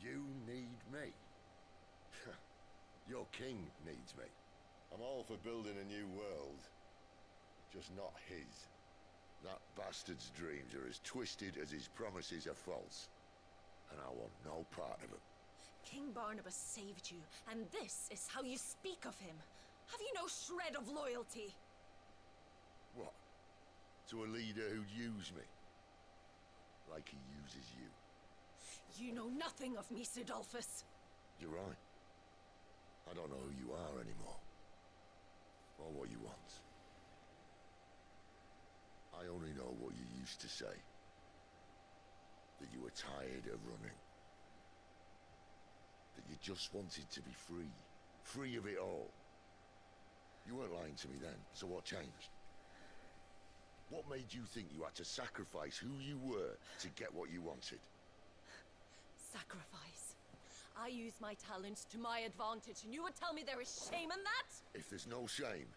Q: You need me? Your king needs me. I'm all for building a new world. Just not his. That bastard's dreams are as twisted as his promises are false. And I want no part of them.
F: King Barnabas saved you, and this is how you speak of him. Have you no shred of loyalty?
Q: What? To a leader who'd use me? Like he uses you.
F: You know nothing of me, Sidolphus.
Q: You're right. I don't know who you are anymore. Or what you want. I only know what you used to say. That you were tired of running. That you just wanted to be free. Free of it all. You weren't lying to me then, so what changed? What made you think you had to sacrifice who you were to get what you wanted?
F: Sacrifice. I use my talents to my advantage, and you would tell me there is shame in that?
Q: If there's no shame,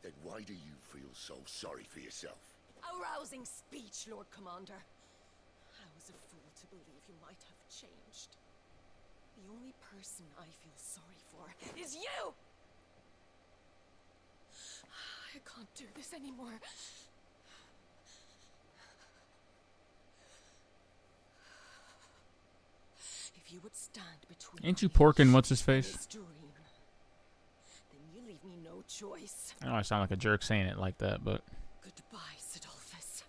Q: then why do you feel so sorry for yourself?
F: A rousing speech, Lord Commander. I was a fool to believe you might have changed. The only person I feel sorry for is you! I can't do this anymore. If you would stand between
A: Ain't you porking what's his face?
F: then you leave me no choice.
A: I know I sound like a jerk saying it like that, but
F: Goodbye, Sidolphus.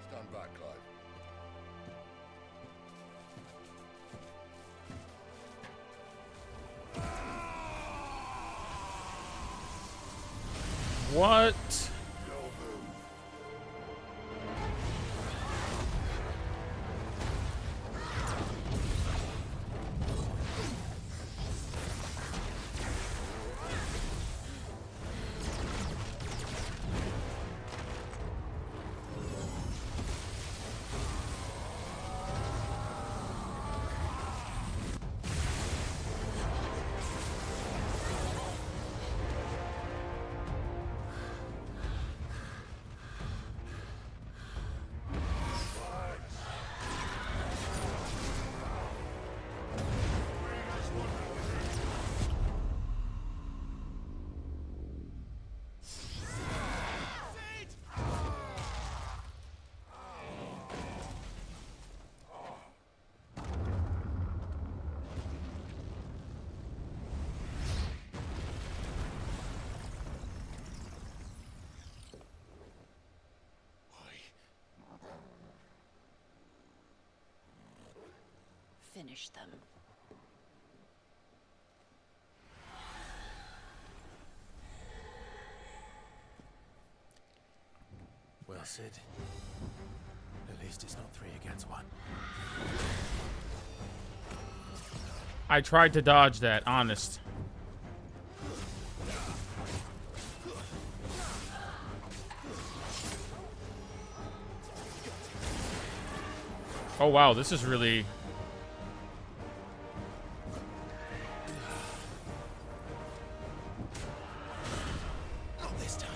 Q: Stand back, Clive.
A: what?
F: finish them.
B: Well, Sid. At least it's not 3 against 1.
A: I tried to dodge that, honest. Oh wow, this is really...
B: Not this time.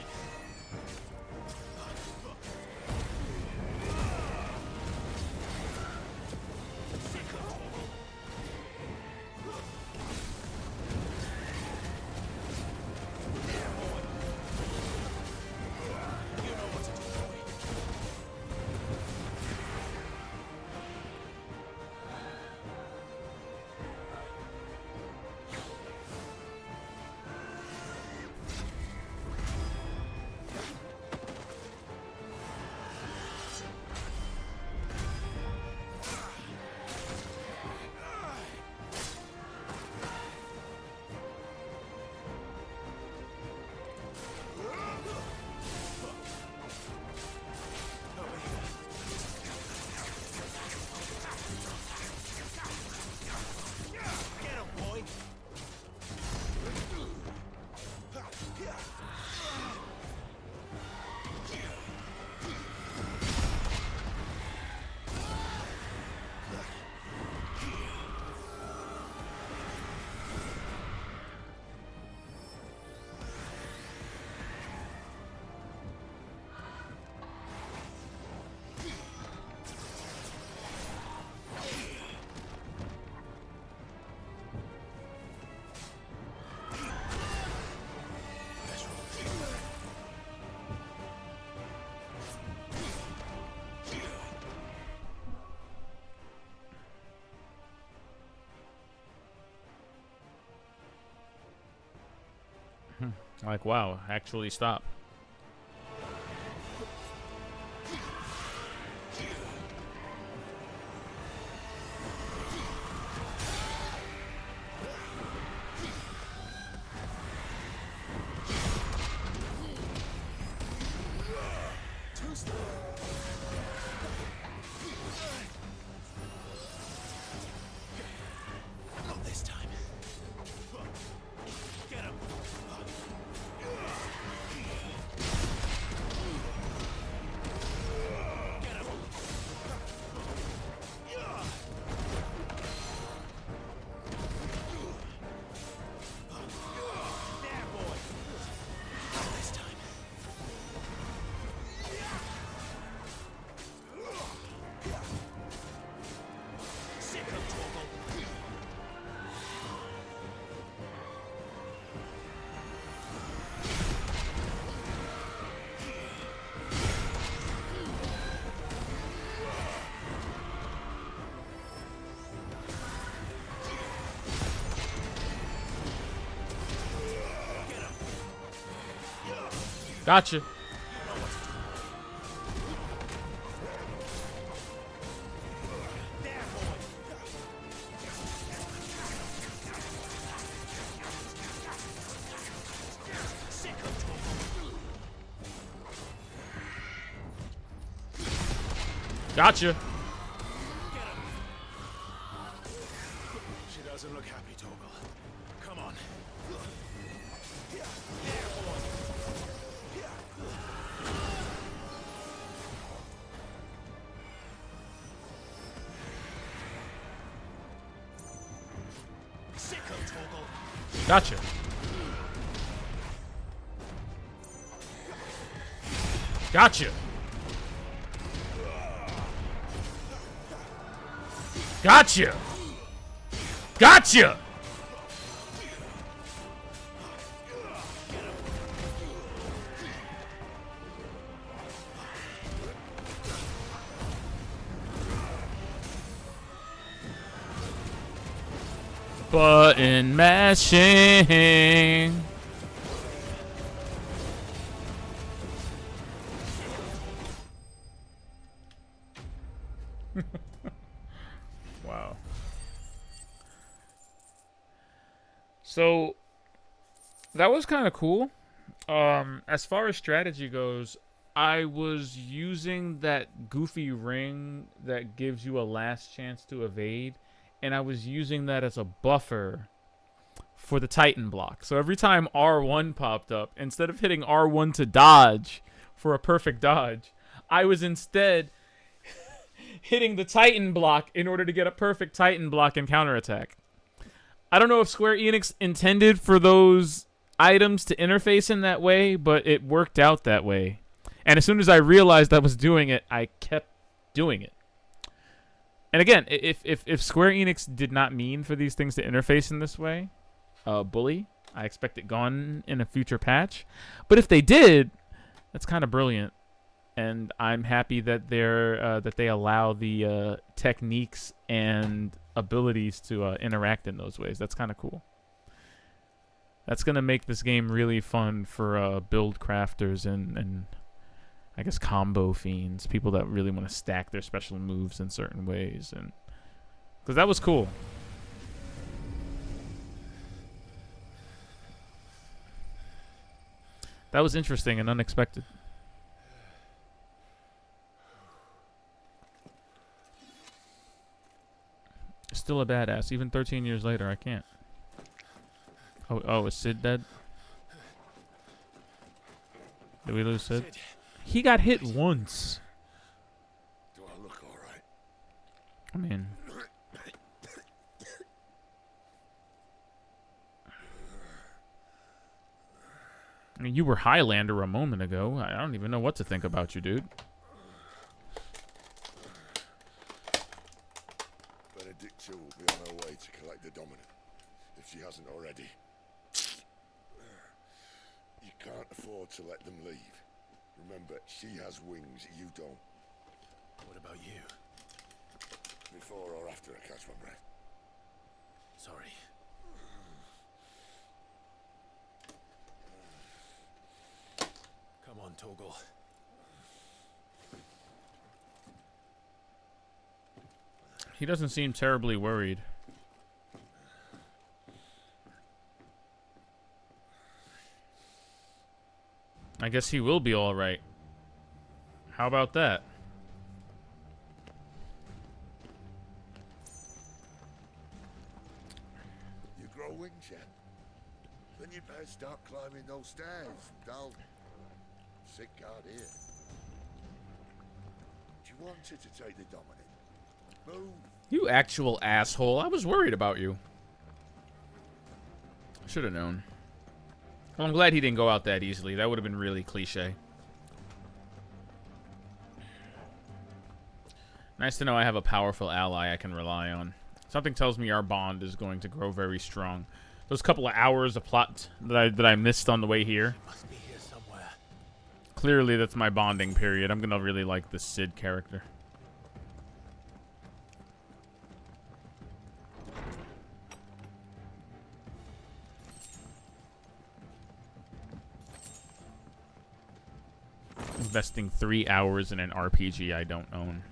A: Like, wow, actually stop.
B: Not this time. Get him.
A: Gotcha. Gotcha.
B: She doesn't look happy, Torgal. Come on.
A: Gotcha. Gotcha. Gotcha. Gotcha. Button mashing. Wow. So that was kind of cool. As far as strategy goes, I was using that goofy ring that gives you a last chance to evade, and I was using that as a buffer for the Titan block. So every time R1 popped up, instead of hitting R1 to dodge for a perfect dodge, I was instead hitting the Titan block in order to get a perfect Titan block and counterattack. I don't know if Square Enix intended for those items to interface in that way, but it worked out that way. And as soon as I realized I was doing it, I kept doing it. And again, if Square Enix did not mean for these things to interface in this way, bully, I expect it gone in a future patch. But if they did, that's kind of brilliant. And I'm happy that they allow the techniques and abilities to interact in those ways. That's kind of cool. That's gonna make this game really fun for build crafters and I guess combo fiends, people that really want to stack their special moves in certain ways, and because that was cool. That was interesting and unexpected. Still a badass. Even 13 years later, I can't. Oh, is Sid dead? Did we lose Sid? He got hit once.
Q: Do I look all right?
A: I mean... you were Highlander a moment ago. I don't even know what to think about you, dude.
Q: Benedicta will be on her way to collect the Dominant, if she hasn't already. You can't afford to let them leave. Remember, she has wings, you don't.
B: What about you?
Q: Before or after I catch my breath?
B: Sorry. Come on, Torgal.
A: He doesn't seem terribly worried. I guess he will be all right. How about that?
Q: You grow wings yet? Then you better start climbing those stairs. I'll sit guard here. Do you want her to take the Dominant? Move.
A: You actual asshole. I was worried about you. Should have known. Well, I'm glad he didn't go out that easily. That would have been really cliche. Nice to know I have a powerful ally I can rely on. Something tells me our bond is going to grow very strong. Those couple of hours of plot that I missed on the way here.
B: Must be here somewhere.
A: Clearly, that's my bonding period. I'm gonna really like this Sid character. Investing 3 hours in an RPG I don't own.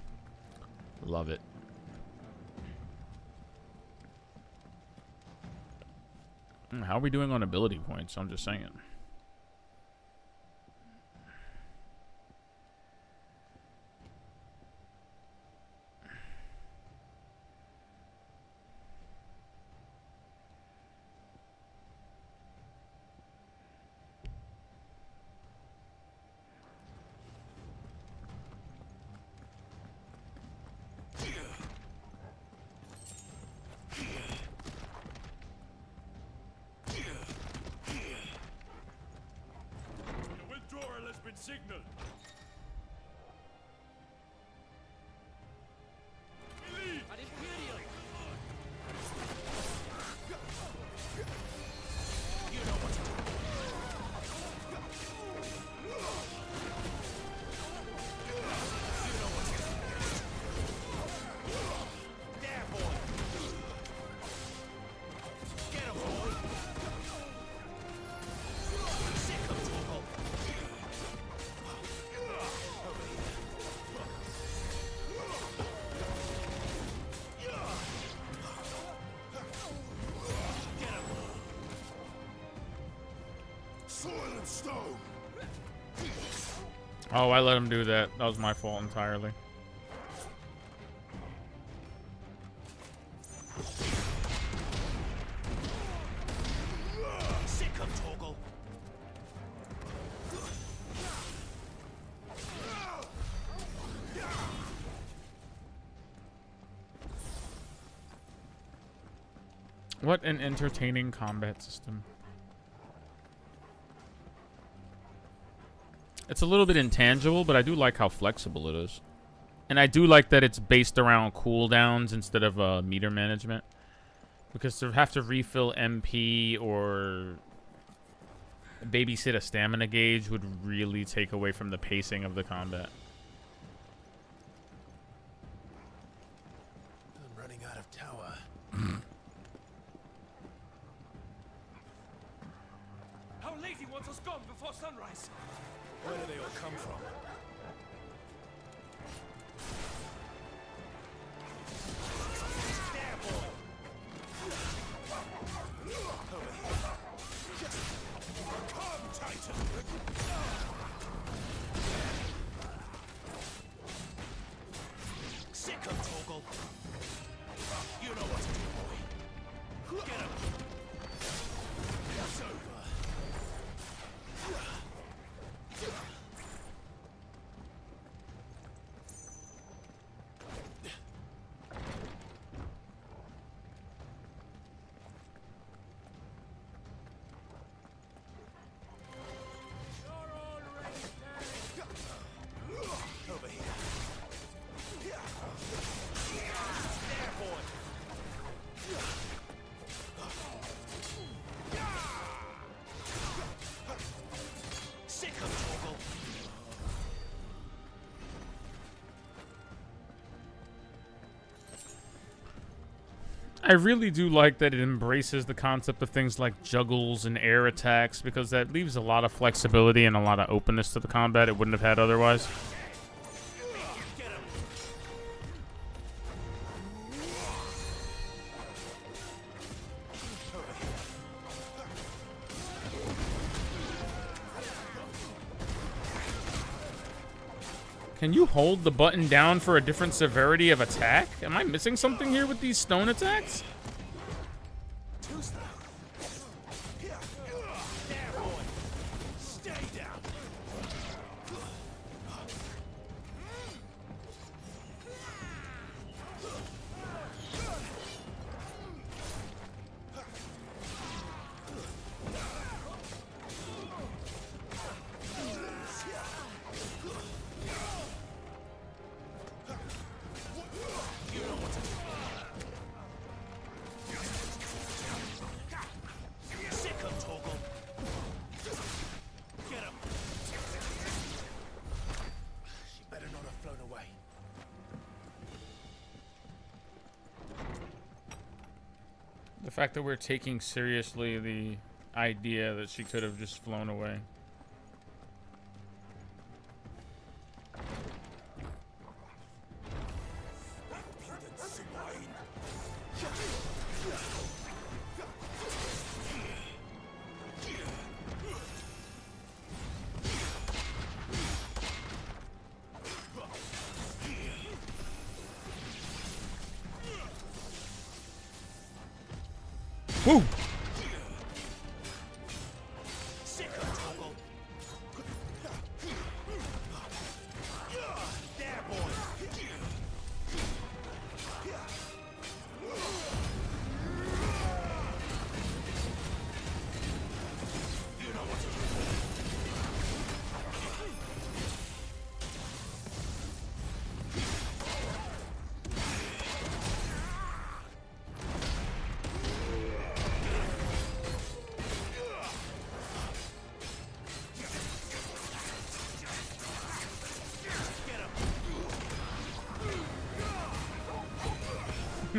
A: Love it. How are we doing on ability points? I'm just saying. Oh, I let him do that. That was my fault entirely.
M: Sick of Torgal.
A: What an entertaining combat system. It's a little bit intangible, but I do like how flexible it is. And I do like that it's based around cooldowns instead of meter management. Because to have to refill MP or babysit a stamina gauge would really take away from the pacing of the combat.
B: I'm running out of tower.
M: Our lady wants us gone before sunrise.
B: Where do they all come from? There, boy! Over here. Come, Titan!
M: Sick of Torgal. You know what to do, boy. Get him.
B: It's over. Over here. There, boy.
M: Sick of Torgal.
A: I really do like that it embraces the concept of things like juggles and air attacks, because that leaves a lot of flexibility and a lot of openness to the combat it wouldn't have had otherwise. Can you hold the button down for a different severity of attack? Am I missing something here with these stone attacks?
B: Too slow. There, boy. Stay down.
M: Sick of Torgal. Get him.
B: She better not have flown away.
A: The fact that we're taking seriously the idea that she could have just flown away. Woo!
M: Sick of Torgal. There, boy. You know what to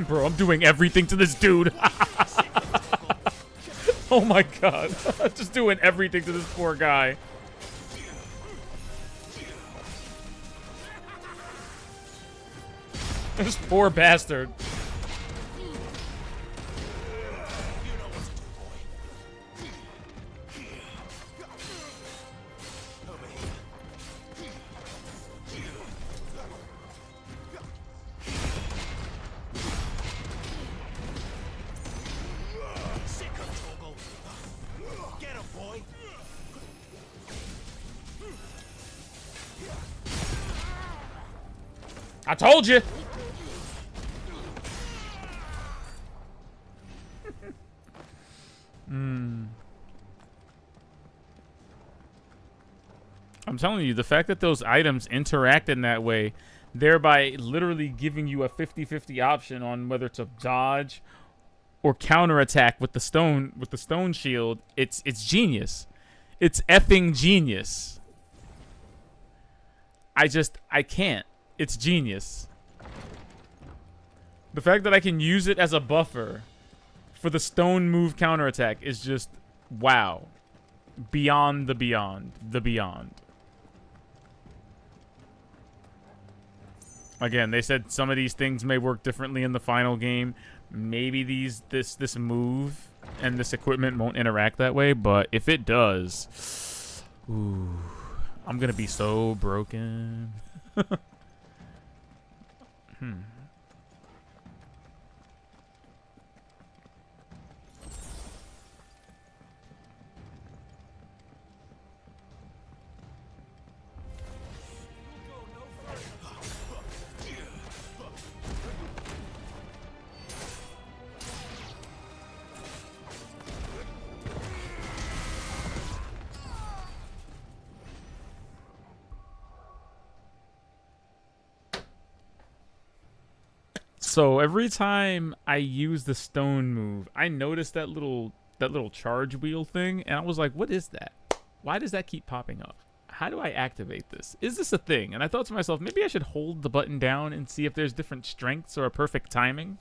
A: Bro, I'm doing everything to this dude. Oh my god. Just doing everything to this poor guy. This poor bastard. I told you. I'm telling you, the fact that those items interact in that way, thereby literally giving you a 50-50 option on whether to dodge or counterattack with the stone shield, it's genius. It's effing genius. I can't. It's genius. The fact that I can use it as a buffer for the stone move counterattack is just wow. Beyond the beyond. The beyond. Again, they said some of these things may work differently in the final game. Maybe this move and this equipment won't interact that way, but if it does, ooh, I'm gonna be so broken. So every time I use the stone move, I notice that little charge wheel thing, and I was like, what is that? Why does that keep popping up? How do I activate this? Is this a thing? And I thought to myself, maybe I should hold the button down and see if there's different strengths or a perfect timing.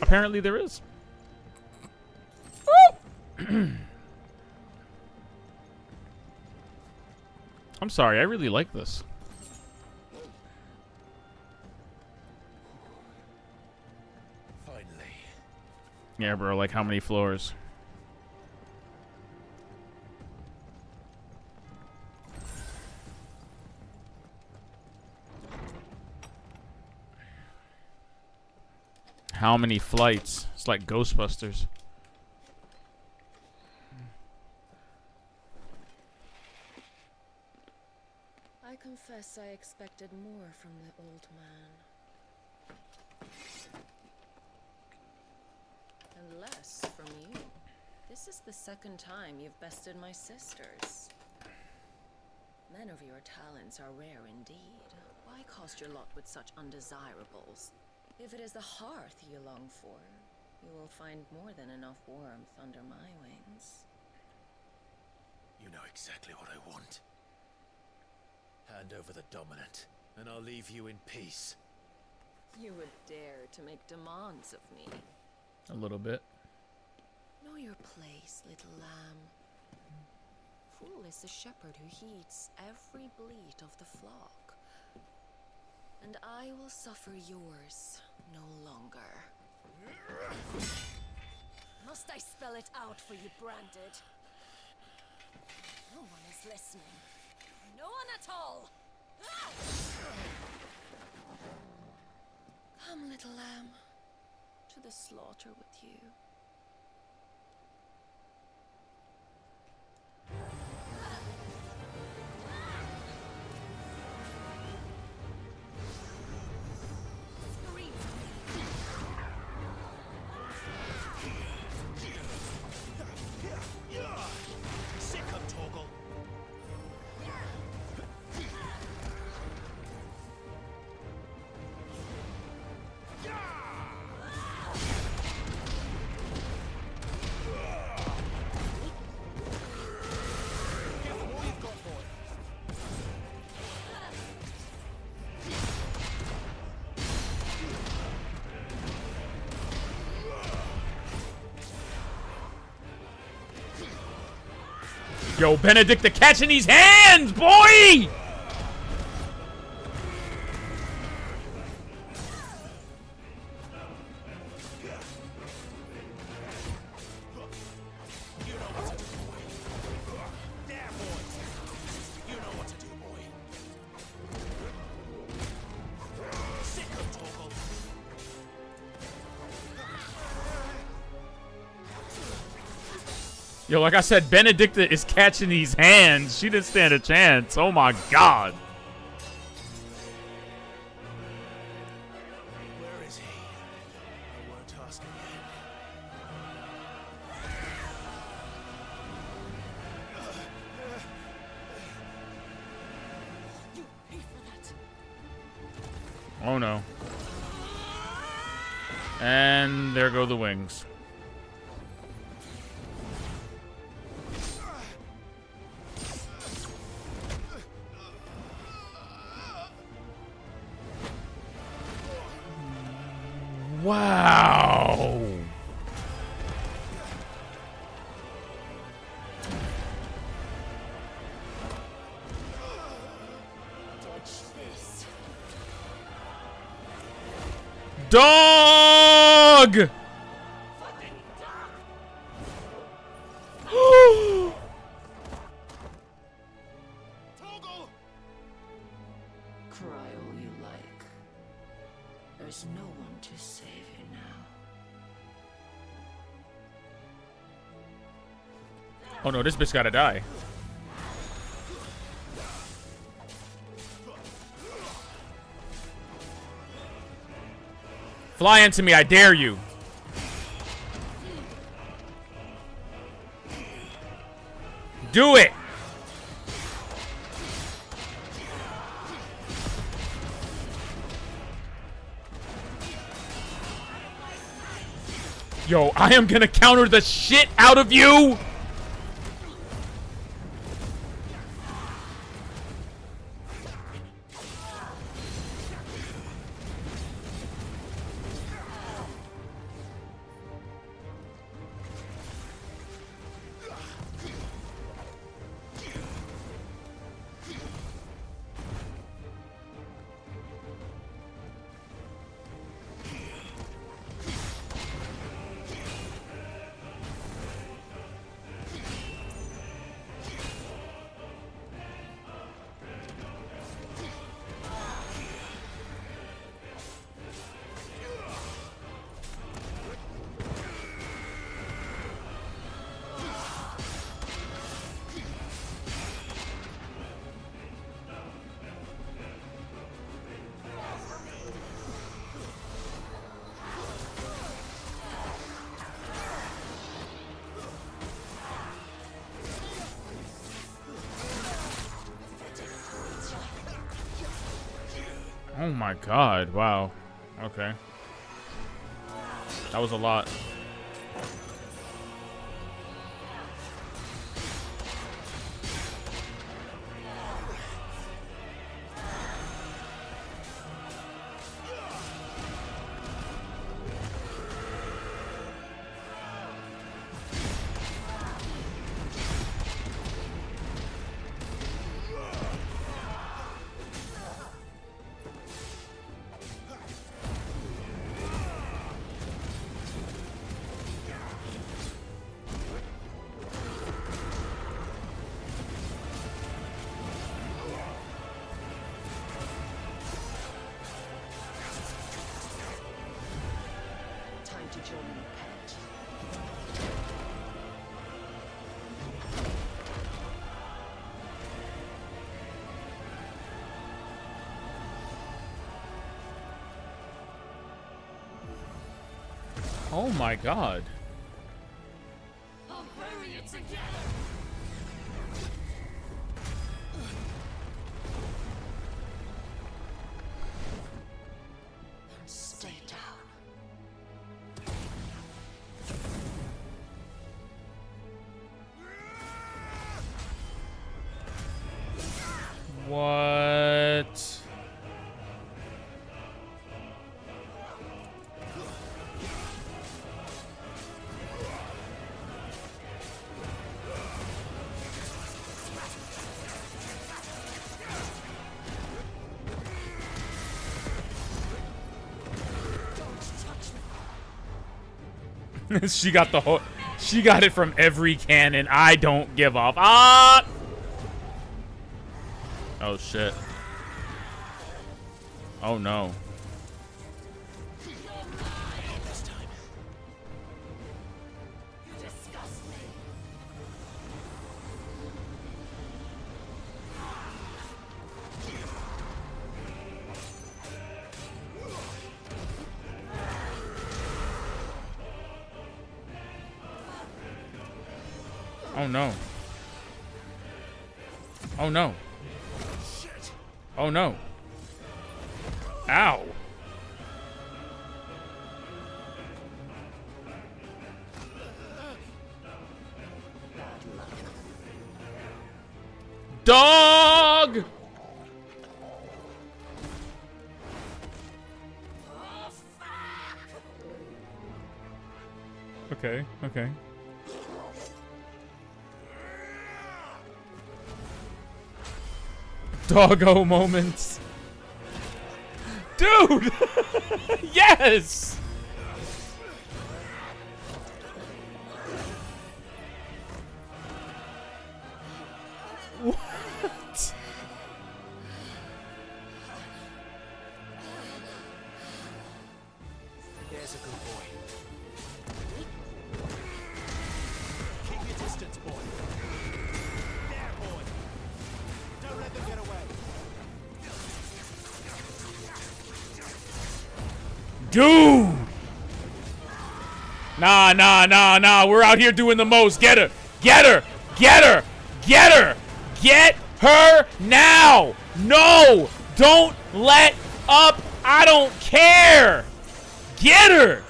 A: Apparently there is. I'm sorry, I really like this. Yeah, bro, like how many floors? How many flights? It's like Ghostbusters.
F: I confess I expected more from the old man. And less from you. This is the second time you've bested my sisters. Men of your talents are rare indeed. Why cost your lot with such undesirables? If it is the hearth you long for, you will find more than enough warmth under my wings.
B: You know exactly what I want. Hand over the dominant, and I'll leave you in peace.
F: You would dare to make demands of me.
A: A little bit.
F: Know your place, little lamb. Fool is the shepherd who heeds every bleat of the flock. And I will suffer yours no longer. Must I spell it out for you, Branded? No one is listening. No one at all! Come, little lamb. To the slaughter with you.
A: Yo, Benedict, the catch in these hands, boy! Yo, like I said, Benedicta is catching these hands. She didn't stand a chance. Oh my god.
B: task again.
F: You pay for that.
A: Oh no. And there go the wings. Wow.
F: Dodge this.
A: Dog!
F: Cry all you like. There's no one to save you now.
A: Oh no, this bitch gotta die. Fly into me, I dare you. Do it. Yo, I am gonna counter the shit out of you. Oh my god, wow. Okay. That was a lot.
F: Time to join your pet.
A: Oh my god.
F: I'll bury it together. Stay down.
A: What? She got the whole. She got it from every cannon. I don't give up. Ah! Oh shit. Oh no. Oh no. Oh no. Oh no. Ow. Dog! Okay, okay. Doggo moments. Dude! Yes! What?
D: There's a good boy. Keep your distance, boy. There, boy. Don't let them get away.
A: Dude! Nah, nah, nah, nah. We're out here doing the most. Get her! Get her! Get her! Get her! Get her now! No! Don't let up! I don't care! Get her!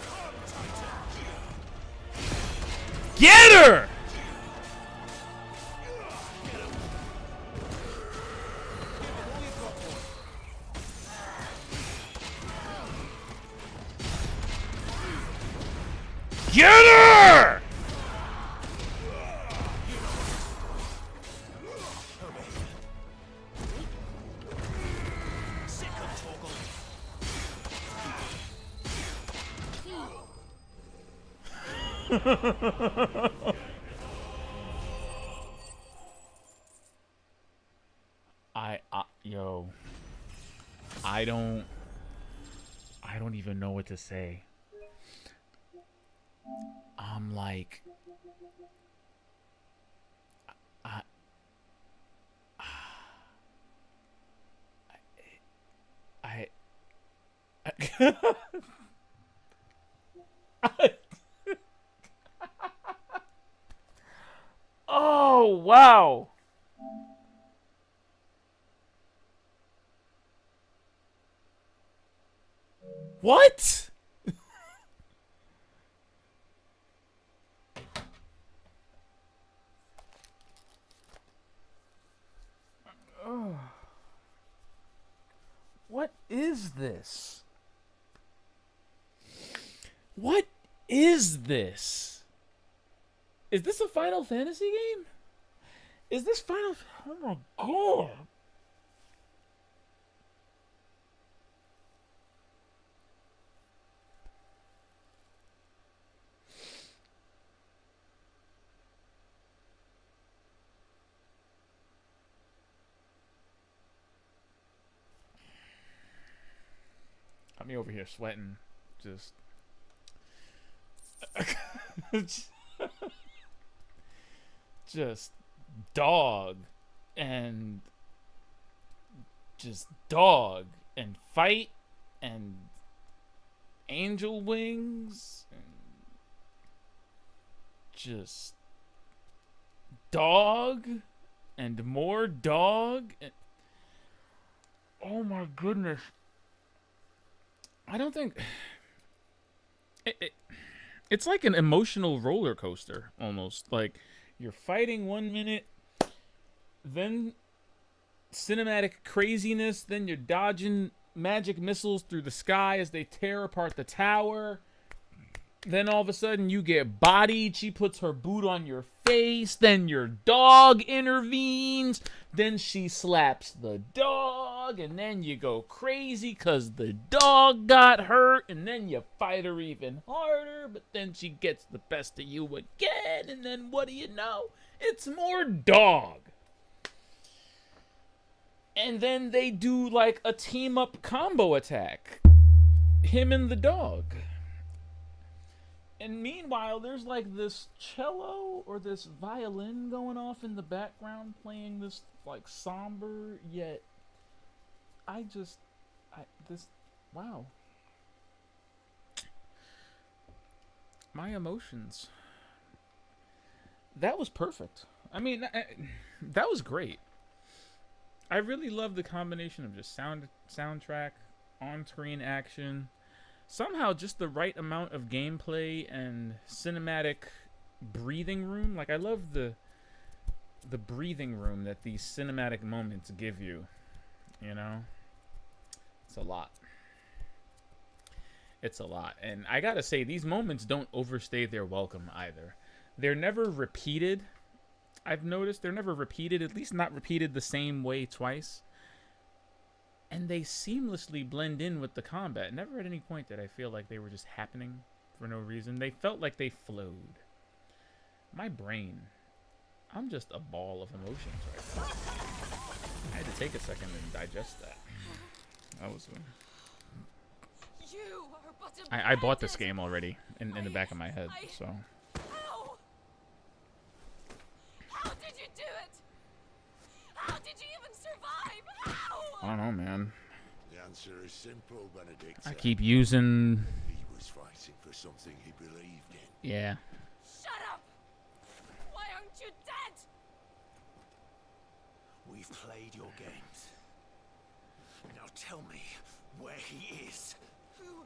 A: Get her! Get her! Yo, I don't even know what to say. I'm like, oh, wow. What? What is this? What is this? Is this a Final Fantasy game? Is this Final... Oh my god. Got me over here sweating. Just dog and just dog and fight and angel wings and just dog and more dog and oh my goodness. I don't think it's like an emotional roller coaster almost. Like you're fighting 1 minute, then cinematic craziness, then you're dodging magic missiles through the sky as they tear apart the tower. Then all of a sudden you get bodied. She puts her boot on your face. Then your dog intervenes. Then she slaps the dog. And then you go crazy because the dog got hurt. And then you fight her even harder. But then she gets the best of you again. And then what do you know? It's more dog. And then they do like a team-up combo attack. Him and the dog. And meanwhile, there's like this cello or this violin going off in the background playing this like somber yet wow. My emotions. That was perfect. I mean, that was great. I really love the combination of just soundtrack, on-screen action, somehow just the right amount of gameplay and cinematic breathing room. Like, I love the breathing room that these cinematic moments give you. You know, it's a lot. It's a lot. And I gotta say, these moments don't overstay their welcome either. They're never repeated. I've noticed they're never repeated, at least not repeated the same way twice. And they seamlessly blend in with the combat. Never at any point did I feel like they were just happening for no reason. They felt like they flowed. My brain, I'm just a ball of emotions right now. I had to take a second and digest that. That was... I bought this game already in the back of my head, so...
F: How did you do it? How did you even survive? How?
A: I don't know, man.
Q: The answer is simple, Benedict.
A: I keep using...
Q: He was fighting for something he believed in.
A: Yeah.
F: Shut up! Why aren't you dead?
D: We've played your games. Now tell me where he is.
F: Who?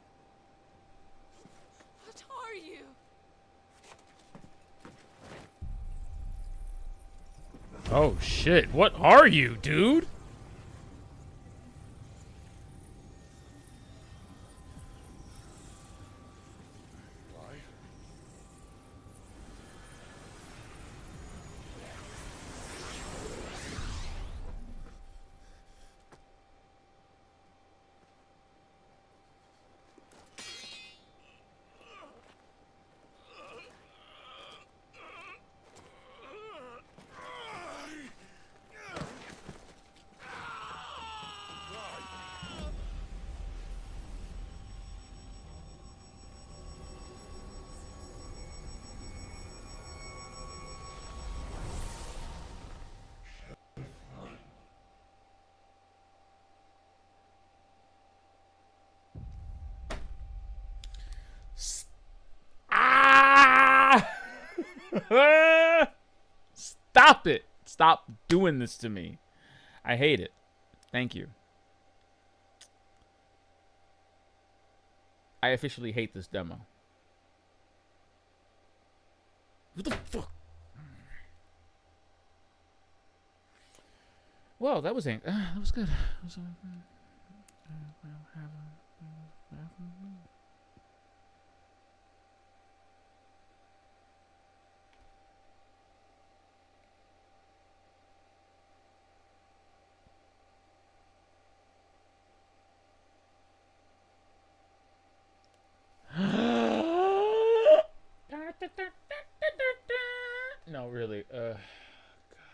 F: What are you?
A: Oh shit, what are you, dude? Stop it. Stop doing this to me. I hate it. Thank you. I officially hate this demo. What the fuck? Well, that was that was good. That was, no, really. God,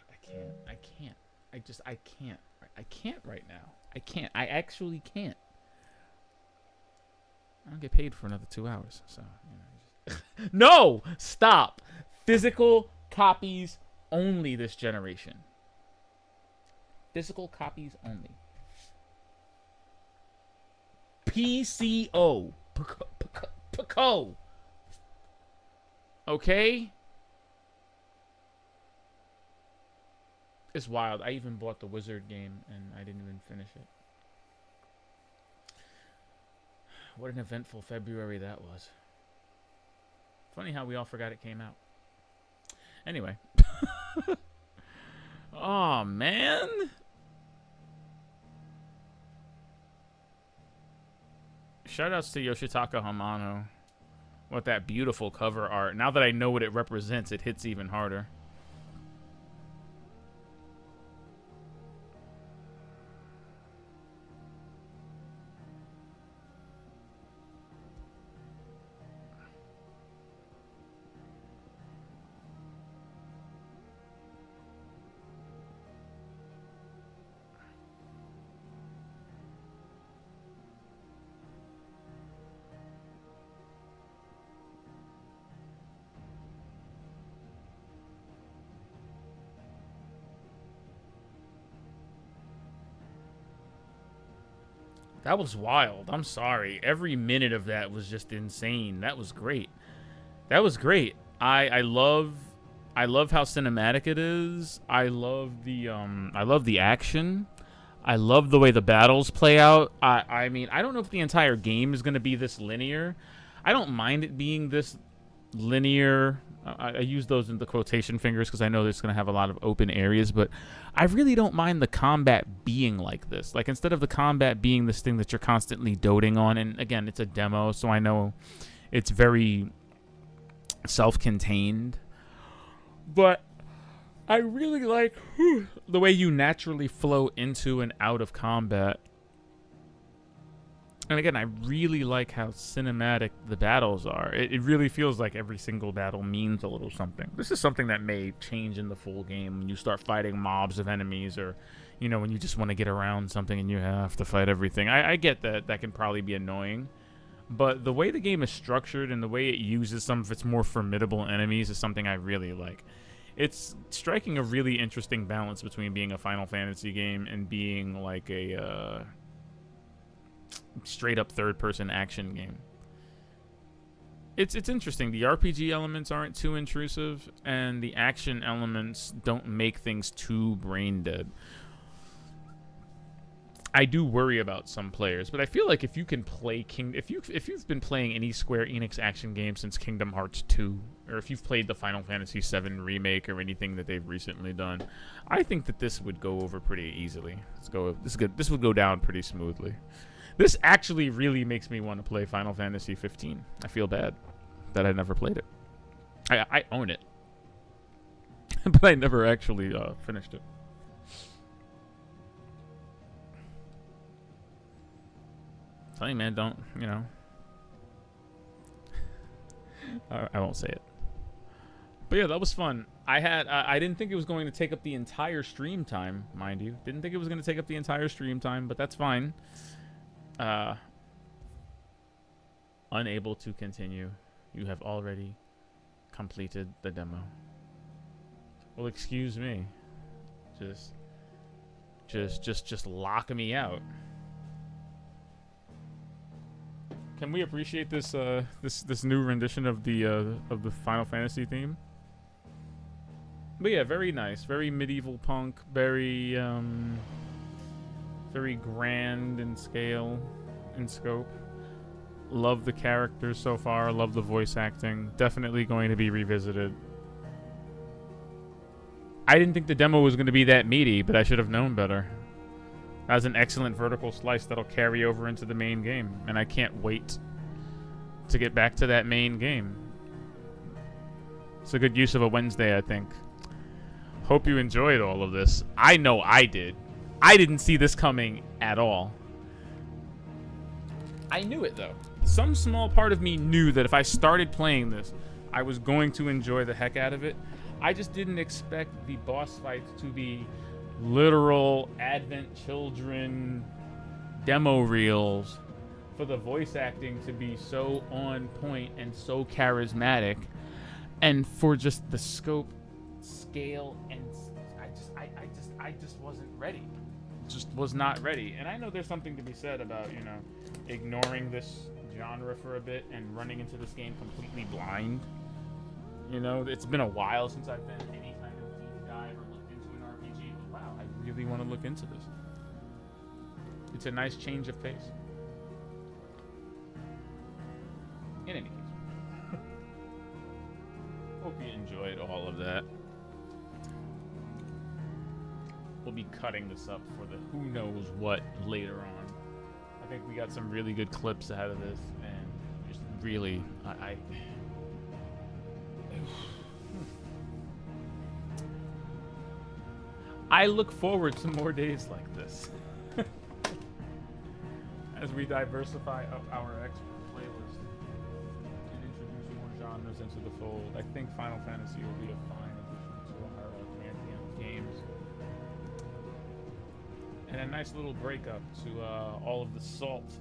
A: I can't. I can't right now. I can't. I actually can't. I don't get paid for another 2 hours, so you know. No! Stop! Physical copies only this generation. Physical copies only. PCO. PCO. Okay? It's wild. I even bought the Wizard game and I didn't even finish it. What an eventful February that was. Funny how we all forgot it came out. Anyway. Oh, man. Shoutouts to Yoshitaka Hamano with that beautiful cover art. Now that I know what it represents, it hits even harder. That was wild. I'm sorry. Every minute of that was just insane. That was great. That was great. I love I love how cinematic it is. I love the action. I love the way the battles play out. I mean, I don't know if the entire game is going to be this linear. I don't mind it being this linear. I use those in the quotation fingers because I know it's going to have a lot of open areas, but I really don't mind the combat being like this. Like, instead of the combat being this thing that you're constantly doting on, and again, it's a demo, so I know it's very self-contained, but I really like the way you naturally flow into and out of combat. And again, I really like how cinematic the battles are. It really feels like every single battle means a little something. This is something that may change in the full game when you start fighting mobs of enemies, or, you know, when you just want to get around something and you have to fight everything. I get that that can probably be annoying. But the way the game is structured and the way it uses some of its more formidable enemies is something I really like. It's striking a really interesting balance between being a Final Fantasy game and being like a straight up third-person action game. It's interesting. The RPG elements aren't too intrusive, and the action elements don't make things too brain dead. I do worry about some players, but I feel like if you can play if you've been playing any Square Enix action game since Kingdom Hearts 2, or if you've played the Final Fantasy VII remake or anything that they've recently done, I think that this would go over pretty easily. This would go down pretty smoothly. This actually really makes me want to play Final Fantasy 15. I feel bad that I never played it. I own it, but I never actually finished it. Tell you, man, don't, you know. I won't say it. But yeah, that was fun. I didn't think it was going to take up the entire stream time, mind you. Didn't think it was going to take up the entire stream time, but that's fine. Unable to continue. You have already completed the demo. Well, excuse me. Just lock me out. Can we appreciate this this new rendition of the Final Fantasy theme? But yeah, very nice, very medieval punk, very very grand in scale, in scope. Love the characters so far. Love the voice acting. Definitely going to be revisited. I didn't think the demo was going to be that meaty, but I should have known better. That's an excellent vertical slice that'll carry over into the main game, and I can't wait to get back to that main game. It's a good use of a Wednesday, I think. Hope you enjoyed all of this. I know I did. I didn't see this coming at all. I knew it, though. Some small part of me knew that if I started playing this, I was going to enjoy the heck out of it. I just didn't expect the boss fights to be literal Advent Children demo reels, for the voice acting to be so on point and so charismatic, and for just the scope, scale, and I just wasn't ready. Just was not ready. And I know there's something to be said about, you know, ignoring this genre for a bit and running into this game completely blind. You know, it's been a while since I've been any kind of deep dive or looked into an RPG, but wow, I really want to look into this. It's a nice change of pace. In any case, hope you enjoyed all of that. We'll be cutting this up for the who knows what later on. I think we got some really good clips ahead of this, and just really, I look forward to more days like this. As we diversify up our expert playlist and introduce more genres into the fold, I think Final Fantasy will be a fine addition to our pantheon of games. And a nice little breakup to all of the salt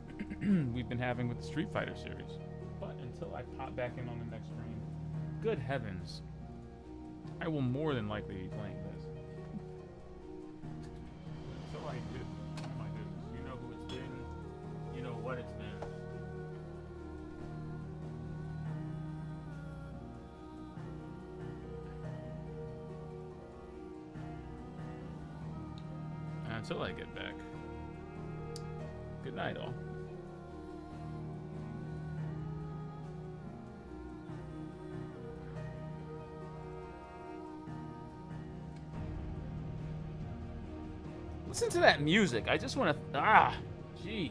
A: we've been having with the Street Fighter series. But until I pop back in on the next stream, good heavens, I will more than likely be playing this. Until I do, oh my goodness, you know who it's been, you know what it's been. until I get back. Good night, all. Listen to that music. I just want to... jeez.